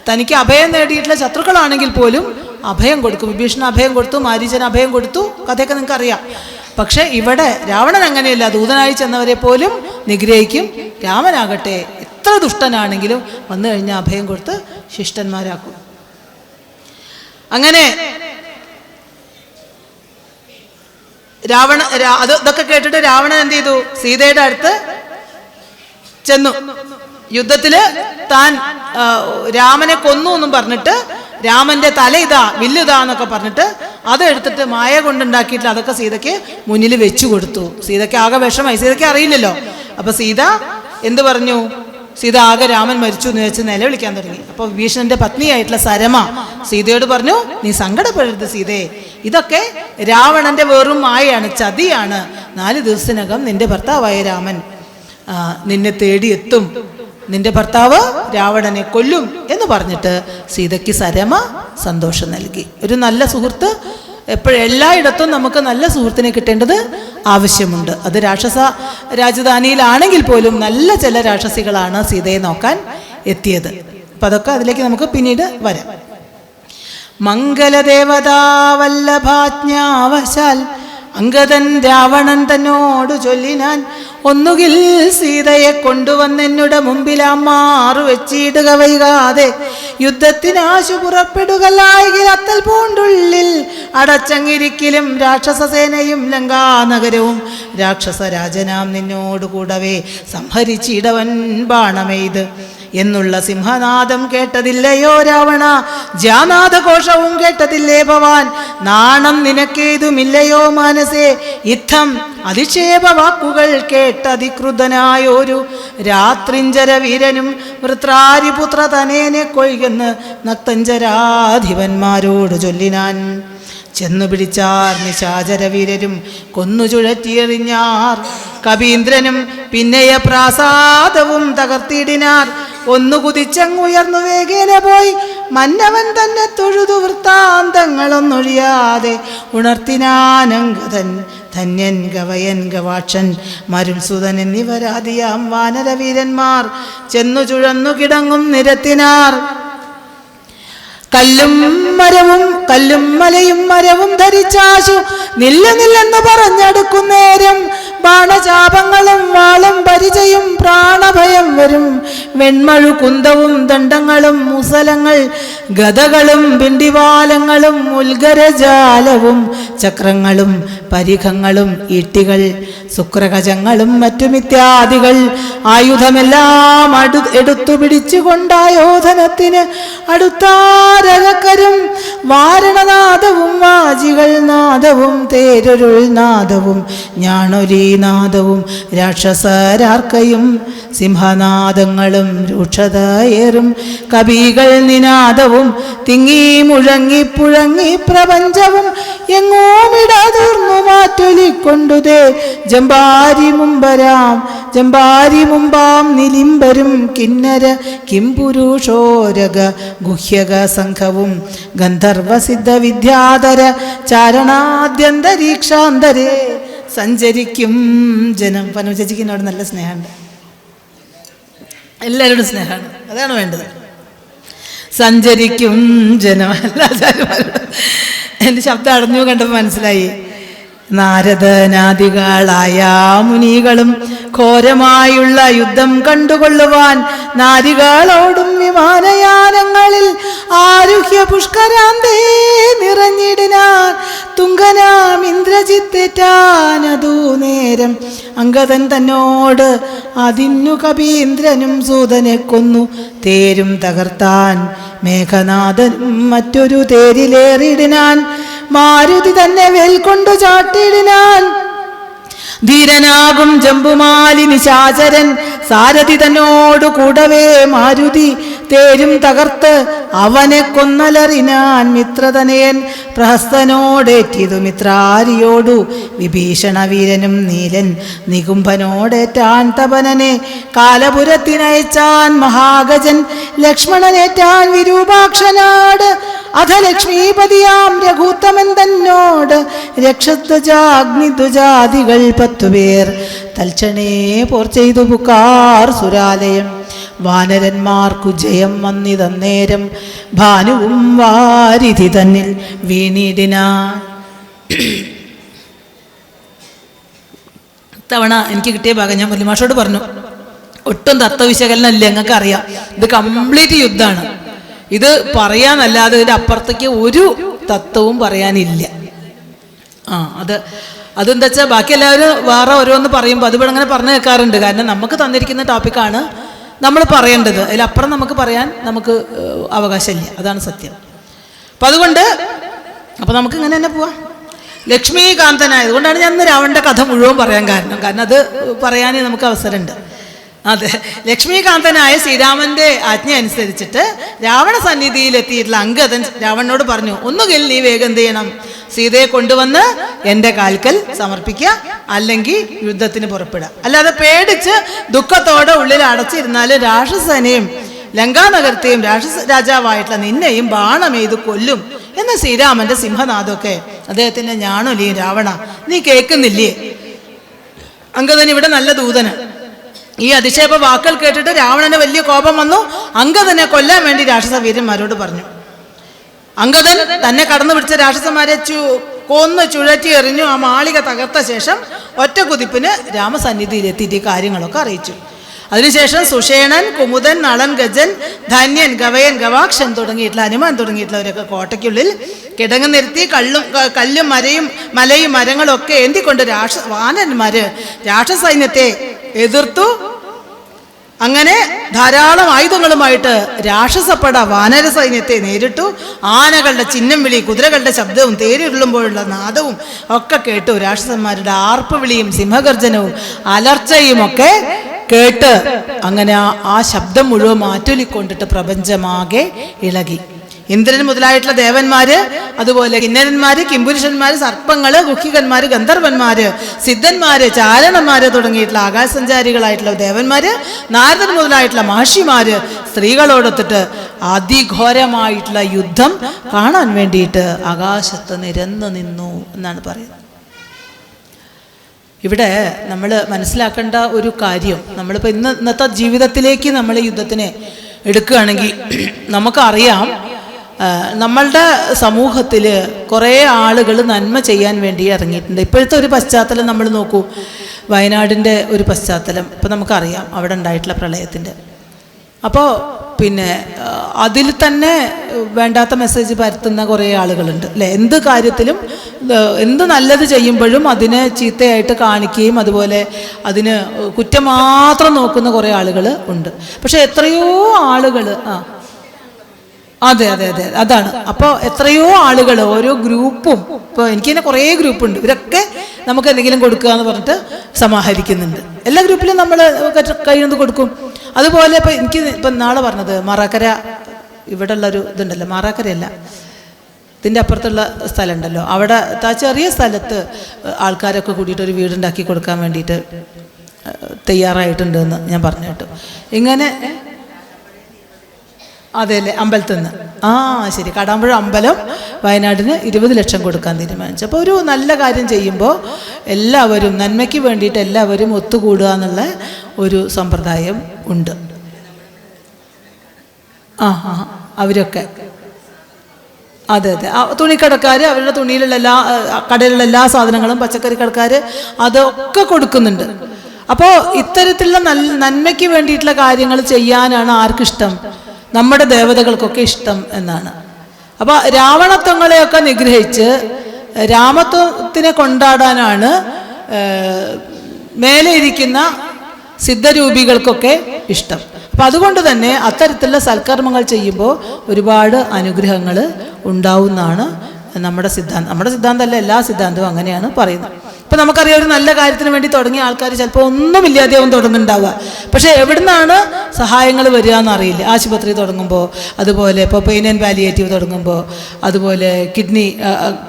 തനിക്ക് അഭയം നേടിയിട്ടുള്ള ശത്രുക്കളാണെങ്കിൽ പോലും അഭയം കൊടുക്കും. വിഭീഷണൻ അഭയം കൊടുത്തു, മാരീചൻ അഭയം കൊടുത്തു, കഥയൊക്കെ നിങ്ങൾക്ക് അറിയാം. പക്ഷെ ഇവിടെ രാവണൻ അങ്ങനെയല്ല, ദൂതനായി ചെന്നവരെ പോലും നിഗ്രഹിക്കും. രാമനാകട്ടെ എത്ര ദുഷ്ടനാണെങ്കിലും വന്നു കഴിഞ്ഞാൽ അഭയം കൊടുത്ത് ശിഷ്ടന്മാരാക്കും. അങ്ങനെ ഇതൊക്കെ കേട്ടിട്ട് രാവണൻ എന്ത് ചെയ്തു? സീതയുടെ അടുത്ത് ചെന്നു. യുദ്ധത്തില് താൻ രാമനെ കൊന്നു എന്നും പറഞ്ഞിട്ട്, രാമന്റെ തല ഇതാ, വില്ലിതാ എന്നൊക്കെ പറഞ്ഞിട്ട് അതെടുത്തിട്ട് മായ കൊണ്ടുണ്ടാക്കിയിട്ട് അതൊക്കെ സീതയ്ക്ക് മുന്നിൽ വെച്ചു കൊടുത്തു. സീതയ്ക്ക് ആകെ വിഷമായി, സീതയ്ക്ക് അറിയില്ലല്ലോ. അപ്പൊ സീത എന്ത് പറഞ്ഞു? സീത ആകെ രാമൻ മരിച്ചു എന്ന് വെച്ച് നിലവിളിക്കാൻ തുടങ്ങി. അപ്പൊ വിഭീഷണന്റെ പത്നിയായിട്ടുള്ള സരമ സീതയോട് പറഞ്ഞു, നീ സങ്കടപ്പെടരുത് സീതേ, ഇതൊക്കെ രാവണന്റെ വെറും മായയാണ്, ചതിയാണ്. 4 ദിവസത്തിനകം നിന്റെ ഭർത്താവായ രാമൻ നിന്നെ തേടിയെത്തും, നിന്റെ ഭർത്താവ് രാവണനെ കൊല്ലും എന്ന് പറഞ്ഞിട്ട് സീതയ്ക്ക് സരമ സന്തോഷം നൽകി. ഒരു നല്ല സുഹൃത്ത് എല്ലായിടത്തും നമുക്ക് നല്ല സുഹൃത്തിനെ കിട്ടേണ്ടത് ആവശ്യമുണ്ട്. അത് രാക്ഷസ രാജധാനിയിലാണെങ്കിൽ പോലും നല്ല ചില രാക്ഷസികളാണ് സീതയെ നോക്കാൻ എത്തിയത്. അപ്പം അതൊക്കെ അതിലേക്ക് നമുക്ക് പിന്നീട് വരാം. മംഗലദേവതാ വല്ലഭാജ്ഞാവശാൽ അംഗദൻ രാവണൻ തന്നോട് ചൊല്ലിനാൻ, ഒന്നുകിൽ സീതയെ കൊണ്ടുവന്നെന്നുടെ മുമ്പിലാം മാറു വെച്ചിടുക വൈകാതെ, യുദ്ധത്തിനാശു പുറപ്പെടുകലായെങ്കിൽ അത്തൽ പൂണ്ടുള്ളിൽ അടച്ചങ്ങിരിക്കലും രാക്ഷസസേനയും ലങ്കാനഗരവും രാക്ഷസരാജനാം നിന്നോട് കൂടവേ സംഹരിച്ചിടവൻ ബാണമെയ്ത് എന്നുള്ള സിംഹനാദം കേട്ടതില്ലയോ രാവണ, ജാനാഥഘോഷവും കേട്ടതില്ലേ ഭവാൻ, നാണം നിനക്കേതുമില്ലയോ മാനസേ, ഇത്തം അധിക്ഷേപ വാക്കുകൾ കേട്ടധികൃതനായൊരു രാത്രിഞ്ചര വീരനും വൃത്രാരിപുത്ര തനേനെ കൊയ്യെന്ന് നക്തഞ്ചരാധിപന്മാരോട് ചൊല്ലിനാൻ. ചെന്നു പിടിച്ചാർ നിശാചരവീരരും കൊന്നു ചുഴറ്റിയെറിഞ്ഞാർ, കവീന്ദ്രനും പിന്നെയ പ്രാസാദവും തകർത്തിടിനാർ. ഒന്നു കുതിച്ചങ്ങുയർന്നു വേഗേന പോയി മന്നവൻ തന്നെ തൊഴുതു വൃത്താന്തങ്ങളൊന്നൊഴിയാതെ ഉണർത്തിനാനങ്കതൻ ധന്യൻ ഗവയൻ ഗവാക്ഷൻ മരുൾസുതൻ എന്നിവരാദിയാം വാനരവീരന്മാർ ചെന്നു ചുഴന്നു കിടങ്ങും നിരത്തിനാർ. കല്ലും മലയും മരവും ധരിച്ചാശു നില്ലെന്ന് പറഞ്ഞെടുക്കുന്നേരം ബാണചാപങ്ങളും വാളും പരിചയും പ്രാണഭയം വരും. വെൺമഴു കുന്തവും ദണ്ഡങ്ങളും മുസലങ്ങൾ ഗദകളും പിണ്ടിവാലങ്ങളും ഉൽഗരജാലവും ചക്രങ്ങളും പരിഖങ്ങളും ഈട്ടികൾ ശുക്രകജങ്ങളും മറ്റുമിത്യാദികൾ ആയുധമെല്ലാം എടുത്തു പിടിച്ചുകൊണ്ടായോധനത്തിന് അടുത്താരകരും വാരണനാദവും വാജികൾ നാദവും തേരൊരുൾ നാദവും ഞാണൊലീനാദവും രാക്ഷസരാർക്കയും സിംഹനാദങ്ങളും രൂക്ഷതയേറും കവികൾ നിനാദവും തിങ്ങി മുഴങ്ങി പുഴങ്ങി പ്രപഞ്ചവും എങ്ങോമിടതൂർന്നു മാറ്റൊലിക്കൊണ്ടുതേ ജമ്പാരി മുമ്പാം നിലിംബരും കിന്നര കിംപുരുഷോരക ഗുഹ്യക സംഘവും ഗന്ധർവസിദ്ധ വിദ്യാധര ചാരണാദ്യന്തരീക്ഷാന്തരേ സഞ്ചരിക്കും ജനം. പനോചേച്ചിക്കിനോട് നല്ല സ്നേഹമുണ്ട്, എല്ലാവരോടും സ്നേഹമാണ്, അതാണ് വേണ്ടത്. സഞ്ചരിക്കും ജനം എല്ലാ ആചാര്യന്മാരോടും. എൻ്റെ ശബ്ദം അടഞ്ഞു കണ്ടപ്പോൾ മനസ്സിലായി. നാരദനാദികളായ മുനികളും ഘോരമായുള്ള യുദ്ധം കണ്ടുകൊള്ളുവാൻ നാരികളോടും വിമാനയാനങ്ങളിൽ ആരുഹ്യ പുഷ്കരാന്തേ നിറഞ്ഞിടിനാൻ. തുങ്കനാം ഇന്ദ്രജിത്തേറ്റാനതു നേരം അംഗദൻ തന്നോട് അതിന്നു കപീന്ദ്രനും സൂതനെ കൊന്നു തേരും തകർത്താൻ. മേഘനാഥനും മറ്റൊരു തേരിലേറിടിനാൻ, മാരുതി തന്നെ വേൽക്കൊണ്ടു ചാട്ടിടിനാൻ. ധീരനാകും ജമ്പുമാലി നിശാചരൻ സാരഥി തന്നോടു കൂടവേ മാരുതി തേരും തകർത്ത് അവനെ കൊന്നലറിനാൻ. മിത്രതനയൻ പ്രഹസ്തനോടേറ്റിയതു മിത്രാരിയോടു വിഭീഷണവീരനും നീലൻ നികുംഭനോടേറ്റാൻ തപനനെ കാലപുരത്തിനയച്ചാൻ മഹാഗജൻ ലക്ഷ്മണനേറ്റാൻ വിരൂപാക്ഷനാട്. അധ ലക്ഷ്മീപതിയാം രഘുത്തമൻ തന്നോട് രക്ഷധ്വജാഗ്നിധ്വജാദികൾ 10 പേർ തൽക്ഷണേ പോർ ചെയ്തു പുക്കാർ സുരാലയം. വാനരന്മാർക്കു ജയം വന്നിതന്നേരം ഭാനുവും വാരിധി തന്നിൽ വീണിടിനാ. തവണ എനിക്ക് കിട്ടിയ ഭാഗം ഞാൻ വല്യമാഷോട് പറഞ്ഞു, ഒട്ടും തത്വവിശകലനം ഇല്ല, ഞങ്ങൾക്ക് അറിയാം ഇത് കംപ്ലീറ്റ് യുദ്ധമാണ്, ഇത് പറയാനല്ലാതെ ഇതിൻ്റെ അപ്പുറത്തേക്ക് ഒരു തത്വവും പറയാനില്ല. അതെന്താ വെച്ചാൽ ബാക്കി എല്ലാവരും വേറെ ഓരോന്ന് പറയുമ്പോൾ അത് ഇവിടെ അങ്ങനെ പറഞ്ഞു കേൾക്കാറുണ്ട്. കാരണം നമുക്ക് തന്നിരിക്കുന്ന ടോപ്പിക്കാണ് നമ്മൾ പറയേണ്ടത്, അതിലപ്പുറം നമുക്ക് പറയാൻ നമുക്ക് അവകാശമില്ല, അതാണ് സത്യം. അപ്പം അതുകൊണ്ട് നമുക്ക് ഇങ്ങനെ തന്നെ പോവാം. ലക്ഷ്മീകാന്തനായതുകൊണ്ടാണ് ഞാൻ ഇന്ന് രാവണൻ്റെ കഥ മുഴുവൻ പറയാൻ കാരണം അത് പറയാൻ നമുക്ക് അവസരമുണ്ട്. അതെ, ലക്ഷ്മീകാന്തനായ ശ്രീരാമന്റെ ആജ്ഞ അനുസരിച്ചിട്ട് രാവണ സന്നിധിയിലെത്തിയിട്ടുള്ള അംഗദൻ രാവണനോട് പറഞ്ഞു, ഒന്നുകിൽ നീ വേഗം എന്ത് ചെയ്യണം, സീതയെ കൊണ്ടുവന്ന് എൻ്റെ കാൽക്കൽ സമർപ്പിക്കുക, അല്ലെങ്കിൽ യുദ്ധത്തിന് പുറപ്പെടുക. അല്ലാതെ പേടിച്ച് ദുഃഖത്തോടെ ഉള്ളിൽ അടച്ചിരുന്നാൽ രാക്ഷസനെയും ലങ്കാനഗരത്തെയും രാക്ഷസ രാജാവായിട്ടുള്ള നിന്നെയും ബാണമെയ്ത് കൊല്ലും എന്ന ശ്രീരാമന്റെ സിംഹനാഥമൊക്കെ അദ്ദേഹത്തിന്റെ ഞാണൊലിയും രാവണ നീ കേൾക്കുന്നില്ലേ? അംഗദൻ ഇവിടെ നല്ല ദൂതന്. ഈ അതിശേപ വാക്കുകൾ കേട്ടിട്ട് രാവണന് വലിയ കോപം വന്നു. അംഗദനെ കൊല്ലാൻ വേണ്ടി രാക്ഷസ വീരന്മാരോട് പറഞ്ഞു. അംഗദൻ തന്നെ കടന്നു പിടിച്ച രാക്ഷസന്മാരെ കൊന്ന് ചുഴറ്റി എറിഞ്ഞു. ആ മാളിക തകർത്ത ശേഷം ഒറ്റ കുതിപ്പിന് രാമസന്നിധിയിലെത്തിയിട്ട് ഈ കാര്യങ്ങളൊക്കെ അറിയിച്ചു. അതിനുശേഷം സുഷേണൻ, കുമുദൻ, നളൻ, ഗജൻ, ധന്യൻ, ഗവയൻ, ഗവാക്ഷൻ തുടങ്ങിയിട്ടുള്ള ഹനുമാൻ തുടങ്ങിയിട്ടുള്ളവരൊക്കെ കോട്ടയ്ക്കുള്ളിൽ കിടങ്ങ് നിർത്തി കല്ലും മലയും മരങ്ങളൊക്കെ ഏന്തിക്കൊണ്ട് വാനന്മാര് രാക്ഷസ സൈന്യത്തെ എതിർത്തു. അങ്ങനെ ധാരാളം ആയുധങ്ങളുമായിട്ട് രാക്ഷസപ്പട വാനര സൈന്യത്തെ നേരിട്ടു. ആനകളുടെ ചിഹ്നം വിളി, കുതിരകളുടെ ശബ്ദവും തേരുരുളുമ്പോഴുള്ള നാദവും ഒക്കെ കേട്ടു. രാക്ഷസന്മാരുടെ ആർപ്പ് വിളിയും സിംഹഗർജനവും അലർച്ചയും ഒക്കെ കേട്ട് അങ്ങനെ ആ ശബ്ദം മുഴുവൻ മാറ്റൊലിക്കൊണ്ടിട്ട് പ്രപഞ്ചമാകെ ഇളകി. ഇന്ദ്രൻ മുതലായിട്ടുള്ള ദേവന്മാര്, അതുപോലെ കിന്നരന്മാര്, കിംപുരുഷന്മാര്, സർപ്പങ്ങള്, ഗുഹികന്മാര്, ഗന്ധർവന്മാര്, സിദ്ധന്മാര്, ചാരണന്മാര് തുടങ്ങിയിട്ടുള്ള ആകാശസഞ്ചാരികളായിട്ടുള്ള ദേവന്മാര്, നാരദൻ മുതലായിട്ടുള്ള മഹർഷിമാര് സ്ത്രീകളോടൊത്തിട്ട് അതിഘോരമായിട്ടുള്ള യുദ്ധം കാണാൻ വേണ്ടിയിട്ട് ആകാശത്ത് നിരന്നു നിന്നു എന്നാണ് പറയുന്നത്. ഇവിടെ നമ്മൾ മനസ്സിലാക്കേണ്ട ഒരു കാര്യം, നമ്മളിപ്പോൾ ഇന്നത്തെ ജീവിതത്തിലേക്ക് നമ്മൾ യുദ്ധത്തിനെ എടുക്കുകയാണെങ്കിൽ നമുക്കറിയാം, നമ്മളുടെ സമൂഹത്തിൽ കുറേ ആളുകൾ നന്മ ചെയ്യാൻ വേണ്ടി ഇറങ്ങിയിട്ടുണ്ട്. ഇപ്പോഴത്തെ ഒരു പശ്ചാത്തലം നമ്മൾ നോക്കൂ, വയനാടിൻ്റെ ഒരു പശ്ചാത്തലം ഇപ്പോൾ നമുക്കറിയാം, അവിടെ ഉണ്ടായിട്ടുള്ള പ്രളയത്തിൻ്റെ. അപ്പോൾ പിന്നെ അതിൽ തന്നെ വേണ്ടാത്ത മെസ്സേജ് പരത്തുന്ന കുറേ ആളുകളുണ്ട് അല്ലേ? എന്ത് കാര്യത്തിലും എന്ത് നല്ലത് ചെയ്യുമ്പോഴും അതിനെ ചീത്തയായിട്ട് കാണിക്കുകയും അതുപോലെ അതിന് കുറ്റം മാത്രം നോക്കുന്ന കുറേ ആളുകൾ ഉണ്ട്. പക്ഷെ എത്രയോ ആളുകൾ അതെ അതെ അതെ അതാണ്. അപ്പോൾ എത്രയോ ആളുകൾ, ഓരോ ഗ്രൂപ്പും, ഇപ്പോൾ എനിക്ക് തന്നെ കുറേ ഗ്രൂപ്പുണ്ട്, ഇവരൊക്കെ നമുക്ക് എന്തെങ്കിലും കൊടുക്കുക എന്ന് പറഞ്ഞിട്ട് സമാഹരിക്കുന്നുണ്ട്. എല്ലാ ഗ്രൂപ്പിലും നമ്മൾ കഴിയുന്നത് കൊടുക്കും. അതുപോലെ ഇപ്പം നാളെ പറഞ്ഞത് മാറാക്കര, ഇവിടെ ഉള്ളൊരു ഇതുണ്ടല്ലോ, മാറാക്കരയല്ല, ഇതിൻ്റെ അപ്പുറത്തുള്ള സ്ഥലം ഉണ്ടല്ലോ, അവിടെ ചെറിയ സ്ഥലത്ത് ആൾക്കാരൊക്കെ കൂടിയിട്ട് ഒരു വീടുണ്ടാക്കി കൊടുക്കാൻ വേണ്ടിയിട്ട് തയ്യാറായിട്ടുണ്ടെന്ന് ഞാൻ പറഞ്ഞു കേട്ടു. ഇങ്ങനെ അതെ അല്ലേ, അമ്പലത്തിൽ നിന്ന് ശരി, കാടാമ്പുഴ അമ്പലം വയനാടിന് 20 ലക്ഷം കൊടുക്കാൻ തീരുമാനിച്ചു. അപ്പോൾ ഒരു നല്ല കാര്യം ചെയ്യുമ്പോൾ എല്ലാവരും നന്മയ്ക്ക് വേണ്ടിയിട്ട് എല്ലാവരും ഒത്തുകൂടുക എന്നുള്ള ഒരു സമ്പ്രദായം ഉണ്ട്. അവരൊക്കെ അതെ അതെ, തുണിക്കടക്കാർ അവരുടെ തുണിയിലുള്ള കടയിലുള്ള എല്ലാ സാധനങ്ങളും, പച്ചക്കറി കടക്കാർ അതൊക്കെ കൊടുക്കുന്നുണ്ട്. അപ്പോൾ ഇത്തരത്തിലുള്ള നന്മയ്ക്ക് വേണ്ടിയിട്ടുള്ള കാര്യങ്ങൾ ചെയ്യാനാണ് ആർക്കിഷ്ടം? നമ്മുടെ ദേവതകൾക്കൊക്കെ ഇഷ്ടം എന്നാണ്. അപ്പോൾ രാവണത്വങ്ങളെയൊക്കെ നിഗ്രഹിച്ച് രാമത്വത്തിനെ കൊണ്ടാടാനാണ് മേലെ ഇരിക്കുന്ന സിദ്ധരൂപികൾക്കൊക്കെ ഇഷ്ടം. അപ്പം അതുകൊണ്ട് തന്നെ അത്തരത്തിലുള്ള സൽക്കർമ്മങ്ങൾ ചെയ്യുമ്പോൾ ഒരുപാട് അനുഗ്രഹങ്ങൾ ഉണ്ടാവുന്നതാണ് നമ്മുടെ സിദ്ധാന്തം. നമ്മുടെ സിദ്ധാന്തമല്ല, എല്ലാ സിദ്ധാന്തവും അങ്ങനെയാണ് പറയുന്നത്. ഇപ്പം നമുക്കറിയാം, ഒരു നല്ല കാര്യത്തിന് വേണ്ടി തുടങ്ങിയ ആൾക്കാർ ചിലപ്പോൾ ഒന്നുമില്ലാതെയാവും തുടങ്ങുന്നുണ്ടാവുക. പക്ഷേ എവിടുന്നാണ് സഹായങ്ങൾ വരിക എന്നറിയില്ല. ആശുപത്രി തുടങ്ങുമ്പോൾ, അതുപോലെ ഇപ്പോൾ പെയിൻ ആൻഡ് പാലിയേറ്റീവ് തുടങ്ങുമ്പോൾ, അതുപോലെ കിഡ്നി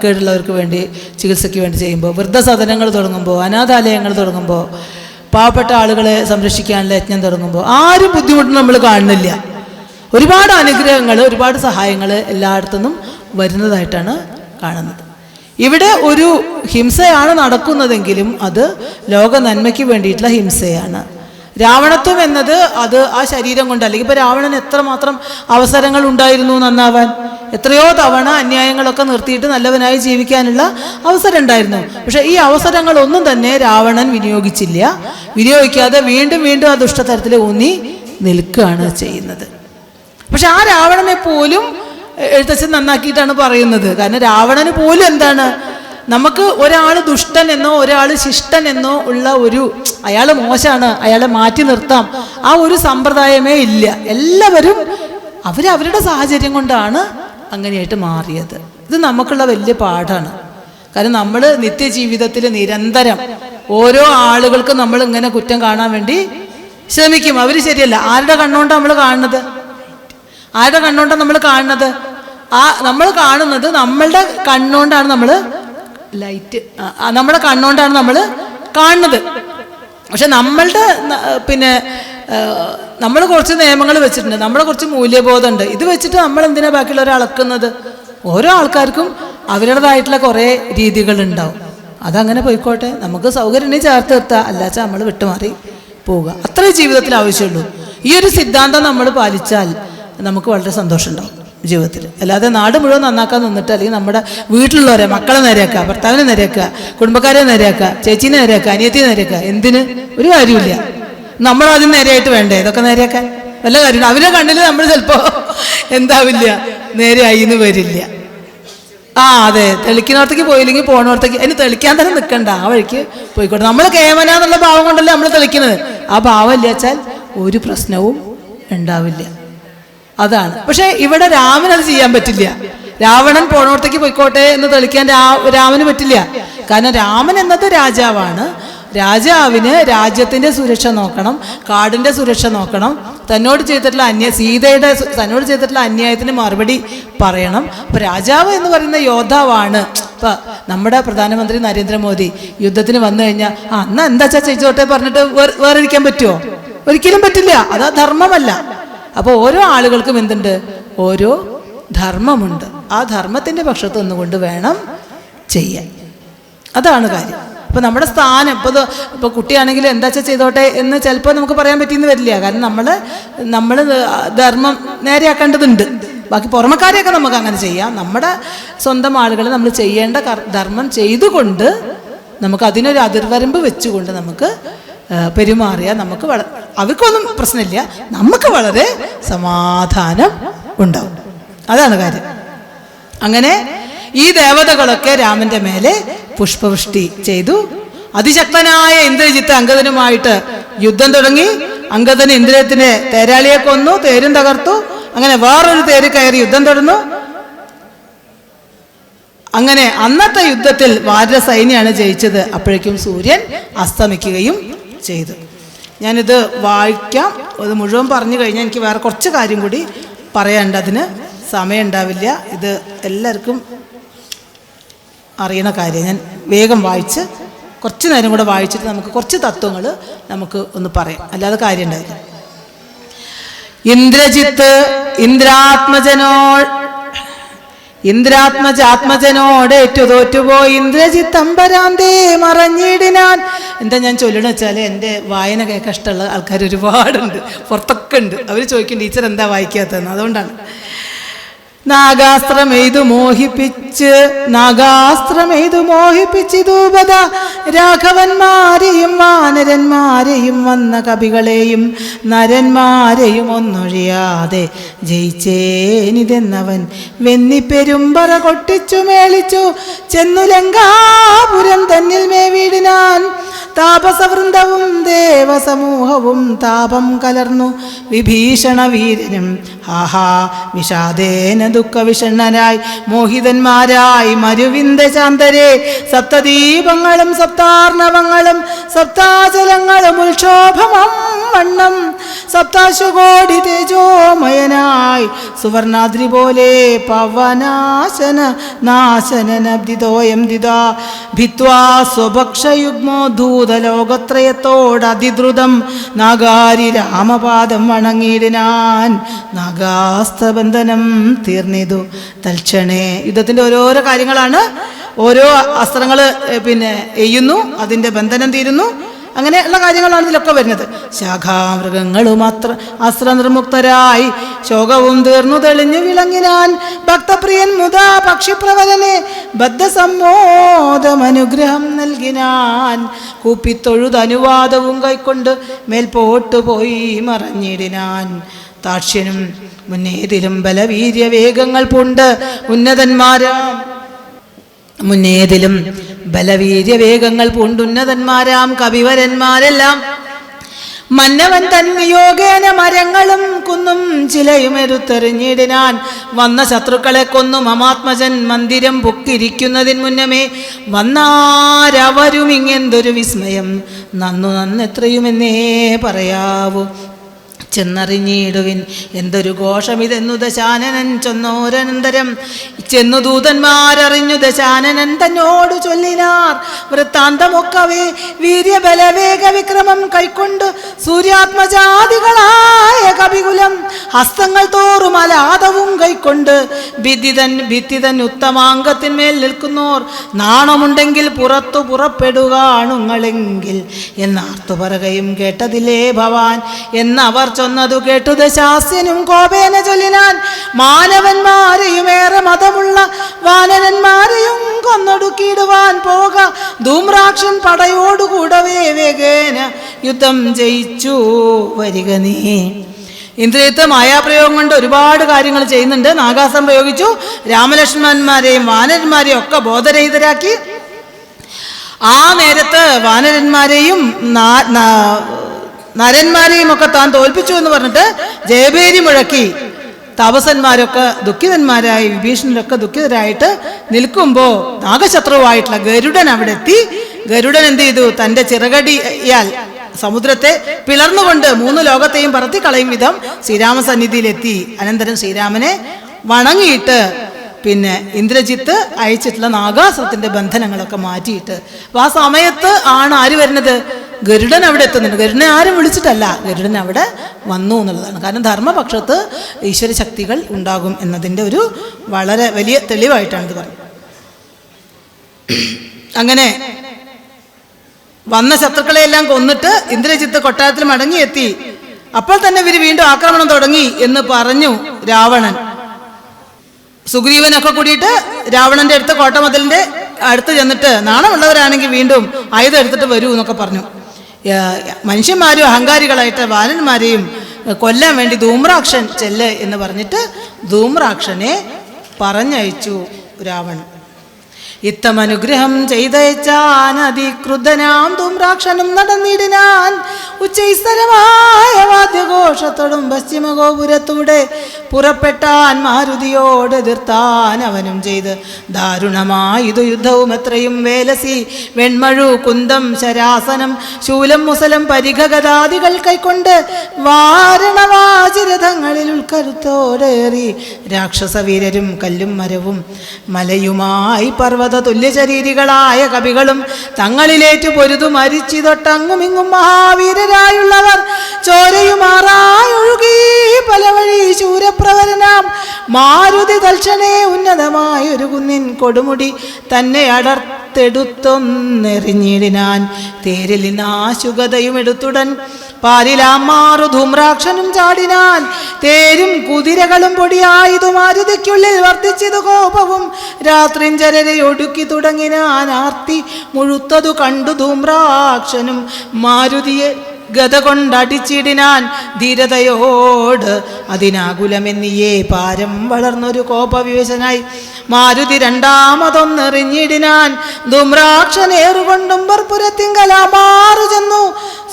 കേടുള്ളവർക്ക് വേണ്ടി ചികിത്സയ്ക്ക് വേണ്ടി ചെയ്യുമ്പോൾ, വൃദ്ധസദനങ്ങൾ തുടങ്ങുമ്പോൾ, അനാഥാലയങ്ങൾ തുടങ്ങുമ്പോൾ, പാവപ്പെട്ട ആളുകളെ സംരക്ഷിക്കാനുള്ള യജ്ഞം തുടങ്ങുമ്പോൾ ആരും ബുദ്ധിമുട്ടും നമ്മൾ കാണുന്നില്ല. ഒരുപാട് അനുഗ്രഹങ്ങൾ, ഒരുപാട് സഹായങ്ങൾ എല്ലായിടത്തുനിന്നും വരുന്നതായിട്ടാണ് കാണുന്നത്. ഇവിടെ ഒരു ഹിംസയാണ് നടക്കുന്നതെങ്കിലും അത് ലോക നന്മയ്ക്ക് വേണ്ടിയിട്ടുള്ള ഹിംസയാണ്. രാവണത്വം എന്നത് അത് ആ ശരീരം കൊണ്ട്, അല്ലെങ്കിൽ ഇപ്പോൾ രാവണന് എത്രമാത്രം അവസരങ്ങൾ ഉണ്ടായിരുന്നു നന്നാവാൻ. എത്രയോ തവണ അന്യായങ്ങളൊക്കെ നിർത്തിയിട്ട് നല്ലവനായി ജീവിക്കാനുള്ള അവസരം ഉണ്ടായിരുന്നു. പക്ഷെ ഈ അവസരങ്ങളൊന്നും തന്നെ രാവണൻ വിനിയോഗിച്ചില്ല. വിനിയോഗിക്കാതെ വീണ്ടും വീണ്ടും ആ ദുഷ്ടതരത്തിൽ ഊന്നി നിൽക്കുകയാണ് ചെയ്യുന്നത്. പക്ഷെ ആ രാവണനെ പോലും എഴുത്തച്ഛൻ നന്നാക്കിയിട്ടാണ് പറയുന്നത്. കാരണം രാവണന് പോലും എന്താണ്, നമുക്ക് ഒരാൾ ദുഷ്ടൻ എന്നോ ഒരാൾ ശിഷ്ടൻ എന്നോ ഉള്ള ഒരു, അയാൾ മോശമാണ് അയാളെ മാറ്റി നിർത്താം, ആ ഒരു സമ്പ്രദായമേ ഇല്ല. എല്ലാവരും അവരവരുടെ സാഹചര്യം കൊണ്ടാണ് അങ്ങനെയായിട്ട് മാറിയത്. ഇത് നമുക്കുള്ള വലിയ പാഠാണ്. കാരണം നമ്മൾ നിത്യജീവിതത്തിൽ നിരന്തരം ഓരോ ആളുകൾക്ക് നമ്മൾ ഇങ്ങനെ കുറ്റം കാണാൻ വേണ്ടി ശ്രമിക്കും. അവർ ശരിയല്ല. ആരുടെ കണ്ണുകൊണ്ടാണ് നമ്മൾ കാണുന്നത്? ആരുടെ കണ്ണുകൊണ്ടാണ് നമ്മൾ കാണുന്നത്? നമ്മൾ കാണുന്നത് നമ്മളുടെ കണ്ണുകൊണ്ടാണ്. നമ്മുടെ കണ്ണുകൊണ്ടാണ് നമ്മൾ കാണുന്നത്. പക്ഷെ നമ്മളുടെ നമ്മൾ കുറച്ച് നിയമങ്ങൾ വെച്ചിട്ടുണ്ട്, നമ്മളെ കുറച്ച് മൂല്യബോധമുണ്ട്. ഇത് വെച്ചിട്ട് നമ്മൾ എന്തിനാ ബാക്കിയുള്ളവരെ അളക്കുന്നത്? ഓരോ ആൾക്കാർക്കും അവരുടേതായിട്ടുള്ള കുറേ രീതികളുണ്ടാവും. അതങ്ങനെ പോയിക്കോട്ടെ, നമുക്ക് സൗകര്യം ഉണ്ടെങ്കിൽ ചേർത്ത് നിർത്തുക, അല്ലാച്ചാൽ നമ്മൾ വിട്ടുമാറി പോവുക. അത്രേ ജീവിതത്തിൽ ആവശ്യമുള്ളൂ. ഈ ഒരു സിദ്ധാന്തം നമ്മൾ പാലിച്ചാൽ നമുക്ക് വളരെ സന്തോഷം ഉണ്ടാവും ജീവിതത്തിൽ. അല്ലാതെ നാട് മുഴുവൻ നന്നാക്കാൻ നിന്നിട്ട്, അല്ലെങ്കിൽ നമ്മുടെ വീട്ടിലുള്ളവരെ, മക്കളെ നേരെയാക്കുക, ഭർത്താവിനെ നേരെയാക്കുക, കുടുംബക്കാരെ നേരെയാക്കുക, ചേച്ചീനെ നേരെയാക്കുക, അനിയത്തിനെ നേരെയാക്കുക, എന്തിന്? ഒരു കാര്യമില്ല. നമ്മളാദ്യം നേരെയായിട്ട് വേണ്ടേ ഇതൊക്കെ നേരെയാക്കാൻ? വല്ല കാര്യമില്ല. അവരുടെ കണ്ണിൽ നമ്മൾ ചിലപ്പോൾ എന്താവില്ല, നേരെയായി എന്ന് വരില്ല. അതെ, തെളിക്കുന്നിടത്തേക്ക് പോയില്ലെങ്കിൽ പോണോടത്തേക്ക്. അതിന് തെളിക്കാൻ തന്നെ നിൽക്കണ്ട, ആ വഴിക്ക് പോയിക്കോട്ടെ. നമ്മൾ കേമന എന്നുള്ള ഭാവം കൊണ്ടല്ലേ നമ്മൾ തെളിക്കുന്നത്. ആ ഭാവം ഇല്ല വെച്ചാൽ ഒരു പ്രശ്നവും ഉണ്ടാവില്ല. അതാണ്. പക്ഷെ ഇവിടെ രാമൻ അത് ചെയ്യാൻ പറ്റില്ല. രാവണൻ പോണോടത്തേക്ക് പോയിക്കോട്ടെ എന്ന് തെളിക്കാൻ രാമന് പറ്റില്ല. കാരണം രാമൻ എന്നത് രാജാവാണ്. രാജാവിന് രാജ്യത്തിന്റെ സുരക്ഷ നോക്കണം, കാടിന്റെ സുരക്ഷ നോക്കണം, തന്നോട് ചെയ്തിട്ടുള്ള തന്നോട് ചെയ്തിട്ടുള്ള അന്യായത്തിന് മറുപടി പറയണം. അപ്പൊ രാജാവ് എന്ന് പറയുന്ന യോദ്ധാവാണ്. ഇപ്പൊ നമ്മുടെ പ്രധാനമന്ത്രി നരേന്ദ്രമോദി യുദ്ധത്തിന് വന്നു കഴിഞ്ഞാൽ അന്ന് എന്താ ചെയ്തോട്ടെ പറഞ്ഞിട്ട് വേറെ ഇരിക്കാൻ പറ്റുമോ? ഒരിക്കലും പറ്റില്ല. അത് ധർമ്മമല്ല. അപ്പോൾ ഓരോ ആളുകൾക്കും എന്തുണ്ട്? ഓരോ ധർമ്മമുണ്ട്. ആ ധർമ്മത്തിന്റെ പക്ഷത്ത് നിന്നുകൊണ്ട് വേണം ചെയ്യാൻ. അതാണ് കാര്യം. ഇപ്പം നമ്മുടെ സ്ഥാനം, ഇപ്പോൾ കുട്ടിയാണെങ്കിൽ എന്താ ചെയ്തോട്ടെ എന്ന് ചിലപ്പോൾ നമുക്ക് പറയാൻ പറ്റിയെന്ന് വരില്ല. കാരണം നമ്മൾ ധർമ്മം നേരെയാക്കേണ്ടതുണ്ട്. ബാക്കി പുറമക്കാരെയൊക്കെ നമുക്ക് അങ്ങനെ ചെയ്യാം. നമ്മുടെ സ്വന്തം ആളുകൾ നമ്മൾ ചെയ്യേണ്ട ധർമ്മം ചെയ്തുകൊണ്ട് നമുക്ക് അതിനൊരു അതിർവരമ്പ് വെച്ചുകൊണ്ട് നമുക്ക് പെരുമാറിയാൽ നമുക്ക് അവർക്കൊന്നും പ്രശ്നമില്ല, നമുക്ക് വളരെ സമാധാനം ഉണ്ടാവും. അതാണ് കാര്യം. അങ്ങനെ ഈ ദേവതകളൊക്കെ രാമന്റെ മേലെ പുഷ്പവൃഷ്ടി ചെയ്തു. അതിശക്തനായ ഇന്ദ്രജിത്ത് അംഗദനുമായിട്ട് യുദ്ധം തുടങ്ങി. അംഗദന് ഇന്ദ്രജിത്തിനെ തേരാളിയെ കൊന്നു, തേരും തകർത്തു. അങ്ങനെ വേറൊരു തേര് കയറി യുദ്ധം തുടർന്നു. അങ്ങനെ അന്നത്തെ യുദ്ധത്തിൽ വാനര സൈന്യമാണ് ജയിച്ചത്. അപ്പോഴേക്കും സൂര്യൻ അസ്തമിക്കുകയും ചെയ്തു. ഞാനിത് വായിക്കാം. അത് മുഴുവൻ പറഞ്ഞു കഴിഞ്ഞാൽ എനിക്ക് വേറെ കുറച്ച് കാര്യം കൂടി പറയാനുണ്ട്. അതിന് സമയം ഉണ്ടാവില്ല. ഇത് എല്ലാവർക്കും അറിയണ കാര്യം. ഞാൻ വേഗം വായിച്ച് കുറച്ച് നേരം കൂടെ വായിച്ചിട്ട് നമുക്ക് കുറച്ച് തത്വങ്ങൾ നമുക്ക് ഒന്ന് പറയാം, അല്ലാതെ കാര്യം ഉണ്ടാവില്ല. ഇന്ദ്രജിത്ത് ഇന്ദ്രാത്മജാത്മജനോടേറ്റു തോറ്റുപോയി ഇന്ദ്രജിത്ത് അമ്പരാന്തേ മറഞ്ഞിടിനാൻ. എന്താ ഞാൻ ചൊല്ലണമെന്ന് വെച്ചാൽ എൻ്റെ വായന കേൾക്കാൻ ഇഷ്ടമുള്ള ആൾക്കാർ ഒരുപാടുണ്ട്, പുറത്തൊക്കെ ഉണ്ട്. അവർ ചോദിക്കും ടീച്ചർ എന്താ വായിക്കാത്തതെന്ന്. അതുകൊണ്ടാണ്. നാഗാസ്ത്രമെയ്തു മോഹിപ്പിച്ച് ദൂപത രാഘവന്മാരെയും വാനരന്മാരെയും വന്ന കവികളെയും നരന്മാരെയും ഒന്നൊഴിയാതെ ജയിച്ചേനിതെന്നവൻ വെന്നിപ്പെരുമ്പറ കൊട്ടിച്ചു മേളിച്ചു ചെന്നു ലങ്കാപുരം തന്നിൽ മേവീടിനാൻ. താപസവൃന്ദവും ദേവസമൂഹവും താപം കലർന്നു വിഭീഷണ വീരനും ഹാഹാ വിഷാദേന ദുഃഖവിഷണ്ണനായി മോഹിതന്മാരായി മരുവിന്ദശാന്തരെ. സപ്തദീപങ്ങളും സപ്താർണവങ്ങളും സപ്താചലങ്ങളും ഉത്ക്ഷോഭമം വണ്ണം സപ്താശുകോടി തേജോമയനായി സുവർണാദ്രി പോലെ പവനാശനനാശനബ്ദിതോയം ദിതാ ഭിത്വാ സ്വഭക്ഷയുഗ്മോ ദൂതലോകത്രയത്തോടതിദ്രുതം നാഗാരി രാമപാദം വണങ്ങിയിടിനാൻ. നാഗാസ്ത്രബന്ധനം തീർന്നിതു തൽക്ഷണേ. യുദ്ധത്തിൻ്റെ ഓരോരോ കാര്യങ്ങളാണ്. ഓരോ അസ്ത്രങ്ങൾ എയ്യുന്നു, അതിൻ്റെ ബന്ധനം തീരുന്നു. അങ്ങനെയുള്ള കാര്യങ്ങളാണ് ഇതിലൊക്കെ വരുന്നത്. ശാഖാമൃഗങ്ങളും അസ്ത്രനിർമുക്തരായി ശോകവും തീർന്നു തെളിഞ്ഞു വിളങ്ങിനാൻ ഭക്തപ്രിയൻ മുതാ പക്ഷിപ്രവരനെ ബദ്ധസമ്മോദമനുഗ്രഹം നൽകിനാൻ. കൂപ്പിത്തൊഴുതനുവാദവും കൈക്കൊണ്ട് മേൽപോട്ടു പോയി മറഞ്ഞിടിനാൻ. താക്ഷ്യനും മുന്നേതിലും ബലവീര്യവേഗങ്ങൾ പൂണ്ട് മുന്നേതിലും ബലവീര്യവേഗങ്ങൾ പൂണ്ടുന്നതന്മാരാം കവിവരന്മാരെല്ലാം മന്നവൻ തന്വിയോഗേന മരങ്ങളും കുന്നും ചിലയുമെരുത്തെറിഞ്ഞിടിനാൻ. വന്ന ശത്രുക്കളെ കൊന്നു മമാത്മജൻ മന്ദിരം പൊക്കിരിക്കുന്നതിന് മുന്നമേ വന്നാരവരും ഇങ്ങെന്തൊരു വിസ്മയം നന്നെത്രയുമെന്നേ പറയാവൂ. ചെന്നറിഞ്ഞിടുവിൻ എന്തൊരു ഘോഷമിതെന്നു ദശാനനൻ ചൊന്നോരനന്തരം ചെന്നു ദൂതന്മാരറിഞ്ഞു ദശാനനൻ തന്നോട് ചൊല്ലിനാർ വൃത്താന്തമൊക്കവേ. വീര്യബലവേഗ വിക്രമം കൈക്കൊണ്ട് സൂര്യാത്മജാതികളായ കവികുലം ഹസ്തങ്ങൾ തോറും അലാദവും കൈക്കൊണ്ട് ഭിത്തിതൻ ഉത്തമാംഗത്തിന്മേൽ നിൽക്കുന്നോർ നാണമുണ്ടെങ്കിൽ പുറത്തു പുറപ്പെടുകാണുങ്ങളെങ്കിൽ എന്നാർത്തു പറയുകയും കേട്ടതിലേ ഭവാൻ എന്നവർ ചൊന്നതു കേട്ടു ദശാസ്യനും കോപേന ചൊല്ലിനാൻ. മാനവന്മാരെയും ഏറെ മതമുള്ള വാനരന്മാരെയും കൊന്നൊടുക്കിയിടുവാൻ പോക ധൂമ്രാക്ഷൻ പടയോടുകൂടവേ വേഗേന യുദ്ധം ജയിച്ചു വരിക നീ. ഇന്ദ്രിയത്ത് മായാപ്രയോഗം കൊണ്ട് ഒരുപാട് കാര്യങ്ങൾ ചെയ്യുന്നുണ്ട്. നാഗാസം പ്രയോഗിച്ചു, രാമലക്ഷ്മണന്മാരെയും വാനരന്മാരെയും ഒക്കെ ബോധരഹിതരാക്കി. ആ നേരത്ത് വാനരന്മാരെയും നരന്മാരെയും ഒക്കെ താൻ തോൽപ്പിച്ചു എന്ന് പറഞ്ഞിട്ട് ജയഭേരി മുഴക്കി. താപസന്മാരൊക്കെ ദുഃഖിതന്മാരായി, വിഭീഷണരൊക്കെ ദുഃഖിതരായിട്ട് നിൽക്കുമ്പോൾ നാഗശത്രുവായിട്ടുള്ള ഗരുഡൻ അവിടെ എത്തി. ഗരുഡൻ എന്ത് ചെയ്തു? തൻ്റെ ചിറകടിയാൽ സമുദ്രത്തെ പിളർന്നുകൊണ്ട് 3 ലോകത്തെയും പറത്തി കളയും വിധം ശ്രീരാമസന്നിധിയിലെത്തി. അനന്തരം ശ്രീരാമനെ വണങ്ങിയിട്ട് പിന്നെ ഇന്ദ്രജിത്ത് അയച്ചിട്ടുള്ള നാഗാസുരത്തിന്റെ ബന്ധനങ്ങളൊക്കെ മാറ്റിയിട്ട്. അപ്പൊ ആ സമയത്ത് ആണ് ആര് വരുന്നത്? ഗരുഡൻ അവിടെ എത്തുന്നുണ്ട്. ഗരുഡനെ ആരും വിളിച്ചിട്ടല്ല, ഗരുഡൻ അവിടെ വന്നു എന്നുള്ളതാണ്. കാരണം ധർമ്മപക്ഷത്ത് ഈശ്വര ശക്തികൾ ഉണ്ടാകും എന്നതിൻ്റെ ഒരു വളരെ വലിയ തെളിവായിട്ടാണ് ഇത് പറയുന്നത്. അങ്ങനെ വന്ന ശത്രുക്കളെയെല്ലാം കൊന്നിട്ട് ഇന്ദ്രജിത്ത് കൊട്ടാരത്തിൽ മടങ്ങിയെത്തി. അപ്പോൾ തന്നെ ഇവർ വീണ്ടും ആക്രമണം തുടങ്ങി എന്ന് പറഞ്ഞു രാവണൻ. സുഗ്രീവനൊക്കെ കൂടിയിട്ട് രാവണന്റെ അടുത്ത് കോട്ടമതിലിന്റെ അടുത്ത് ചെന്നിട്ട് നാണമുള്ളവരാണെങ്കിൽ വീണ്ടും ആയുധം എടുത്തിട്ട് വരൂ എന്നൊക്കെ പറഞ്ഞു. മനുഷ്യന്മാരും അഹങ്കാരികളായിട്ട് വാനന്മാരെയും കൊല്ലാൻ വേണ്ടി ധൂമ്രാക്ഷൻ ചെല്ല് എന്ന് പറഞ്ഞിട്ട് ധൂമ്രാക്ഷനെ പറഞ്ഞയച്ചു രാവണൻ. ഇത്തമനുഗ്രഹം ചെയ്തയച്ചാൻ അതിക്രുദ്ധനാം ധൂമ്രാക്ഷനും നടന്നിടിനാൻ. ഉച്ചൈസ്തരമായ വാദ്യഘോഷത്തോടും പശ്ചിമഗോപുരത്തൂടെ പുറപ്പെട്ടാൻ. മാരുതിയോട് എതിർത്താൻ അവനും ചെയ്ത് ദാരുണമായിതു യുദ്ധവും എത്രയും വേലസി. വെൺമഴു കുന്തം ശരാസനം ശൂലം മുസലം പരിഘഗതാദികൾ കൈക്കൊണ്ട് വാരണവാചിരഥങ്ങളിൽ ഉൾക്കരുത്തോടേറി രാക്ഷസവീരരും കല്ലും മരവും മലയുമായി പർവ്വത തുല്യശരീരികളായ കവികളും തങ്ങളിലേറ്റു പൊരുതു മരിച്ചിതൊട്ടങ്ങുമിങ്ങും മഹാവീരരായുള്ളവർ ചോരയുമാറായൊഴുകി പല വഴി ശൂരപ്രവരനാം മാരുതി തൽക്ഷണേ ഉന്നതമായൊരു കുന്നിൻ കൊടുമുടി തന്നെ അടർത്തെടുത്തൊന്നെറിഞ്ഞിടിനാൻ. തേരിൽ നാശുഗതയും എടുത്തുടൻ പാലിലാമാറു ധൂമ്രാക്ഷനും ചാടിനാൻ. തേരും കുതിരകളും പൊടിയായതു മാരുതിക്കുള്ളിൽ വർദ്ധിച്ചതു കോപവും രാത്രിഞ്ചരരെ ഒടുക്കി തുടങ്ങിനാൻ. ആർത്തി മുഴുത്തതു കണ്ടു ധൂമ്രാക്ഷനും മാരുതിയെ ഗത കൊണ്ടടിച്ചിടിനാൻ. ധീരതയോട് അതിനാകുലമെന്നിയേ പാരം വളർന്നൊരു കോപവിവശനായി മാരുതി രണ്ടാമതൊന്നെറിഞ്ഞിടിനാൻ. ധൂമ്രാക്ഷനേറുകൊണ്ടും പുറത്തിങ്കലാമാറു ചെന്നു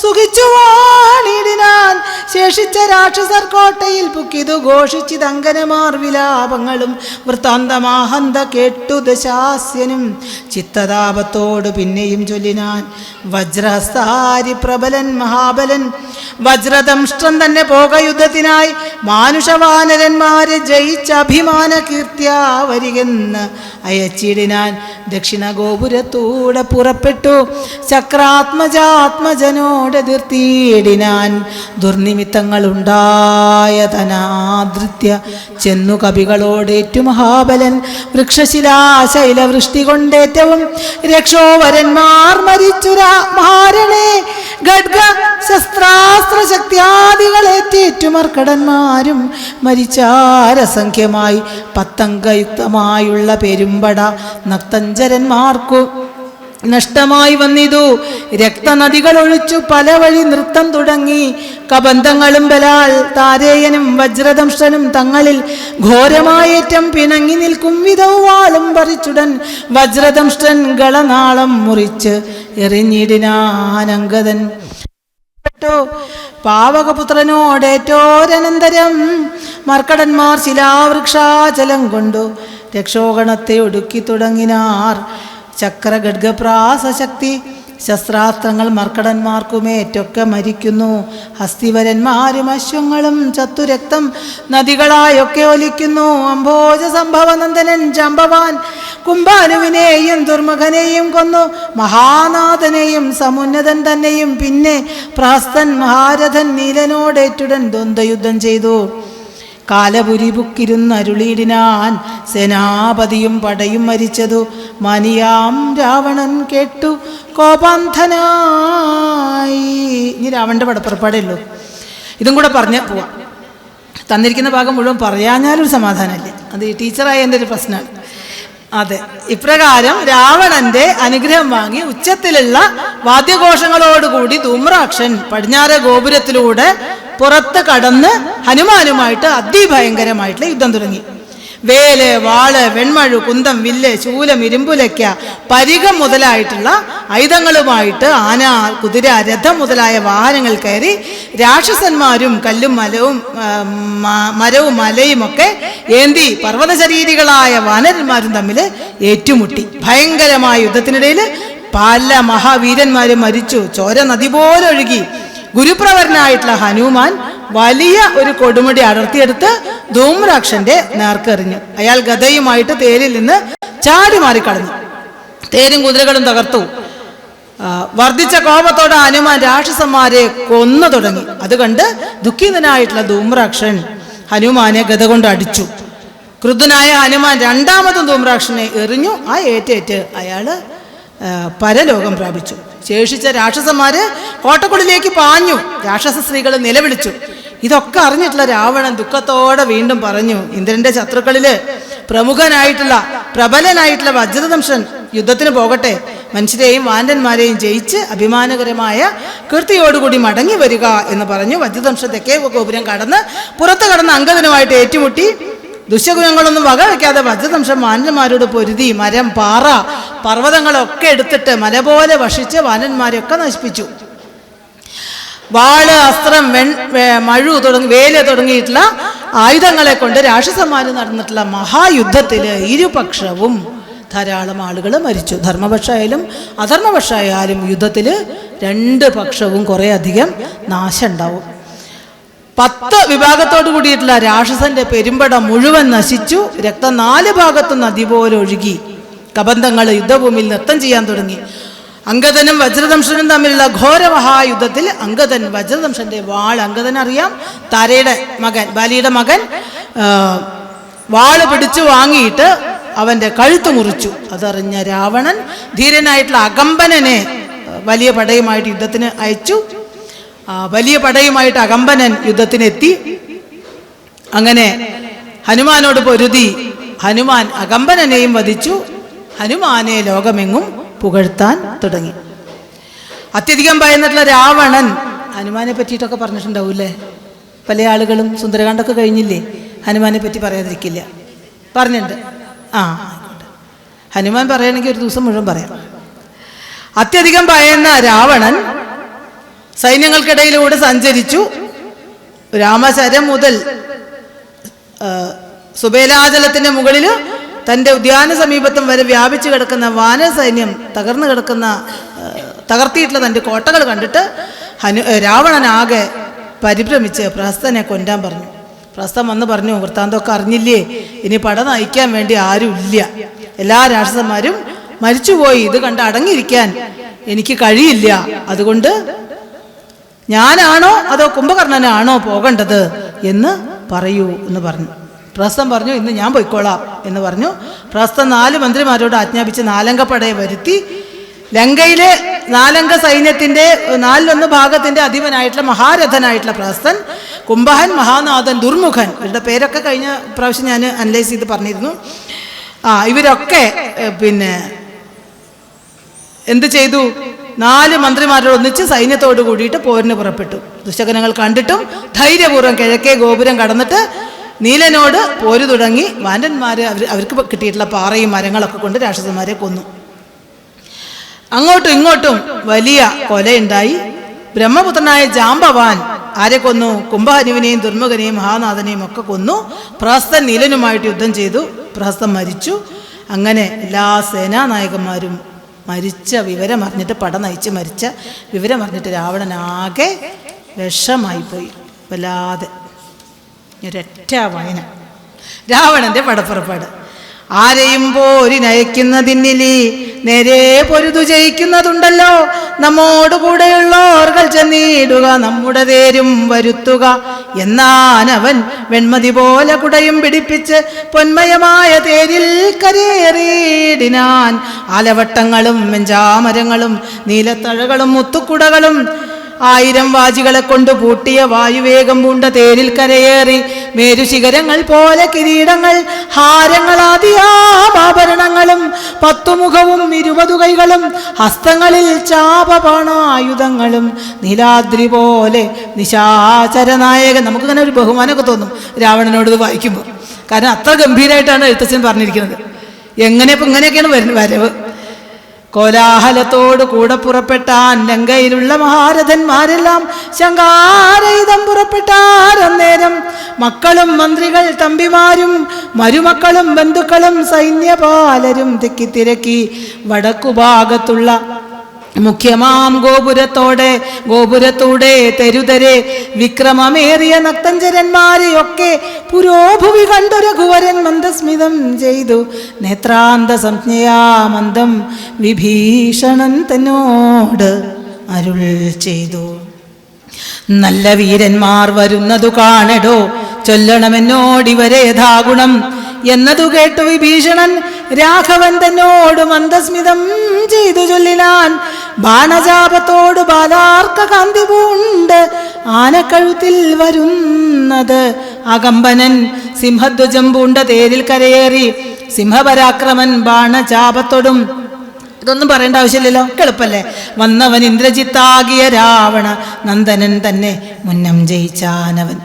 സുഖിച്ചു വാണിടിനാൻ. ശേഷിച്ച രാക്ഷസർ കോട്ടയിൽ പുക്കിതു ഘോഷിച്ചിതങ്കനമാർ വിലാപങ്ങളും വൃത്താന്തമാഹന്ത കേട്ടു ദശാസ്യനും ചിത്തതാപത്തോട് പിന്നെയും ചൊല്ലിനാൻ. വജ്രഹസ്താരി പ്രബലൻ മഹാബലൻ വജ്രദംഷ്ടം തന്നെ പോക യുദ്ധത്തിനായി മാനുഷവാനരന്മാരെ ജയിച്ച അഭിമാന കീർത്തിയാ വരികെന്ന് അയച്ചിടിനാൻ. ദക്ഷിണ ഗോപുരത്തൂടെ പുറപ്പെട്ടു. ചക്രാത്മജാത്മജനോടെതിർത്തിയിടിനാൻ ദുർനിമിത്തങ്ങളുണ്ടായതനാദൃത്യ ചെന്നു കവികളോടേറ്റു മഹാബലൻ. വൃക്ഷശിലാശൈലവൃഷ്ടി കൊണ്ടേറ്റവും രക്ഷോവരന്മാർ മരിച്ചുരാ മഹാരണേ. ഖഡ്ഗ ശസ്ത്രാസ്ത്ര ശക്തിയാദികളേറ്റേറ്റു മർക്കടന്മാരും മരിച്ചാരസംഖ്യമായി. 10 അംഗയുക്തമായുള്ള പെരുമ്പട നക്തഞ്ചരന്മാർക്കു നഷ്ടമായി വന്നിതു. രക്തനദികൾ ഒഴിച്ചു പല വഴി നൃത്തം തുടങ്ങി. കബന്ധങ്ങളും ബലാൽ താരേയനും വജ്രദംഷ്ടനും തങ്ങളിൽ ഘോരമായേറ്റം പിണങ്ങി നിൽക്കും വിധവാളും പറിച്ചുടൻ വജ്രദംഷ്ടൻ ഗളനാളം മുറിച്ച് എറിഞ്ഞിടിനാനങ്കദൻ. പാവകപുത്രനോടേറ്റോരനന്തരം മർക്കടന്മാർ ശിലാവൃക്ഷാചലം കൊണ്ടു രക്ഷോഗണത്തെ ഒടുക്കി തുടങ്ങിനാർ. ചക്രഗഡ്ഗപ്രാസശക്തി ശസ്ത്രാസ്ത്രങ്ങൾ മർക്കടന്മാർക്കുമേറ്റൊക്കെ മരിക്കുന്നു. ഹസ്തിവരന്മാരും അശ്വങ്ങളും ചത്തുരക്തം നദികളായൊക്കെ ഒലിക്കുന്നു. അംഭോജ സംഭവനന്ദനൻ ജാമ്പവാൻ കുംഭാനുവിനെയും ദുർമുഖനെയും കൊന്നു. മഹാനാഥനെയും സമുന്നതൻ തന്നെയും പിന്നെ പ്രഹസ്തൻ മഹാരഥൻ നീലനോടേറ്റുടൻ ദ്വന്ദ്വയുദ്ധം ചെയ്തു. കാലപുരി പുക്കിരുന്നരുളിയിടിനാൻ സേനാപതിയും പടയും മരിച്ചതു. മനിയാം രാവണൻ കേട്ടു കോപാന്ധനായി. ഇനി രാവണന്റെ പടപ്പുറപ്പാടേ ഉള്ളൂ. ഇതും കൂടെ പറഞ്ഞ് പോവാം. തന്നിരിക്കുന്ന ഭാഗം മുഴുവൻ പറയാഞ്ഞാലൊരു സമാധാനമില്ല. അത് ഈ ടീച്ചറായ എൻ്റെ ഒരു പ്രശ്നമാണ്. അതെ, ഇപ്രകാരം രാവണന്റെ അനുഗ്രഹം വാങ്ങി ഉച്ചത്തിലുള്ള വാദ്യഘോഷങ്ങളോടുകൂടി ധൂമ്രാക്ഷൻ പടിഞ്ഞാറെ ഗോപുരത്തിലൂടെ പുറത്ത് കടന്ന് ഹനുമാനുമായിട്ട് അതിഭയങ്കരമായിട്ടുള്ള യുദ്ധം തുടങ്ങി. വേല്, വാള്, വെൺമഴു, കുന്തം, വില്ല്, ശൂലം, ഇരുമ്പുലയ്ക്ക, പരികം മുതലായിട്ടുള്ള ആയുധങ്ങളുമായിട്ട് ആന, കുതിര, രഥം മുതലായ വാഹനങ്ങൾ കയറി രാക്ഷസന്മാരും കല്ലും മരവും മലയും ഒക്കെ ഏന്തി പർവ്വതശരീരികളായ വാനരന്മാരും തമ്മിൽ ഏറ്റുമുട്ടി. ഭയങ്കരമായ യുദ്ധത്തിനിടയിൽ പല മഹാവീരന്മാരും മരിച്ചു. ചോര നദി പോലെ ഒഴുകി. ഗുരുപ്രവരനായിട്ടുള്ള ഹനുമാൻ വലിയ ഒരു കൊടുമുടി അടർത്തിയെടുത്ത് ധൂമ്രാക്ഷന്റെ നേർക്കെറിഞ്ഞു. അയാൾ ഗദയുമായിട്ട് തേരിൽ നിന്ന് ചാടി മാറിക്കളഞ്ഞു. തേരും കുതിരകളും തകർത്തു. വർദ്ധിച്ച കോപത്തോടെ ഹനുമാൻ രാക്ഷസന്മാരെ കൊന്നു തുടങ്ങി. അതുകണ്ട് ദുഃഖിതനായിട്ടുള്ള ധൂമ്രാക്ഷൻ ഹനുമാനെ ഗദ കൊണ്ട് അടിച്ചു. ക്രുദ്ധനായ ഹനുമാൻ രണ്ടാമതും ധൂമ്രാക്ഷനെ എറിഞ്ഞു. ആ ഏറ്റേറ്റ് അയാള് പരലോകം പ്രാപിച്ചു. ശേഷിച്ച രാക്ഷസന്മാര് കോട്ടക്കുള്ളിലേക്ക് പാഞ്ഞു. രാക്ഷസ സ്ത്രീകൾ നിലവിളിച്ചു. ഇതൊക്കെ അറിഞ്ഞിട്ടുള്ള രാവണൻ ദുഃഖത്തോടെ വീണ്ടും പറഞ്ഞു, ഇന്ദ്രന്റെ ശത്രുക്കളില് പ്രമുഖനായിട്ടുള്ള പ്രബലനായിട്ടുള്ള വജ്രദംശൻ യുദ്ധത്തിന് പോകട്ടെ. മനുഷ്യരെയും വാനരന്മാരെയും ജയിച്ച് അഭിമാനകരമായ കീർത്തിയോടുകൂടി മടങ്ങി വരിക എന്ന് പറഞ്ഞു. വജ്രദംശൻ തെക്കേ ഗോപുരം കടന്ന് പുറത്ത് കടന്ന് അംഗദനുമായിട്ട് ഏറ്റുമുട്ടി. ദുശ്ശഗുണങ്ങളൊന്നും വകവയ്ക്കാതെ വജ്രദംശം വാനന്മാരോട് പൊരുതി മരം, പാറ, പർവ്വതങ്ങളൊക്കെ എടുത്തിട്ട് മല പോലെ വർഷിച്ച് വാനന്മാരെയൊക്കെ നശിപ്പിച്ചു. വാള്, അസ്ത്രം, മഴു തുടങ്ങി വേല തുടങ്ങിയിട്ടുള്ള ആയുധങ്ങളെ കൊണ്ട് രാക്ഷസന്മാർ നടന്നിട്ടുള്ള മഹായുദ്ധത്തിൽ ഇരുപക്ഷവും ധാരാളം ആളുകൾ മരിച്ചു. ധർമ്മപക്ഷമായാലും അധർമ്മപക്ഷമായാലും യുദ്ധത്തിൽ രണ്ട് പക്ഷവും കുറേ അധികം നാശം ഉണ്ടാവും. 10 വിഭാഗത്തോടു കൂടിയിട്ടുള്ള രാക്ഷസന്റെ പെരുമ്പട മുഴുവൻ നശിച്ചു. രക്തം 4 ഭാഗത്തും നദി പോലെ ഒഴുകി. കബന്ധങ്ങൾ യുദ്ധഭൂമിയിൽ നൃത്തം ചെയ്യാൻ തുടങ്ങി. അംഗദനും വജ്രദംശനും തമ്മിലുള്ള ഘോരമഹായുദ്ധത്തിൽ അംഗദൻ വജ്രദംശന്റെ വാൾ, അംഗദൻ അറിയാം താരയുടെ മകൻ, ബാലിയുടെ മകൻ, വാള് പിടിച്ചു വാങ്ങിയിട്ട് അവന്റെ കഴുത്ത് മുറിച്ചു. അതറിഞ്ഞ രാവണൻ ധീരനായിട്ടുള്ള അകമ്പനനെ വലിയ പടയുമായിട്ട് യുദ്ധത്തിന് അയച്ചു. വലിയ പടയുമായിട്ട് അകമ്പനൻ യുദ്ധത്തിനെത്തി. അങ്ങനെ ഹനുമാനോട് പൊരുതി ഹനുമാൻ അകമ്പനെയും വധിച്ചു. ഹനുമാനെ ലോകമെങ്ങും പുകഴ്ത്താൻ തുടങ്ങി. അത്യധികം ഭയന്നിട്ടുള്ള രാവണൻ ഹനുമാനെ പറ്റിയിട്ടൊക്കെ പറഞ്ഞിട്ടുണ്ടാവൂല്ലേ? പല ആളുകളും സുന്ദരകാന്ഡൊക്കെ കഴിഞ്ഞില്ലേ, ഹനുമാനെ പറ്റി പറയാതിരിക്കില്ല. പറഞ്ഞിട്ടുണ്ട്. ആയിക്കോട്ടെ, ഹനുമാൻ പറയുകയാണെങ്കിൽ ഒരു ദിവസം മുഴുവൻ പറയാം. അത്യധികം ഭയന്ന രാവണൻ സൈന്യങ്ങൾക്കിടയിലൂടെ സഞ്ചരിച്ചു. രാമശരം മുതൽ സുബേലാചലത്തിന്റെ മുകളിൽ തൻ്റെ ഉദ്യാന സമീപത്തും വരെ വ്യാപിച്ചു കിടക്കുന്ന വാനര സൈന്യം തകർത്തിയിട്ടുള്ള തൻ്റെ കോട്ടകൾ കണ്ടിട്ട് രാവണനാകെ പരിഭ്രമിച്ച് പ്രഹസ്തനെ കൊല്ലാൻ പറഞ്ഞു. പ്രഹസ്തൻ വന്ന് പറഞ്ഞു, വൃത്താന്തമൊക്കെ അറിഞ്ഞില്ലേ, ഇനി പട നയിക്കാൻ വേണ്ടി ആരും ഇല്ല, എല്ലാ രാക്ഷസന്മാരും മരിച്ചുപോയി. ഇത് കണ്ട് അടങ്ങിയിരിക്കാൻ എനിക്ക് കഴിയില്ല. അതുകൊണ്ട് ഞാനാണോ അതോ കുംഭകർണനാണോ പോകേണ്ടത് എന്ന് പറയൂ എന്ന് പറഞ്ഞു. പ്രഹസ്തൻ പറഞ്ഞു, ഇന്ന് ഞാൻ പോയിക്കോളാം എന്ന് പറഞ്ഞു. പ്രഹസ്തൻ 4 മന്ത്രിമാരോട് ആജ്ഞാപിച്ച് 4 പടയെ വരുത്തി ലങ്കയിലെ 4 സൈന്യത്തിന്റെ 4 ഭാഗത്തിന്റെ അധിപനായിട്ടുള്ള മഹാരഥനായിട്ടുള്ള പ്രഹസ്തൻ, കുംഭഹൻ, മഹാനാഥൻ, ദുർമുഖൻ, ഇവരുടെ പേരൊക്കെ കഴിഞ്ഞ പ്രാവശ്യം ഞാൻ അനലൈസ് ചെയ്ത് പറഞ്ഞിരുന്നു. ഇവരൊക്കെ എന്ത് ചെയ്തു? 4 മന്ത്രിമാരോട് ഒന്നിച്ച് സൈന്യത്തോട് കൂടിയിട്ട് പോരിന് പുറപ്പെട്ടു. ദുശകനങ്ങൾ കണ്ടിട്ടും ധൈര്യപൂർവ്വം കിഴക്കേ ഗോപുരം കടന്നിട്ട് നീലനോട് പോര് തുടങ്ങി. വാനന്മാര് അവർക്ക് കിട്ടിയിട്ടുള്ള പാറയും മരങ്ങളൊക്കെ കൊണ്ട് രാക്ഷസന്മാരെ കൊന്നു. അങ്ങോട്ടും ഇങ്ങോട്ടും വലിയ കൊലയുണ്ടായി. ബ്രഹ്മപുത്രനായ ജാംബവാൻ ആരെ കൊന്നു? കുംഭഹനുവിനെയും ദുർമുഖനെയും മഹാനാഥനെയും ഒക്കെ കൊന്നു. പ്രഹസ്തൻ നീലനുമായിട്ട് യുദ്ധം ചെയ്തു. പ്രഹസ്തൻ മരിച്ചു. അങ്ങനെ എല്ലാ സേനാനായകന്മാരും മരിച്ച വിവരം അറിഞ്ഞിട്ട്, പട നയിച്ച് മരിച്ച വിവരം അറിഞ്ഞിട്ട് രാവണനാകെ വിഷമായിപ്പോയി. വല്ലാതെ ഒരൊറ്റ വായന രാവണന്റെ പടപ്പുറപ്പാട്. ആരെയും പോരിനയക്കുന്നതിന്നിലി നേരെ പൊരുതു ജയിക്കുന്നതുണ്ടല്ലോ, നമ്മോടുകൂടെയുള്ളോർകൾ ചെന്നിടുക, നമ്മുടെ തേരും വരുത്തുക എന്നാനവൻ വെൺമതി പോലെ കുടയും പിടിപ്പിച്ച് പൊന്മയമായ തേരിൽ കരേറിയിടിനാൻ. ആലവട്ടങ്ങളും വെഞ്ചാമരങ്ങളും നീലത്തഴകളും മുത്തുക്കുടകളും 1000 വാജികളെ കൊണ്ട് പൂട്ടിയ വായുവേഗം പൂണ്ട തേരിൽ കരയേറി മേരുശിഖരങ്ങൾ പോലെ കിരീടങ്ങൾ, ഹാരങ്ങളാദിയാഭരണങ്ങളും 10 മുഖവും 20 കൈകളും ഹസ്തങ്ങളിൽ ചാപബാണായുധങ്ങളും നീലാദ്രി പോലെ നിശാചരനായകൻ. നമുക്കിങ്ങനെ ഒരു ബഹുമാനമൊക്കെ തോന്നും രാവണനോട് ഇത് വായിക്കുമ്പോൾ. കാരണം അത്ര ഗംഭീരമായിട്ടാണ് എഴുത്തച്ഛൻ പറഞ്ഞിരിക്കുന്നത്. ഇങ്ങനെയൊക്കെയാണ് വരവ്. കോലാഹലത്തോട് കൂടെ പുറപ്പെട്ടാൻ ലങ്കയിലുള്ള മഹാരഥന്മാരെല്ലാം ശങ്കാരയുധം പുറപ്പെട്ടാരന്നേരം. മക്കളും മന്ത്രികൾ തമ്പിമാരും മരുമക്കളും ബന്ധുക്കളും സൈന്യപാലരും തിക്കിത്തിരക്കി വടക്കുഭാഗത്തുള്ള മുഖ്യമാം ഗോപുരത്തൂടെ തെരുതരെ വിക്രമമേറിയ നക്തഞ്ചരന്മാരെയൊക്കെ പുരോഭുവി കണ്ടു രഘുവരൻ മന്ദസ്മിതം ചെയ്തു. നേത്രാന്ത സംജ്ഞയാ മന്ദം വിഭീഷണൻ തന്നോട് അരുൾ ചെയ്തു. നല്ല വീരന്മാർ വരുന്നതു കാണടോ, ചൊല്ലണമെന്നോടിവരെ യഥാഗുണം എന്നതു കേട്ടു വിഭീഷണൻ രാഘവൻ തന്നോട് മന്ദസ്മിതം ചെയ്തു ചൊല്ലിനാൻ. ബാണജാപത്തോട് ബാലാർക്ക കാന്തി പൂണ്ട് ആനക്കഴുത്തിൽ വരുന്നത് അകമ്പനൻ സിംഹധ്വജം പൂണ്ട തേരിൽ കരയേറി സിംഹപരാക്രമൻ ബാണചാപത്തോടും. ഇതൊന്നും പറയേണ്ട ആവശ്യമില്ലല്ലോ, എളുപ്പല്ലേ. വന്നവൻ ഇന്ദ്രജിത്താകിയ രാവണ നന്ദനൻ തന്നെ മുന്നം ജയിച്ചാനവൻ.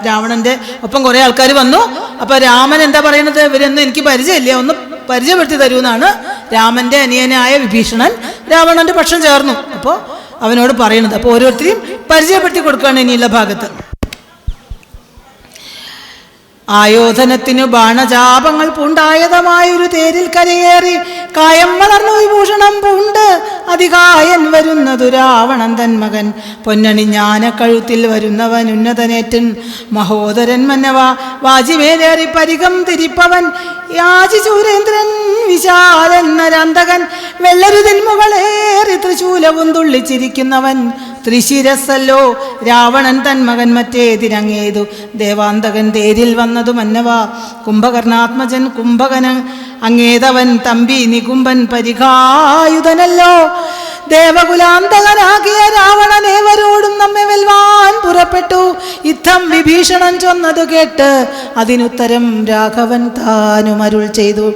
രാവണന്റെ ഒപ്പം കുറെ ആൾക്കാർ വന്നു. അപ്പൊ രാമൻ എന്താ പറയുന്നത്? ഇവരൊന്നും എനിക്ക് പരിചയമില്ല, ഒന്ന് പരിചയപ്പെടുത്തി തരൂന്നാണ് രാമന്റെ അനിയനായ വിഭീഷണൻ രാവണന്റെ പക്ഷം ചേർന്നു. അപ്പോൾ അവനോട് പറയുന്നത്. അപ്പോൾ ഓരോരുത്തരെയും പരിചയപ്പെടുത്തി കൊടുക്കുകയാണ് ഇനിയുള്ള ഭാഗത്ത്. ആയോധനത്തിനു ബാണജാപങ്ങൾ പൂണ്ടായതമായൊരു തേരിൽ കരയേറി കായം വളർന്നു വിഭൂഷണം പൂണ്ട് അതികായൻ വരുന്നതു രാവണൻ തൻ മകൻ. പൊന്നണിഞ്ഞാന കഴുത്തിൽ വരുന്നവൻ ഉന്നതനേറ്റൻ മഹോദരൻ മന്നവ വാജിമേലേറി പരികം തിരിപ്പവൻ യാചിചൂരേന്ദ്രൻ വിശാലൻ നരാന്തകൻ വെള്ളരുതിൻ മുകളേറി തൃശൂലവും തുള്ളിച്ചിരിക്കുന്നവൻ ത്രിശിരസല്ലോ രാവണൻ തൻ മകൻ മറ്റേതിരങ്ങേതു ദേവാന്തകൻ തേരിൽ വന്നതു മന്നവ കുംഭകർണാത്മജൻ കുംഭകന അങ്ങേതവൻ തമ്പി നികുംബൻ പരിഘായുധനല്ലോ. ദേവകുലാന്തകനാകിയ രാവണനേവരോടും നമ്മെ വെൽവാൻ പുറപ്പെട്ടു. യുദ്ധം വിഭീഷണൻ ചൊന്നതു കേട്ട് അതിനുത്തരം രാഘവൻ താനും അരുൾ ചെയ്തു.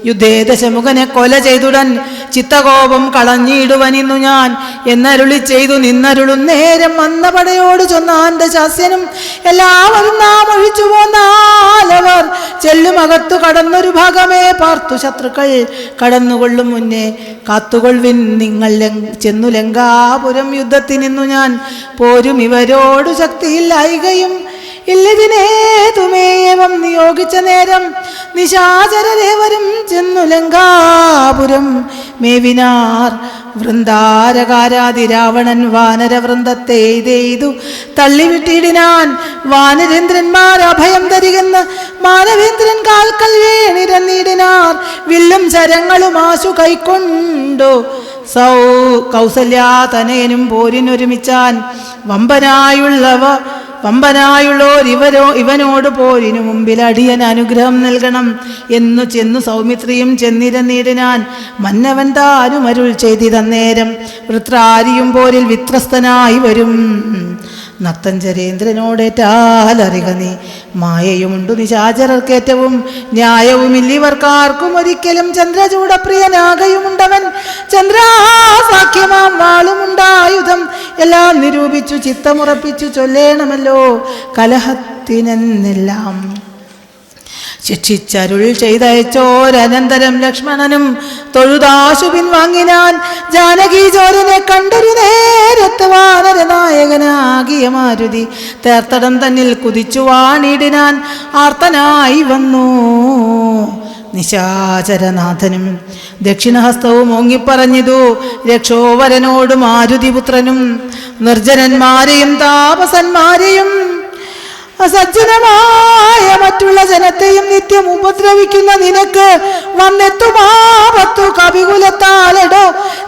യുദ്ധേ ദശമുഖനെ കൊല ചെയ്തുടൻ ചിത്തകോപം കളഞ്ഞിടുവനിന്നു ഞാൻ എന്നരുളി ചെയ്തു. നിന്നരുളും നേരം വന്ന പടയോട് ചൊന്നാന്റെ ശാസ്യനും എല്ലാവരും നാം ഒഴിച്ചു പോന്നാലവർ ചെല്ലുമകത്തു കടന്നൊരു ഭാഗമേ പാർത്തു ശത്രുക്കൾ കടന്നുകൊള്ളും മുന്നേ കാത്തുകൊള്ളിൻ നിങ്ങൾ ചെന്നു ലങ്കാപുരം യുദ്ധത്തിനിന്നു ഞാൻ പോരും ഇവരോടു ശക്തിയില്ലായികയും ഇല്ലതിനേതുമേവം നിയോഗിച്ച നേരം നിശാചരദേവരും ചെന്നു ലങ്കാപുരം മേവിനാർ വൃന്ദാരകാരാതി രാവണൻ വാനരവൃന്ദത്തെ എയ്തെയ്തു തള്ളിവിട്ടിടിനാൻ. വാനരേന്ദ്രന്മാർ അഭയം തരികെന്ന് മാനവേന്ദ്രൻ കാൽക്കൽ വീണിരന്നിടിനാർ. വില്ലും ശരങ്ങളും ആശു കൈക്കൊണ്ടു കൗസല്യാതനയനും പോരിനൊരുമിച്ചാൻ. വമ്പനായുള്ളോർ ഇവനോട് പോരിനു മുമ്പിൽ അടിയൻ അനുഗ്രഹം നൽകണം എന്നു ചെന്നു സൗമിത്രിയും ചെന്നിരന്നിടിനാൻ. മന്നവൻ താനും അരുൾ ചെയ്തിതന്നേരം വൃത്രാരിയും പോരിൽ വിത്രസ്തനായി വരും. നക്തഞ്ചരേന്ദ്രനോടേറ്റാലറിക നീ മായയുമുണ്ടു നിശാചരർക്കേറ്റവും ന്യായവുമില്ലിവർക്കാർക്കും ഒരിക്കലും. ചന്ദ്രചൂടപ്രിയനാകയുമുണ്ടവൻ ചന്ദ്രാസാഖ്യമാം വാളുമുണ്ടായുധം എല്ലാം നിരൂപിച്ചു ചിത്തമുറപ്പിച്ചു ചൊല്ലേണമല്ലോ കലഹത്തിനെന്നെല്ലാം. ശിക്ഷിച്ചരുൾ ചെയ്തയച്ചോരനന്തരം ലക്ഷ്മണനും തൊഴുതാശു പിൻവാങ്ങിനാൻ. ജാനകി ചോരനെ കണ്ടൊരു നേരത്ത് വാനരനായകനാകിയ മാരുതി തേർത്തടം തന്നിൽ കുതിച്ചു വാണിടിനാൻ. ആർത്തനായി വന്നു നിശാചരനാഥനും ദക്ഷിണഹസ്തവും ഓങ്ങിപ്പറഞ്ഞിതു രക്ഷോവരനോട് മാരുതിപുത്രനും. നിർജ്ജനന്മാരെയും താപസന്മാരെയും അസജ്ജനമായ മറ്റുള്ള ജനത്തെയും നിത്യം ഉപദ്രവിക്കുന്ന നിനക്ക് വന്നെത്തുമാപത്തു കവികുലത്താലടോ.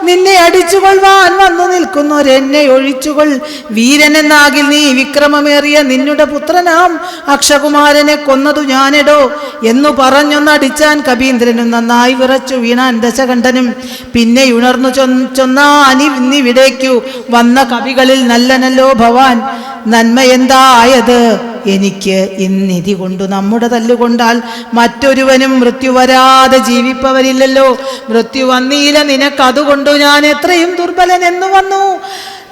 നിന്നെ അടിച്ചുകൊള്ളുവാൻ വന്നു നിൽക്കുന്നൊരെന്നെ ഒഴിച്ചുകൊൾ. വീരനെന്നാകിൽ നീ വിക്രമമേറിയ നിന്നുടെ പുത്രനാം അക്ഷകുമാരനെ കൊന്നതു ഞാനെടോ എന്നു പറഞ്ഞൊന്നടിച്ചാൻ. കപീന്ദ്രനും നന്നായി വിറച്ചു വീണാൻ ദശകണ്ഠനും. പിന്നെ ഉണർന്നു ചൊന്നാനിവിടേക്കു വന്ന കവികളിൽ നല്ലനല്ലോ ഭവാൻ. നന്മയെന്തായത് എനിക്ക് ഇന്നിതി കൊണ്ടു നമ്മുടെ തല്ലുകൊണ്ടാൽ മറ്റൊരുവനും മൃത്യു വരാതെ ജീവിപ്പവരില്ലല്ലോ. മൃത്യു വന്നീല നിനക്കതുകൊണ്ടു ഞാൻ എത്രയും ദുർബലനെന്നു വന്നു.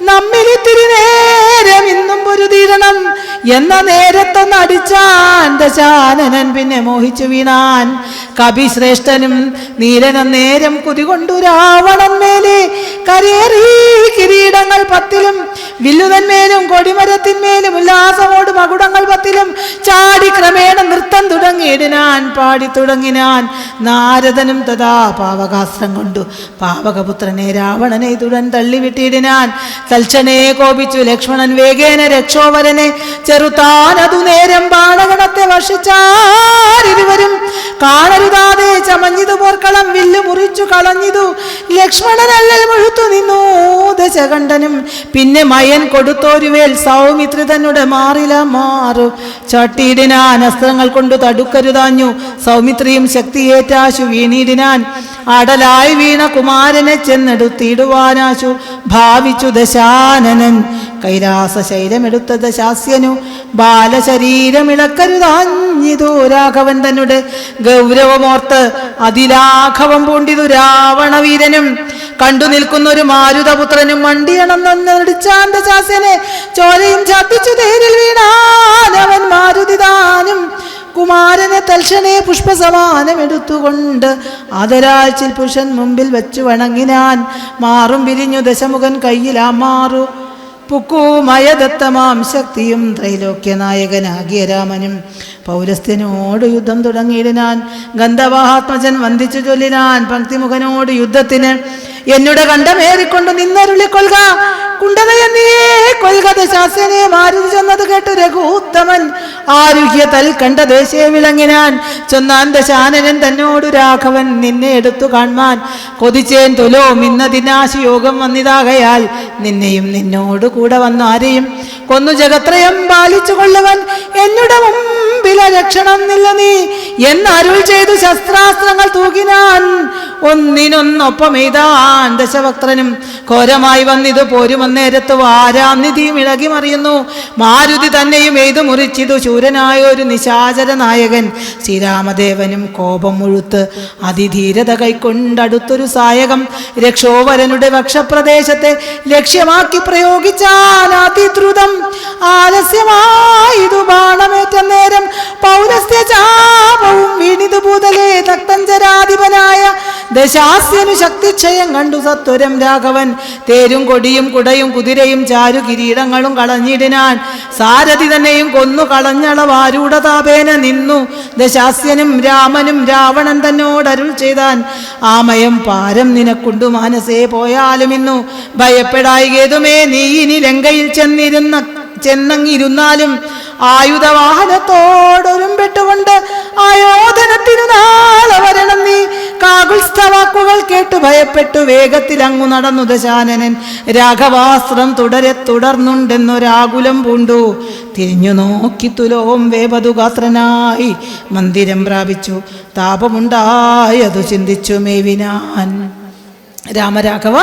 നമ്മിലിത്തിരി നേരം ഇന്നും പൊരുതീരണം എന്ന നേരത്തൊന്ന് അടിച്ചാൻ ദശാനനൻ. പിന്നെ മോഹിച്ചു വീണാൻ കവിശ്രേഷ്ഠനും. നീലനം നേരം കുതികൊണ്ടു രാവണൻ മേലെ കരേറി കിരീടങ്ങൾ 10 വില്ലുതന്മേലും കൊടിമരത്തിന്മേലും ഉല്ലാസമോട് മകുടങ്ങൾ 10 ചാടി ക്രമേണ നൃത്തം തുടങ്ങിയിടിനാൻ. പാടി തുടങ്ങിനാൻ. നാരദനും തഥാ പാവകാസ്ത്രം കൊണ്ടു പാവകപുത്രനെ രാവണനെ തുടൻ തള്ളിവിട്ടിടിനാൻ. തൽക്ഷണേ കോപിച്ചു ലക്ഷ്മണൻ വേഗേന രക്ഷോവരനെ ചെറുത്താനതു നേരം ബാണഗണത്തെ വർഷിച്ചാരിരുവരും. കാണരുതാതെ ചമഞ്ഞിതു പോർക്കളം വില്ലു മുറിച്ചു കളഞ്ഞിതു ലക്ഷ്മണനല്ലൽ മുഴുത്തു നിന്നു ദശകണ്ഠനും. പിന്നെ മയൻ കൊടുത്തോരുവേൽ സൗമിത്രി തന്നെ മാറില മാറു ചട്ടിയിടിനാൻ. അസ്ത്രങ്ങൾ കൊണ്ട് തടുക്കരുതാഞ്ഞു സൗമിത്രിയും ശക്തിയേറ്റാശു വീണിടിനാൻ. അടലായി വീണ കുമാരനെ ചെന്നെടുത്തിടുവാനാശു ഭാവിച്ചു ദശാനനൻ. കൈലാസ ശൈലമെടുത്ത ദശാസ്യനു ബാലശരീരമിളക്കരുതാഞ്ഞിതു. രാഘവൻ തന്നെ ഗൗരവമോർത്ത് അതിരാഘവം പൂണ്ടിതു രാവണവീരനും. കണ്ടു നിൽക്കുന്നൊരു മാരുതപുത്രനും മണ്ടിയണമെന്നടിച്ചാൻ ദശാസ്യനെ. ചോരയും ചാത്തിച്ചു തേരിൽ വീണാനവൻ മാരുതിദാനും. കുമാരനെ തൽക്ഷണേ പുഷ്പസമാനം എടുത്തുകൊണ്ട് ആദരാഴ്ചിൽ പുരുഷൻ മുമ്പിൽ വെച്ചു വണങ്ങിനാൻ. മാറും വിരിഞ്ഞു ദശമുഖൻ കയ്യിലാ മാറു പുക്കുമയദത്തമാം ശക്തിയും ത്രൈലോക്യനായകനാകിയ രാമനും. പൗരസ്ത്യനോട് യുദ്ധം തുടങ്ങിയിടിനാൻ. ഗന്ധവാഹാത്മജൻ വന്ദിച്ചു ചൊല്ലിനാൻ പങ്ക്തിമുഖനോട് യുദ്ധത്തിന്. എന്നുടെ കണ്ടമേറിക്കൊണ്ടു നിന്നരുളിക്കൊള്ളുക കുണ്ടതയെന്നിയേ കൊൽക ദശാസ്യനെ. മാരുതി ചെന്നത് കേട്ടു രഘുത്തമൻ ആരുഹ്യ തൽ കണ്ട ദേശേ വിളങ്ങിനാൻ. ചൊന്നാൻ ദശാനനൻ തന്നോടു രാഘവൻ നിന്നെ എടുത്തു കാൺമാൻ. കൊതിച്ചേൻ തുലോ മിന്നതിനാശ യോഗം വന്നിതാകയാൽ നിന്നെയും നിന്നോട് കൂടെ വന്നു ആരെയും കൊന്നു ജഗത്രയം പാലിച്ചു കൊള്ളുവൻ. എന്നുടെ മുമ്പില രക്ഷണം നില്ല നീ എന്നരുൾ ചെയ്തു ശസ്ത്രാസ്ത്രങ്ങൾ തൂകിനാൻ. ഒന്നിനൊന്നൊപ്പം എയ്താൻ ദശവക്ത്രനും. ഘോരമായി വന്നിതു പോരുമന്നേരത്ത് വാരാം നിധിയും ഇളകി മറിയുന്നു. മാരുതി തന്നെയും എയ്തു മുറിച്ചിതു ശൂരനായ ഒരു നിശാചര നായകൻ. ശ്രീരാമദേവനും കോപം മുഴുത്ത് അതിധീരത കൈക്കൊണ്ടടുത്തൊരു സായകം രക്ഷോവരനുടെ വക്ഷപ്രദേശത്തെ ലക്ഷ്യമാക്കി പ്രയോഗിച്ചാൻ അതിദ്രുതം. ആലസ്യമായിതു ബാണമേറ്റ നേരം പൗരസ്ത്യ ചാപവും വീണിതു ഭൂതലേ. തക്തഞ്ചരാധിപനായ ദശാസ്യനു ശക്തിക്ഷയം കണ്ടു സത്വരം രാഘവൻ. തേരും കൊടിയും കുടയും കുതിരയും ചാരു കിരീടങ്ങളും കളഞ്ഞിടിനാൻ. സാരഥി തന്നെയും കൊന്നു കളഞ്ഞളവാരൂഢതാപേന നിന്നു. ദശാസ്യനും രാമനും രാവണൻ തന്നോടരുൾ ചെയ്താൻ. ആമയം പാരം നിനക്കുണ്ടു മാനസേ പോയാലും ഇന്നു ഭയപ്പെടായികേതുമേ നീ ഇനി ലങ്കയിൽ ചെന്നങ്ങിരുന്നാലും ആയുധവാഹനത്തോടൊരുമ്പെട്ടുകൊണ്ട് ആയോധനത്തിനു നാളെ വരണം നീ. കാകുൽസ്ഥവാക്കുകൾ കേട്ടു ഭയപ്പെട്ടു വേഗത്തിൽ അങ്ങു നടന്നു ദശാനനൻ. രാഘവാസ്ത്രം തുടർന്നുണ്ടെന്നൊരാകുലം പൂണ്ടു. തിരിഞ്ഞു നോക്കി തുലോം വേപതുഗാത്രനായി മന്ദിരം പ്രാപിച്ചു. താപമുണ്ടായതു ചിന്തിച്ചു മേവിനാൻ. രാമരാഘവ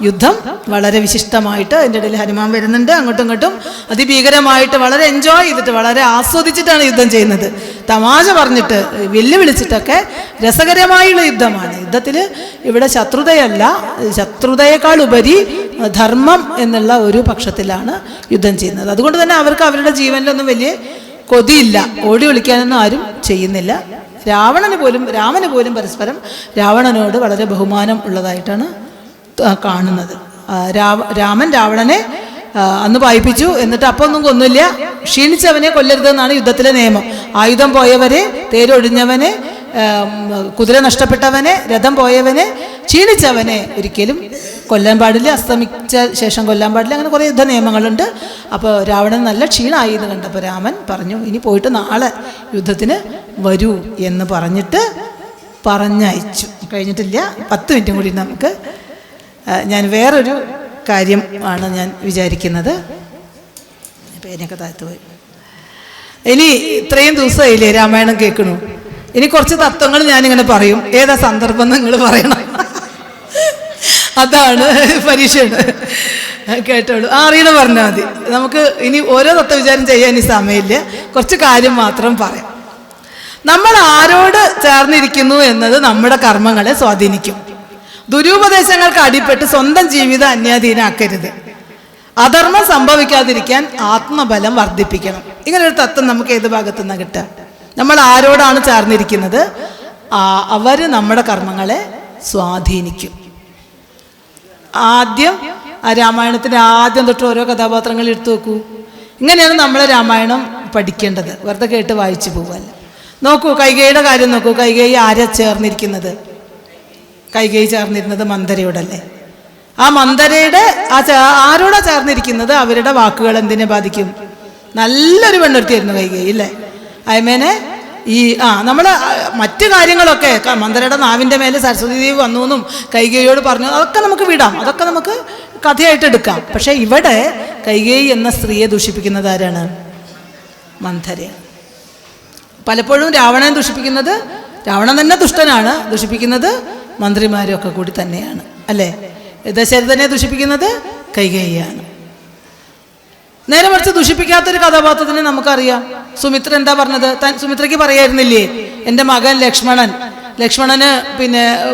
യുദ്ധം വളരെ വിശിഷ്ടമായിട്ട്, അതിൻ്റെ ഇടയിൽ ഹനുമാൻ വരുന്നുണ്ട്. അങ്ങോട്ടും ഇങ്ങോട്ടും അതിഭീകരമായിട്ട് വളരെ എൻജോയ് ചെയ്തിട്ട് വളരെ ആസ്വദിച്ചിട്ടാണ് യുദ്ധം ചെയ്യുന്നത്. തമാശ പറഞ്ഞിട്ട് വെല്ലുവിളിച്ചിട്ടൊക്കെ രസകരമായുള്ള യുദ്ധമാണ്. യുദ്ധത്തിൽ ഇവിടെ ശത്രുതയല്ല, ശത്രുതയേക്കാൾ ഉപരി ധർമ്മം എന്നുള്ള ഒരു പക്ഷത്തിലാണ് യുദ്ധം ചെയ്യുന്നത്. അതുകൊണ്ട് തന്നെ അവർക്ക് അവരുടെ ജീവനിലൊന്നും വലിയ കൊതിയില്ല, ഓടി ഒളിക്കാനൊന്നും ആരും ചെയ്യുന്നില്ല. രാമന് പോലും പരസ്പരം രാവണനോട് വളരെ ബഹുമാനം ഉള്ളതായിട്ടാണ് കാണുന്നത്. രാമൻ രാവണനെ അന്ന് പായിപ്പിച്ചു, എന്നിട്ട് അപ്പം ഒന്നും കൊന്നില്ല. ക്ഷീണിച്ചവനെ കൊല്ലരുതെന്നാണ് യുദ്ധത്തിലെ നിയമം. ആയുധം പോയവരെ, തേരൊഴിഞ്ഞവനെ, കുതിര നഷ്ടപ്പെട്ടവനെ, രഥം പോയവനെ, ക്ഷീണിച്ചവനെ ഒരിക്കലും കൊല്ലാൻ പാടില്ല, അസ്തമിച്ച ശേഷം കൊല്ലാൻ പാടില്ല. അങ്ങനെ കുറേ യുദ്ധ നിയമങ്ങളുണ്ട്. അപ്പോൾ രാവണൻ നല്ല ക്ഷീണമായി എന്ന് കണ്ടപ്പോൾ രാമൻ പറഞ്ഞു, ഇനി പോയിട്ട് നാളെ യുദ്ധത്തിന് വരൂ എന്ന് പറഞ്ഞയച്ചു. കഴിഞ്ഞിട്ടില്ല, 10 മിനിറ്റും കൂടി നമുക്ക്. ഞാൻ വേറൊരു കാര്യം ആണ് ഞാൻ വിചാരിക്കുന്നത്. പേനൊക്കെ താഴ്ത്തു പോയി. ഇനി ഇത്രയും ദിവസമായില്ലേ രാമായണം കേൾക്കണു. ഇനി കുറച്ച് തത്വങ്ങൾ ഞാനിങ്ങനെ പറയും. ഏതാ സന്ദർഭം നിങ്ങൾ പറയണം. അതാണ് പരീക്ഷയാണ്. കേട്ടോളൂ. അറിയണം പറഞ്ഞാൽ മതി. നമുക്ക് ഇനി ഓരോ തത്വവിചാരം ചെയ്യാൻ ഈ സമയമില്ല. കുറച്ച് കാര്യം മാത്രം പറയാം. നമ്മൾ ആരോട് ചേർന്നിരിക്കുന്നു എന്നത് നമ്മുടെ കർമ്മങ്ങളെ സ്വാധീനിക്കും. ദുരുപദേശങ്ങൾക്ക് അടിപ്പെട്ട് സ്വന്തം ജീവിതം അന്യാധീനാക്കരുത്. അധർമ്മം സംഭവിക്കാതിരിക്കാൻ ആത്മബലം വർദ്ധിപ്പിക്കണം. ഇങ്ങനൊരു തത്വം നമുക്ക് ഏത് ഭാഗത്തു നിന്നാണ് കിട്ടുക? നമ്മൾ ആരോടാണ് ചേർന്നിരിക്കുന്നത്, അവർ നമ്മുടെ കർമ്മങ്ങളെ സ്വാധീനിക്കും. ആദ്യം രാമായണത്തിൻ്റെ ആദ്യം തൊട്ട് ഓരോ കഥാപാത്രങ്ങൾ എടുത്തു നോക്കൂ. ഇങ്ങനെയാണ് നമ്മൾ രാമായണം പഠിക്കേണ്ടത്. വെറുതെ കേട്ട് വായിച്ചു പോവല്ല. നോക്കൂ, കൈകേയിയുടെ കാര്യം നോക്കൂ. കൈകേയി ആരാ ചേർന്നിരിക്കുന്നത്? കൈകേയി ചേർന്നിരുന്നത് മന്ദരയോടല്ലേ? ആ മന്ദരയുടെ ആരോടാ ചേർന്നിരിക്കുന്നത്? അവരുടെ വാക്കുകൾ എന്തിനെ ബാധിക്കും? നല്ലൊരു പെണ്ണൊരുത്തിയായിരുന്നു കൈകേയി അല്ലേ? അയമേനെ നമ്മൾ മറ്റു കാര്യങ്ങളൊക്കെ മന്ദരയുടെ നാവിൻ്റെ മേലെ സരസ്വതി ദേവി വന്നു എന്നും കൈകേയിയോട് പറഞ്ഞു, അതൊക്കെ നമുക്ക് വിടാം, അതൊക്കെ നമുക്ക് കഥയായിട്ട് എടുക്കാം. പക്ഷെ ഇവിടെ കൈകേയി എന്ന സ്ത്രീയെ ദൂഷിപ്പിക്കുന്നത് ആരാണ്? മന്ദരയാണ്. പലപ്പോഴും രാവണനെ ദുഷിപ്പിക്കുന്നത്, രാവണൻ തന്നെ ദുഷ്ടനാണ്, ദുഷിപ്പിക്കുന്നത് മന്ത്രിമാരൊക്കെ കൂടി തന്നെയാണ് അല്ലേ? ദശരഥനെ ദുഷിപ്പിക്കുന്നത് കൈകേയിയാണ്. നേരെ മറിച്ച് ദുഷിപ്പിക്കാത്തൊരു കഥാപാത്രത്തിന് നമുക്കറിയാം. സുമിത്ര എന്താ പറഞ്ഞത്? സുമിത്രയ്ക്ക് പറയായിരുന്നില്ലേ, എൻ്റെ മകൻ ലക്ഷ്മണന്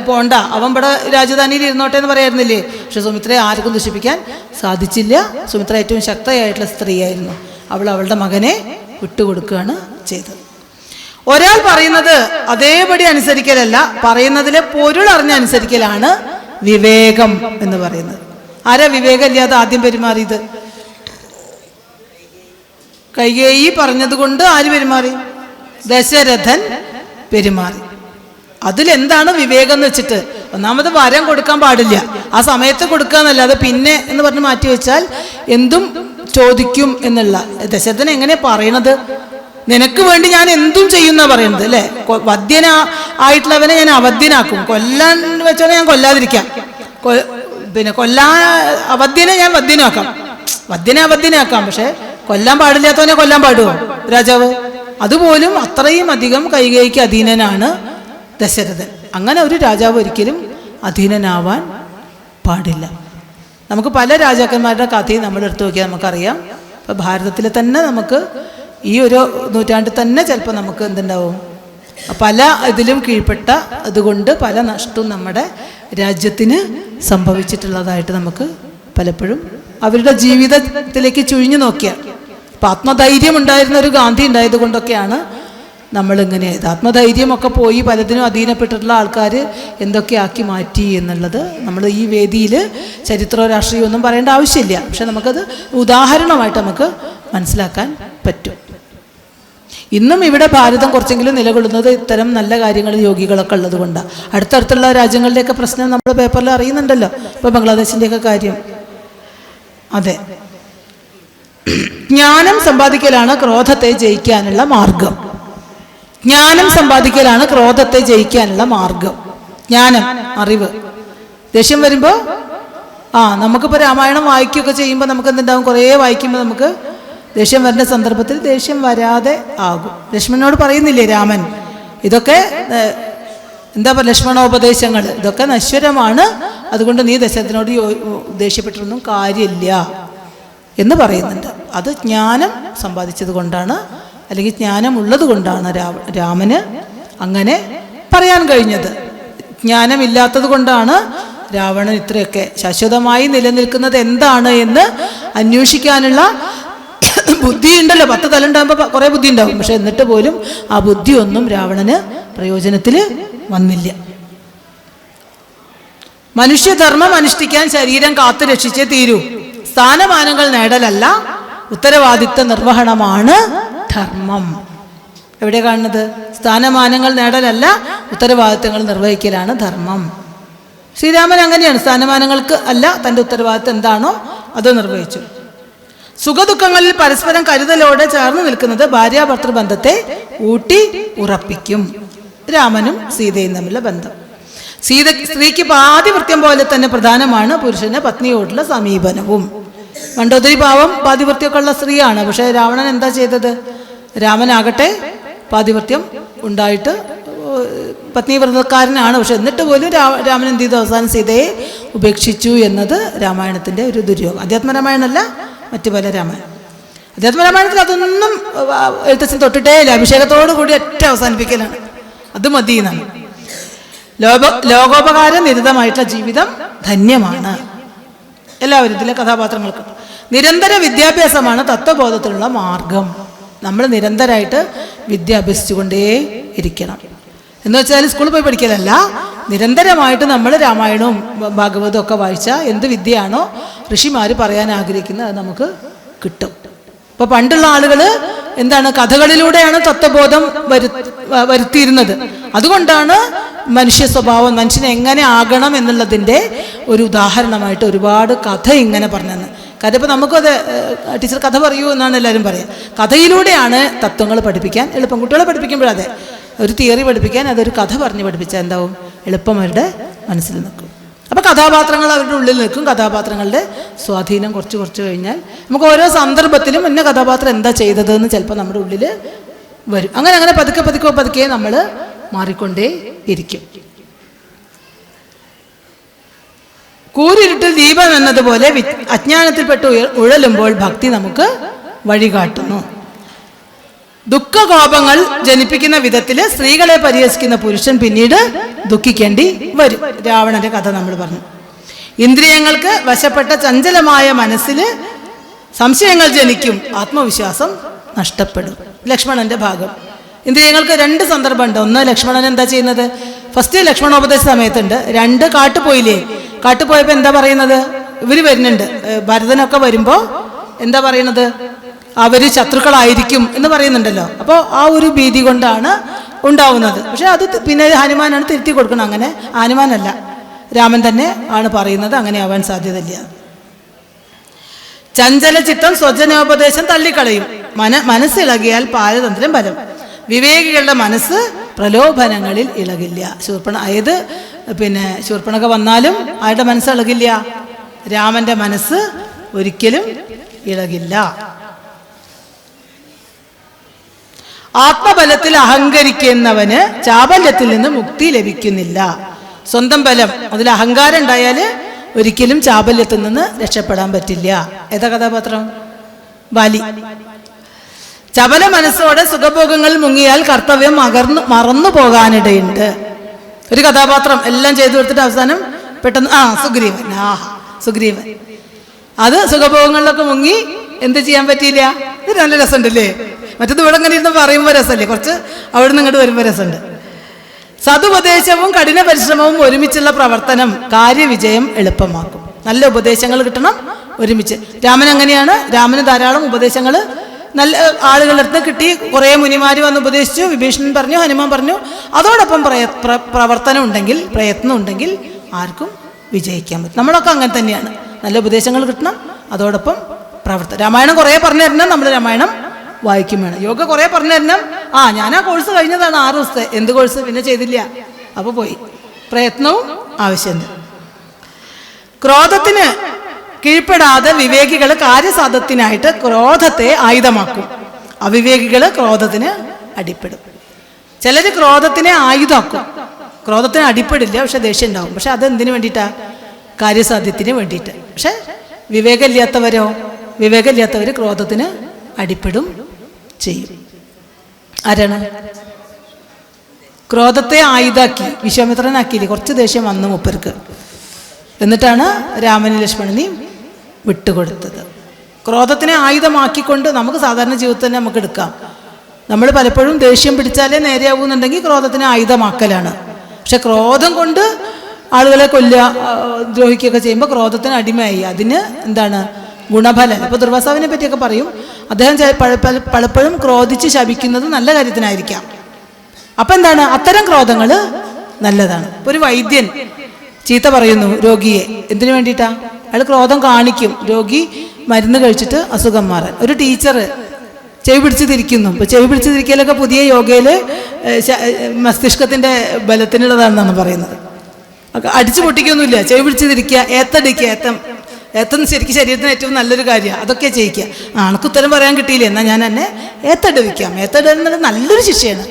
പോണ്ട, അവൻ ഇവിടെ രാജധാനിയിൽ ഇരുന്നോട്ടെ എന്ന് പറയായിരുന്നില്ലേ? പക്ഷെ സുമിത്രയെ ആർക്കും ദുഷിപ്പിക്കാൻ സാധിച്ചില്ല. സുമിത്ര ഏറ്റവും ശക്തയായിട്ടുള്ള സ്ത്രീയായിരുന്നു. അവളുടെ മകനെ വിട്ടുകൊടുക്കുകയാണ് ചെയ്തത്. ഒരാൾ പറയുന്നത് അതേപടി അനുസരിക്കലല്ല, പറയുന്നതിലെ പൊരുൾ അറിഞ്ഞ് അനുസരിക്കലാണ് വിവേകം എന്ന് പറയുന്നത്. ആരാ വിവേകമില്ലാതെ ആദ്യം പെരുമാറിയത്? കൈകേയി പറഞ്ഞതുകൊണ്ട് ആര് പെരുമാറി? ദശരഥൻ പെരുമാറി. അതിലെന്താണ് വിവേകം എന്ന് വെച്ചിട്ട്, ഒന്നാമത് വരം കൊടുക്കാൻ പാടില്ല, ആ സമയത്ത് കൊടുക്കുക എന്നല്ലാതെ പിന്നെ എന്ന് പറഞ്ഞ് മാറ്റി വെച്ചാൽ എന്തും ചോദിക്കും എന്നുള്ള. ദശരഥൻ എങ്ങനെ പറയണത്? നിനക്ക് വേണ്ടി ഞാൻ എന്തും ചെയ്യുന്ന പറയുന്നത് അല്ലേ? വധ്യനായിട്ടുള്ളവനെ ഞാൻ അവധ്യനാക്കും, കൊല്ലാൻ വെച്ചോനെ ഞാൻ കൊല്ലാതിരിക്കാം, അവധ്യനെ ഞാൻ വധ്യനെ അവധ്യനാക്കാം, പക്ഷെ കൊല്ലാൻ പാടില്ലാത്തവനെ കൊല്ലാൻ പാടുമോ രാജാവ്? അതുപോലും അത്രയും അധികം കൈകേയിക്ക് അധീനനാണ് ദശരഥൻ. അങ്ങനെ ഒരു രാജാവ് ഒരിക്കലും അധീനനാവാൻ പാടില്ല. നമുക്ക് പല രാജാക്കന്മാരുടെ കഥയും നമ്മൾ എടുത്തു നോക്കിയാൽ നമുക്കറിയാം. ഇപ്പം ഭാരതത്തിൽ തന്നെ നമുക്ക് ഈ ഒരു നൂറ്റാണ്ടിൽ തന്നെ ചിലപ്പോൾ നമുക്ക് എന്തുണ്ടാവും, പല ഇതിലും കീഴ്പ്പെട്ട അതുകൊണ്ട് പല നഷ്ടവും നമ്മുടെ രാജ്യത്തിന് സംഭവിച്ചിട്ടുള്ളതായിട്ട് നമുക്ക് പലപ്പോഴും അവരുടെ ജീവിതത്തിലേക്ക് ചുഴിഞ്ഞു നോക്കിയാൽ. ഇപ്പം ആത്മധൈര്യം ഉണ്ടായിരുന്ന ഒരു ഗാന്ധി ഉണ്ടായത് കൊണ്ടൊക്കെയാണ് നമ്മളിങ്ങനെ ആത്മധൈര്യമൊക്കെ പോയി പലതിനും അധീനപ്പെട്ടിട്ടുള്ള ആൾക്കാർ എന്തൊക്കെയാക്കി മാറ്റി എന്നുള്ളത് നമ്മൾ ഈ വേദിയിൽ ചരിത്രവും രാഷ്ട്രീയവും ഒന്നും പറയേണ്ട ആവശ്യമില്ല. പക്ഷെ നമുക്കത് ഉദാഹരണമായിട്ട് നമുക്ക് മനസ്സിലാക്കാൻ പറ്റും. ഇന്നും ഇവിടെ ഭാരതം കുറച്ചെങ്കിലും നിലകൊള്ളുന്നത് ഇത്തരം നല്ല കാര്യങ്ങൾ യോഗികളൊക്കെ ഉള്ളത് കൊണ്ടാണ്. അടുത്തടുത്തുള്ള രാജ്യങ്ങളുടെയൊക്കെ പ്രശ്നം നമ്മൾ പേപ്പറിൽ അറിയുന്നുണ്ടല്ലോ. ഇപ്പോൾ ബംഗ്ലാദേശിൻ്റെയൊക്കെ കാര്യം. അതെ, ജ്ഞാനം സമ്പാദിക്കലാണ് ക്രോധത്തെ ജയിക്കാനുള്ള മാർഗം. ജ്ഞാനം സമ്പാദിക്കലാണ് ക്രോധത്തെ ജയിക്കാനുള്ള മാർഗം. ജ്ഞാനം, അറിവ്. ദേഷ്യം വരുമ്പോൾ നമുക്കിപ്പോൾ രാമായണം വായിക്കുകയൊക്കെ ചെയ്യുമ്പോൾ നമുക്ക് എന്തുണ്ടാവും, കുറേ വായിക്കുമ്പോൾ നമുക്ക് ദേഷ്യം വരുന്ന സന്ദർഭത്തിൽ ദേഷ്യം വരാതെ ആകും. ലക്ഷ്മണനോട് പറയുന്നില്ലേ രാമൻ, ഇതൊക്കെ എന്താ പറയുക, ലക്ഷ്മണോപദേശങ്ങൾ, ഇതൊക്കെ നശ്വരമാണ്, അതുകൊണ്ട് നീ ദശരഥനോട് ദേഷ്യപ്പെട്ടൊന്നും കാര്യമില്ല എന്ന് പറയുന്നുണ്ട്. അത് ജ്ഞാനം സമ്പാദിച്ചത് കൊണ്ടാണ്, അല്ലെങ്കിൽ ജ്ഞാനമുള്ളത് കൊണ്ടാണ് രാമന് അങ്ങനെ പറയാൻ കഴിഞ്ഞത്. ജ്ഞാനമില്ലാത്തത് കൊണ്ടാണ് രാവണൻ ഇത്രയൊക്കെ ശാശ്വതമായി നിലനിൽക്കുന്നത് എന്താണ് എന്ന് അന്വേഷിക്കാനുള്ള ബുദ്ധി ഉണ്ടല്ലോ. 10 തലുണ്ടാകുമ്പോൾ കുറേ ബുദ്ധി ഉണ്ടാവും. പക്ഷെ എന്നിട്ട് പോലും ആ ബുദ്ധിയൊന്നും രാവണന് പ്രയോജനത്തിൽ വന്നില്ല. മനുഷ്യധർമ്മം അനുഷ്ഠിക്കാൻ ശരീരം കാത്തു രക്ഷിച്ചേ തീരൂ. സ്ഥാനമാനങ്ങൾ നേടലല്ല, ഉത്തരവാദിത്വ നിർവഹണമാണ് ധർമ്മം. എവിടെ കാണുന്നത്? സ്ഥാനമാനങ്ങൾ നേടലല്ല, ഉത്തരവാദിത്തങ്ങൾ നിർവഹിക്കലാണ് ധർമ്മം. ശ്രീരാമൻ അങ്ങനെയാണ്. സ്ഥാനമാനങ്ങൾക്ക് അല്ല, തൻ്റെ ഉത്തരവാദിത്വം എന്താണോ അത് നിർവഹിച്ചു. സുഖദുഃഖങ്ങളിൽ പരസ്പരം കരുതലോടെ ചേർന്ന് നിൽക്കുന്നത് ഭാര്യാഭർത്തൃ ബന്ധത്തെ ഊട്ടി ഉറപ്പിക്കും. രാമനും സീതയും തമ്മിലുള്ള ബന്ധം. സ്ത്രീക്ക് പാതിവൃത്യം പോലെ തന്നെ പ്രധാനമാണ് പുരുഷന് പത്നിയോടുള്ള സമീപനവും. മണ്ഡോദരി പാവം പാതിവൃത്യമൊക്കെ ഉള്ള സ്ത്രീയാണ്. പക്ഷെ രാവണൻ എന്താ ചെയ്തത്? രാമനാകട്ടെ പാതിവൃത്യം ഉണ്ടായിട്ട് പത്നിവ്രതക്കാരനാണ്. പക്ഷെ എന്നിട്ട് പോലും രാമൻ എന്ത് ചെയ്തു? അവസാനം സീതയെ ഉപേക്ഷിച്ചു എന്നത് രാമായണത്തിൻ്റെ ഒരു ദുര്യോഗം. അധ്യാത്മരാമായണമല്ല, മറ്റു പല രാമായണം. അധ്യാത്മരാമായണത്തിൽ അതൊന്നും എഴുത്തച്ഛൻ തൊട്ടിട്ടേ ഇല്ല. അഭിഷേകത്തോടു കൂടി ഒറ്റ അവസാനിപ്പിക്കലാണ്. അത് മതി എന്നാണ്. ലോകോപകാര നിരതമായിട്ടുള്ള ജീവിതം ധന്യമാണ്. എല്ലാവരും ഇതിലെ കഥാപാത്രങ്ങൾക്ക് നിരന്തര വിദ്യാഭ്യാസമാണ് തത്വബോധത്തിലുള്ള മാർഗം. നമ്മൾ നിരന്തരമായിട്ട് വിദ്യ അഭ്യസിച്ചുകൊണ്ടേ ഇരിക്കണം. എന്ന് വെച്ചാൽ സ്കൂളിൽ പോയി പഠിക്കലല്ല, നിരന്തരമായിട്ട് നമ്മൾ രാമായണവും ഭാഗവതവും ഒക്കെ വായിച്ചാൽ എന്ത് വിദ്യയാണോ ഋഷിമാർ പറയാൻ ആഗ്രഹിക്കുന്നത് അത് നമുക്ക് കിട്ടും. ഇപ്പോൾ പണ്ടുള്ള ആളുകൾ എന്താണ്, കഥകളിലൂടെയാണ് തത്വബോധം വരുത്തിയിരുന്നത്. അതുകൊണ്ടാണ് മനുഷ്യ സ്വഭാവം, മനുഷ്യനെ എങ്ങനെ ആകണം എന്നുള്ളതിൻ്റെ ഒരു ഉദാഹരണമായിട്ട് ഒരുപാട് കഥ ഇങ്ങനെ പറഞ്ഞത്. കാര്യം ഇപ്പോൾ നമുക്കത് ടീച്ചർ കഥ പറയൂ എന്നാണ് എല്ലാവരും പറയുക. കഥയിലൂടെയാണ് തത്വങ്ങൾ പഠിപ്പിക്കാൻ എളുപ്പം. കുട്ടികളെ പഠിപ്പിക്കുമ്പോഴതെ ഒരു തിയറി പഠിപ്പിക്കാൻ അതൊരു കഥ പറഞ്ഞ് പഠിപ്പിച്ചാൽ എന്താവും, എളുപ്പം അവരുടെ മനസ്സിൽ നിൽക്കും. അപ്പോൾ കഥാപാത്രങ്ങൾ അവരുടെ ഉള്ളിൽ നിൽക്കും. കഥാപാത്രങ്ങളുടെ സ്വാധീനം കുറച്ച് കഴിഞ്ഞാൽ നമുക്ക് ഓരോ സന്ദർഭത്തിലും ഇന്ന കഥാപാത്രം എന്താ ചെയ്തതെന്ന് ചിലപ്പോൾ നമ്മുടെ ഉള്ളിൽ വരും. അങ്ങനെ പതുക്കെ നമ്മൾ മാറിക്കൊണ്ടേ ഇരിക്കും. കൂരിരുട്ടിൽ ദീപം എന്നതുപോലെ അജ്ഞാനത്തിൽപ്പെട്ട് ഉഴലുമ്പോൾ ഭക്തി നമുക്ക് വഴികാട്ടുന്നു. ദുഃഖകോപങ്ങൾ ജനിപ്പിക്കുന്ന വിധത്തിൽ സ്ത്രീകളെ പരിഹസിക്കുന്ന പുരുഷൻ പിന്നീട് ദുഃഖിക്കേണ്ടി വരും. രാവണന്റെ കഥ നമ്മൾ പറഞ്ഞു. ഇന്ദ്രിയങ്ങൾക്ക് വശപ്പെട്ട ചഞ്ചലമായ മനസ്സിൽ സംശയങ്ങൾ ജനിക്കും, ആത്മവിശ്വാസം നഷ്ടപ്പെടും. ലക്ഷ്മണന്റെ ഭാഗം. ഇന്ദ്രിയങ്ങൾക്ക് 2 സന്ദർഭമുണ്ട്. ഒന്ന്, ലക്ഷ്മണൻ എന്താ ചെയ്യുന്നത്? ഫസ്റ്റ് ലക്ഷ്മണോപദേശ സമയത്തുണ്ട്. 2 കാട്ടുപോയില്ലേ? കാട്ടുപോയപ്പോൾ എന്താ പറയുന്നത്? ഇവർ വരുന്നുണ്ട്, ഭരതനൊക്കെ വരുമ്പോൾ എന്താ പറയുന്നത്? അവർ ശത്രുക്കളായിരിക്കും എന്ന് പറയുന്നുണ്ടല്ലോ. അപ്പോൾ ആ ഒരു ഭീതി കൊണ്ടാണ് ഉണ്ടാവുന്നത്. പക്ഷെ അത് പിന്നെ ഹനുമാനാണ് തിരുത്തി കൊടുക്കണം. അങ്ങനെ ഹനുമാനല്ല, രാമൻ തന്നെ ആണ് പറയുന്നത്. അങ്ങനെ ആവാൻ സാധ്യതയില്ല. ചഞ്ചല ചിത്തം സ്വജനോപദേശം തള്ളിക്കളയും. മനസ്സിളകിയാൽ പാരതന്ത്ര്യം ബലം. വിവേകികളുടെ മനസ്സ് പ്രലോഭനങ്ങളിൽ ഇളകില്ല. ശൂർപ്പണഖ വന്നാലും ആരുടെ മനസ്സ് ഇളകില്ല? രാമന്റെ മനസ്സ് ഒരിക്കലും ഇളകില്ല. ആത്മബലത്തിൽ അഹങ്കരിക്കുന്നവന് ചാബല്യത്തിൽ നിന്ന് മുക്തി ലഭിക്കുന്നില്ല. സ്വന്തം ബലം, അതിൽ അഹങ്കാരം ഉണ്ടായാൽ ഒരിക്കലും ചാബല്യത്തിൽ നിന്ന് രക്ഷപ്പെടാൻ പറ്റില്ല. ഏതാ കഥാപാത്രം? ബാലി. ചപല മനസ്സോടെ സുഖഭോഗങ്ങളിൽ മുങ്ങിയാൽ കർത്തവ്യം മറന്നു പോകാനിടയുണ്ട്. ഒരു കഥാപാത്രം എല്ലാം ചെയ്തു കൊടുത്തിട്ട് അവസാനം പെട്ടെന്ന് സുഗ്രീവൻ അത് സുഖഭോഗങ്ങളിലൊക്കെ മുങ്ങി എന്ത് ചെയ്യാൻ പറ്റിയില്ല. ഇത് നല്ല രസമുണ്ടല്ലേ? മറ്റത് ഇവിടെ ഇങ്ങനെ ഇരുന്ന് പറയുമ്പോൾ രസമല്ലേ, കുറച്ച് അവിടെ നിന്ന് ഇങ്ങോട്ട് വരുമ്പോൾ രസമുണ്ട്. സതുപദേശവും കഠിന പരിശ്രമവും ഒരുമിച്ചുള്ള പ്രവർത്തനം കാര്യവിജയം എളുപ്പമാക്കും. നല്ല ഉപദേശങ്ങൾ കിട്ടണം ഒരുമിച്ച്. രാമൻ അങ്ങനെയാണ്. രാമന് ധാരാളം ഉപദേശങ്ങൾ നല്ല ആളുകളുടെ അടുത്ത് കിട്ടി. കുറേ മുനിമാർ വന്ന് ഉപദേശിച്ചു. വിഭീഷണൻ പറഞ്ഞു, ഹനുമാൻ പറഞ്ഞു. അതോടൊപ്പം പ്രവർത്തനം ഉണ്ടെങ്കിൽ, പ്രയത്നം ഉണ്ടെങ്കിൽ ആർക്കും വിജയിക്കാൻ പറ്റും. നമ്മളൊക്കെ അങ്ങനെ തന്നെയാണ്. നല്ല ഉപദേശങ്ങൾ കിട്ടണം, അതോടൊപ്പം പ്രവർത്തനം. രാമായണം കുറേ പറഞ്ഞു തരണം, നമ്മൾ രാമായണം വായിക്കും വേണം. യോഗ കുറേ പറഞ്ഞു തരണം. ഞാൻ ആ കോഴ്സ് കഴിഞ്ഞതാണ് 6 ദിവസത്തെ. എന്ത് കോഴ്സ്? പിന്നെ ചെയ്തില്ല, അപ്പോൾ പോയി. പ്രയത്നവും ആവശ്യമുണ്ട്. ക്രോധത്തിന് കീഴ്പ്പെടാതെ വിവേകികൾ കാര്യസാധത്തിനായിട്ട് ക്രോധത്തെ ആയുധമാക്കും. അവിവേകികൾ ക്രോധത്തിന് അടിപ്പെടും. ചിലർ ക്രോധത്തിനെ ആയുധമാക്കും. ക്രോധത്തിന് അടിപ്പെടില്ല, പക്ഷെ ദേഷ്യം ഉണ്ടാവും. പക്ഷെ അതെന്തിനു വേണ്ടിയിട്ടാ? കാര്യസാധ്യത്തിന് വേണ്ടിയിട്ട്. പക്ഷെ വിവേകമില്ലാത്തവർ ക്രോധത്തിന് അടിപ്പെടും ചെയ്യും. ആരാണ്? ക്രോധത്തെ ആയുധാക്കി വിശ്വാമിത്രനാക്കിയില്ലേ? കുറച്ച് ദേഷ്യം വന്നു മൂപ്പർക്ക്. എന്നിട്ടാണ് രാമനും ലക്ഷ്മണനെയും വിട്ടുകൊടുത്തത്. ക്രോധത്തിനെ ആയുധമാക്കിക്കൊണ്ട് നമുക്ക് സാധാരണ ജീവിതത്തിൽ തന്നെ നമുക്ക് എടുക്കാം. നമ്മൾ പലപ്പോഴും ദേഷ്യം പിടിച്ചാലേ നേരെയാവുന്നുണ്ടെങ്കിൽ ക്രോധത്തിനെ ആയുധമാക്കലാണ്. പക്ഷെ ക്രോധം കൊണ്ട് ആളുകളെ കൊല്ലുക, ദ്രോഹിക്കുകയൊക്കെ ചെയ്യുമ്പോൾ ക്രോധത്തിന് അടിമയായി. അതിന് എന്താണ്? ഗുണഫലം. ഇപ്പോൾ ദുർവാസാവിനെ പറ്റിയൊക്കെ പറയും. അദ്ദേഹം പലപ്പോഴും ക്രോധിച്ച് ശപിക്കുന്നത് നല്ല കാര്യത്തിനായിരിക്കാം. അപ്പം എന്താണ്? അത്തരം ക്രോധങ്ങൾ നല്ലതാണ്. ഇപ്പോൾ ഒരു വൈദ്യൻ ചീത്ത പറയുന്നു രോഗിയെ, എന്തിനു വേണ്ടിയിട്ടാ? അയാൾ ക്രോധം കാണിക്കും, രോഗി മരുന്ന് കഴിച്ചിട്ട് അസുഖം മാറാൻ. ഒരു ടീച്ചർ ചെവി പിടിച്ച് തിരിക്കുന്നു. ഇപ്പോൾ ചെവി പിടിച്ച് തിരിക്കലൊക്കെ പുതിയ യോഗയിൽ മസ്തിഷ്കത്തിൻ്റെ ബലത്തിനുള്ളതാണെന്നാണ് പറയുന്നത്. അടിച്ചു പൊട്ടിക്കൊന്നുമില്ല, ചെവി പിടിച്ച് തിരിക്കുക, ഏത്തടിക്കുക. ഏത്തം ശരിക്കും ശരീരത്തിന് ഏറ്റവും നല്ലൊരു കാര്യമാണ്. അതൊക്കെ ചെയ്യിക്കുക. ആൾക്ക് ഉത്തരം പറയാൻ കിട്ടിയില്ല, എന്നാൽ ഞാൻ എന്നെ ഏത്തടുവിക്കാം. ഏത്തടുന്നത് നല്ലൊരു ശിക്ഷയാണ്.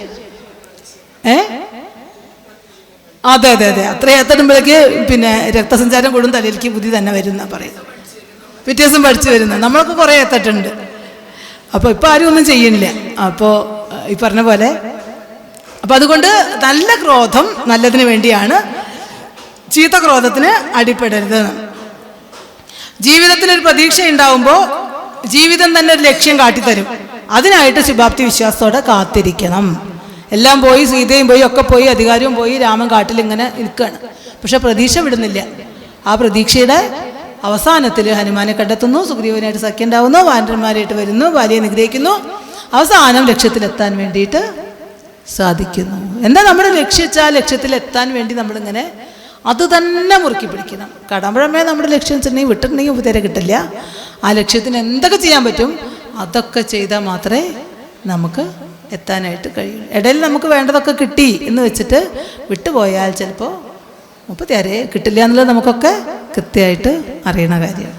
അതെ അതെ അതെ, അത്ര ഏത്തടുമ്പോഴേക്ക് പിന്നെ രക്തസഞ്ചാരം കൂടും, തലയിലേക്ക് ബുദ്ധി തന്നെ വരും എന്നാണ് പറയുന്നത്. വ്യത്യാസം പഠിച്ചു വരുന്നത്. നമ്മളൊക്കെ കുറേ ഏത്തട്ടുണ്ട്. അപ്പോൾ ഇപ്പോൾ ആരും ഒന്നും ചെയ്യുന്നില്ല. അപ്പോൾ ഈ പറഞ്ഞ പോലെ അപ്പം അതുകൊണ്ട് നല്ല ക്രോധം നല്ലതിന് വേണ്ടിയാണ്. ചീത്ത ക്രോധത്തിന് അടിപ്പെടരുത്. ജീവിതത്തിലൊരു പ്രതീക്ഷ ഉണ്ടാവുമ്പോൾ ജീവിതം തന്നെ ഒരു ലക്ഷ്യം കാട്ടിത്തരും. അതിനായിട്ട് ശുഭാപ്തി വിശ്വാസത്തോടെ കാത്തിരിക്കണം. എല്ലാം പോയി, സീതയും പോയി, ഒക്കെ പോയി, അധികാരവും പോയി, രാമൻ കാട്ടിൽ ഇങ്ങനെ നിൽക്കുകയാണ്. പക്ഷെ പ്രതീക്ഷ വിടുന്നില്ല. ആ പ്രതീക്ഷയുടെ അവസാനത്തിൽ ഹനുമാനെ കണ്ടെത്തുന്നു, സുഗ്രീവനായിട്ട് സഖ്യം ഉണ്ടാവുന്നു, വാനരന്മാരായിട്ട് വരുന്നു, ബാലിയെ നിഗ്രഹിക്കുന്നു, അവസാനം ലക്ഷ്യത്തിലെത്താൻ വേണ്ടിയിട്ട് സാധിക്കുന്നു. എന്താ നമ്മുടെ ലക്ഷ്യത്തിലെത്താൻ വേണ്ടി നമ്മളിങ്ങനെ അത് തന്നെ മുറുക്കി പിടിക്കണം. കടമ്പഴമേ നമ്മുടെ ലക്ഷ്യം വെച്ചിട്ടുണ്ടെങ്കിൽ വിട്ടിട്ടുണ്ടെങ്കിൽ ഉപതേരെ കിട്ടില്ല. ആ ലക്ഷ്യത്തിന് എന്തൊക്കെ ചെയ്യാൻ പറ്റും അതൊക്കെ ചെയ്താൽ മാത്രമേ നമുക്ക് എത്താനായിട്ട് കഴിയുള്ളൂ. ഇടയിൽ നമുക്ക് വേണ്ടതൊക്കെ കിട്ടി എന്ന് വെച്ചിട്ട് വിട്ടുപോയാൽ ചിലപ്പോൾ മുപ്പത്തിയാരെ കിട്ടില്ല എന്നുള്ളത് നമുക്കൊക്കെ കൃത്യമായിട്ട് അറിയണ കാര്യമാണ്.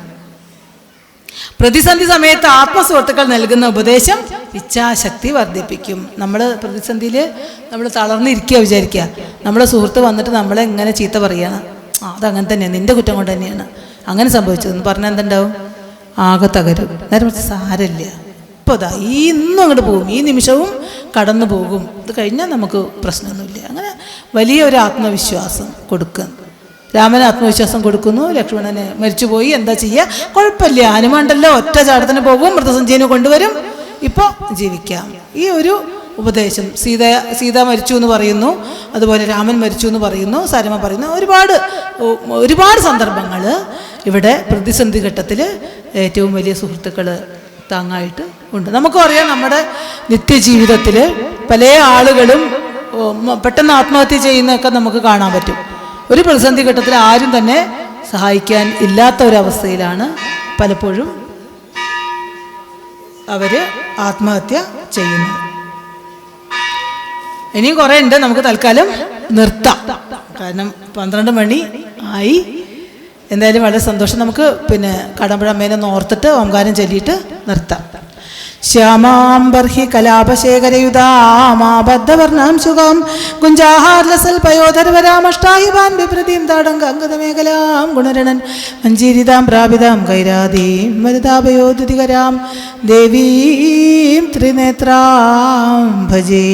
പ്രതിസന്ധി സമയത്ത് ആത്മസുഹൃത്തുക്കൾ നൽകുന്ന ഉപദേശം ഇച്ഛാശക്തി വർദ്ധിപ്പിക്കും. നമ്മൾ പ്രതിസന്ധിയിൽ നമ്മൾ തളർന്നിരിക്കുക വിചാരിക്കുക, നമ്മളെ സുഹൃത്ത് വന്നിട്ട് നമ്മളെ ഇങ്ങനെ ചീത്ത പറയുകയാണ്, അതങ്ങനെ തന്നെയാണ്, നിൻ്റെ കുറ്റം കൊണ്ട് തന്നെയാണ് അങ്ങനെ സംഭവിച്ചതെന്ന് പറഞ്ഞാൽ എന്തുണ്ടാവും? ആകെ തകരും. നേരെ കുറച്ച് സാരമില്ല, ഇപ്പോൾ അതാ ഇന്നും അങ്ങോട്ട് പോകും, ഈ നിമിഷവും കടന്നു പോകും, ഇത് കഴിഞ്ഞാൽ നമുക്ക് പ്രശ്നമൊന്നുമില്ല. അങ്ങനെ വലിയൊരു ആത്മവിശ്വാസം കൊടുക്കുക. രാമന് ആത്മവിശ്വാസം കൊടുക്കുന്നു. ലക്ഷ്മണന് മരിച്ചുപോയി, എന്താ ചെയ്യുക, കുഴപ്പമില്ല, ഹനുമാണ്ടല്ലോ ഒറ്റ ചാടത്തിന് പോകും, മൃതസഞ്ജീവന് കൊണ്ടുവരും, ഇപ്പോൾ ജീവിക്കാം. ഈ ഒരു ഉപദേശം സീത മരിച്ചു എന്ന് പറയുന്നു, അതുപോലെ രാമൻ മരിച്ചു എന്ന് പറയുന്നു, സരമ പറയുന്നു. ഒരുപാട് സന്ദർഭങ്ങൾ ഇവിടെ പ്രതിസന്ധി ഘട്ടത്തിൽ ഏറ്റവും വലിയ സുഹൃത്തുക്കൾ താങ്ങായിട്ട് ഉണ്ട്. നമുക്കും അറിയാം, നമ്മുടെ നിത്യജീവിതത്തിൽ പല ആളുകളും പെട്ടെന്ന് ആത്മഹത്യ ചെയ്യുന്നതൊക്കെ നമുക്ക് കാണാൻ പറ്റും. ഒരു പ്രതിസന്ധി ഘട്ടത്തിൽ ആരും തന്നെ സഹായിക്കാൻ ഇല്ലാത്ത ഒരവസ്ഥയിലാണ് പലപ്പോഴും അവർ ആത്മഹത്യ ചെയ്യുന്നത്. ഇനിയും കുറേ ഉണ്ട്, നമുക്ക് തൽക്കാലം നിർത്താം. കാരണം 12 മണി ആയി. എന്തായാലും വളരെ സന്തോഷം. നമുക്ക് കടമ്പഴ അമ്മേനെ ഓർത്തിട്ട് ഓംകാരം ചൊല്ലിയിട്ട് നിർത്താം. ശ്യാമാംബർഹി കലാപശേഖരയുധാമാബദ്ധവർണാം സുഖം കുഞ്ചാഹാർലസൽപയോധരവരാമഷ്ടാഹിവാൻ വിപ്രതീം താടങ്കംഗതമേഖലാം ഗുണരണൻ മഞ്ജീരിതാം പ്രാപിതാം കൈരാതീം മരുതാപയോധുതികരാം ദേവീം ത്രിനേത്രാം ഭജേ.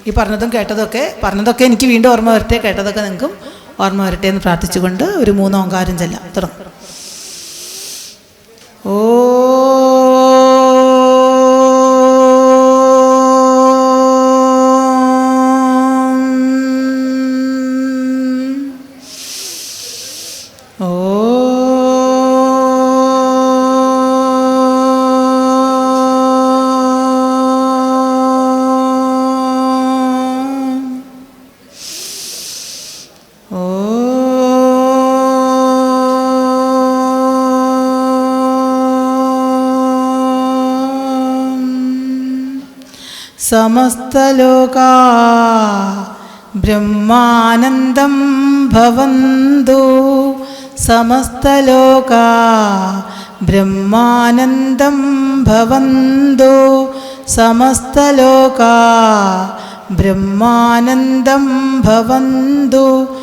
ഈ പറഞ്ഞതൊക്കെ എനിക്ക് വീണ്ടും ഓർമ്മ വരട്ടെ, കേട്ടതൊക്കെ നിങ്ങൾക്കും ഓർമ്മ വരട്ടെ എന്ന് പ്രാർത്ഥിച്ചുകൊണ്ട് ഒരു 3 ഓംകാരം ചെല്ലാം. തുടങ്ങും. ഓ സമസ്തലോകാ ബ്രഹ്മാനന്ദം ഭവന്തു. സമസ്തലോകാ ബ്രഹ്മാനന്ദം ഭവന്തു. സമസ്തലോകാ ബ്രഹ്മാനന്ദം ഭവന്തു.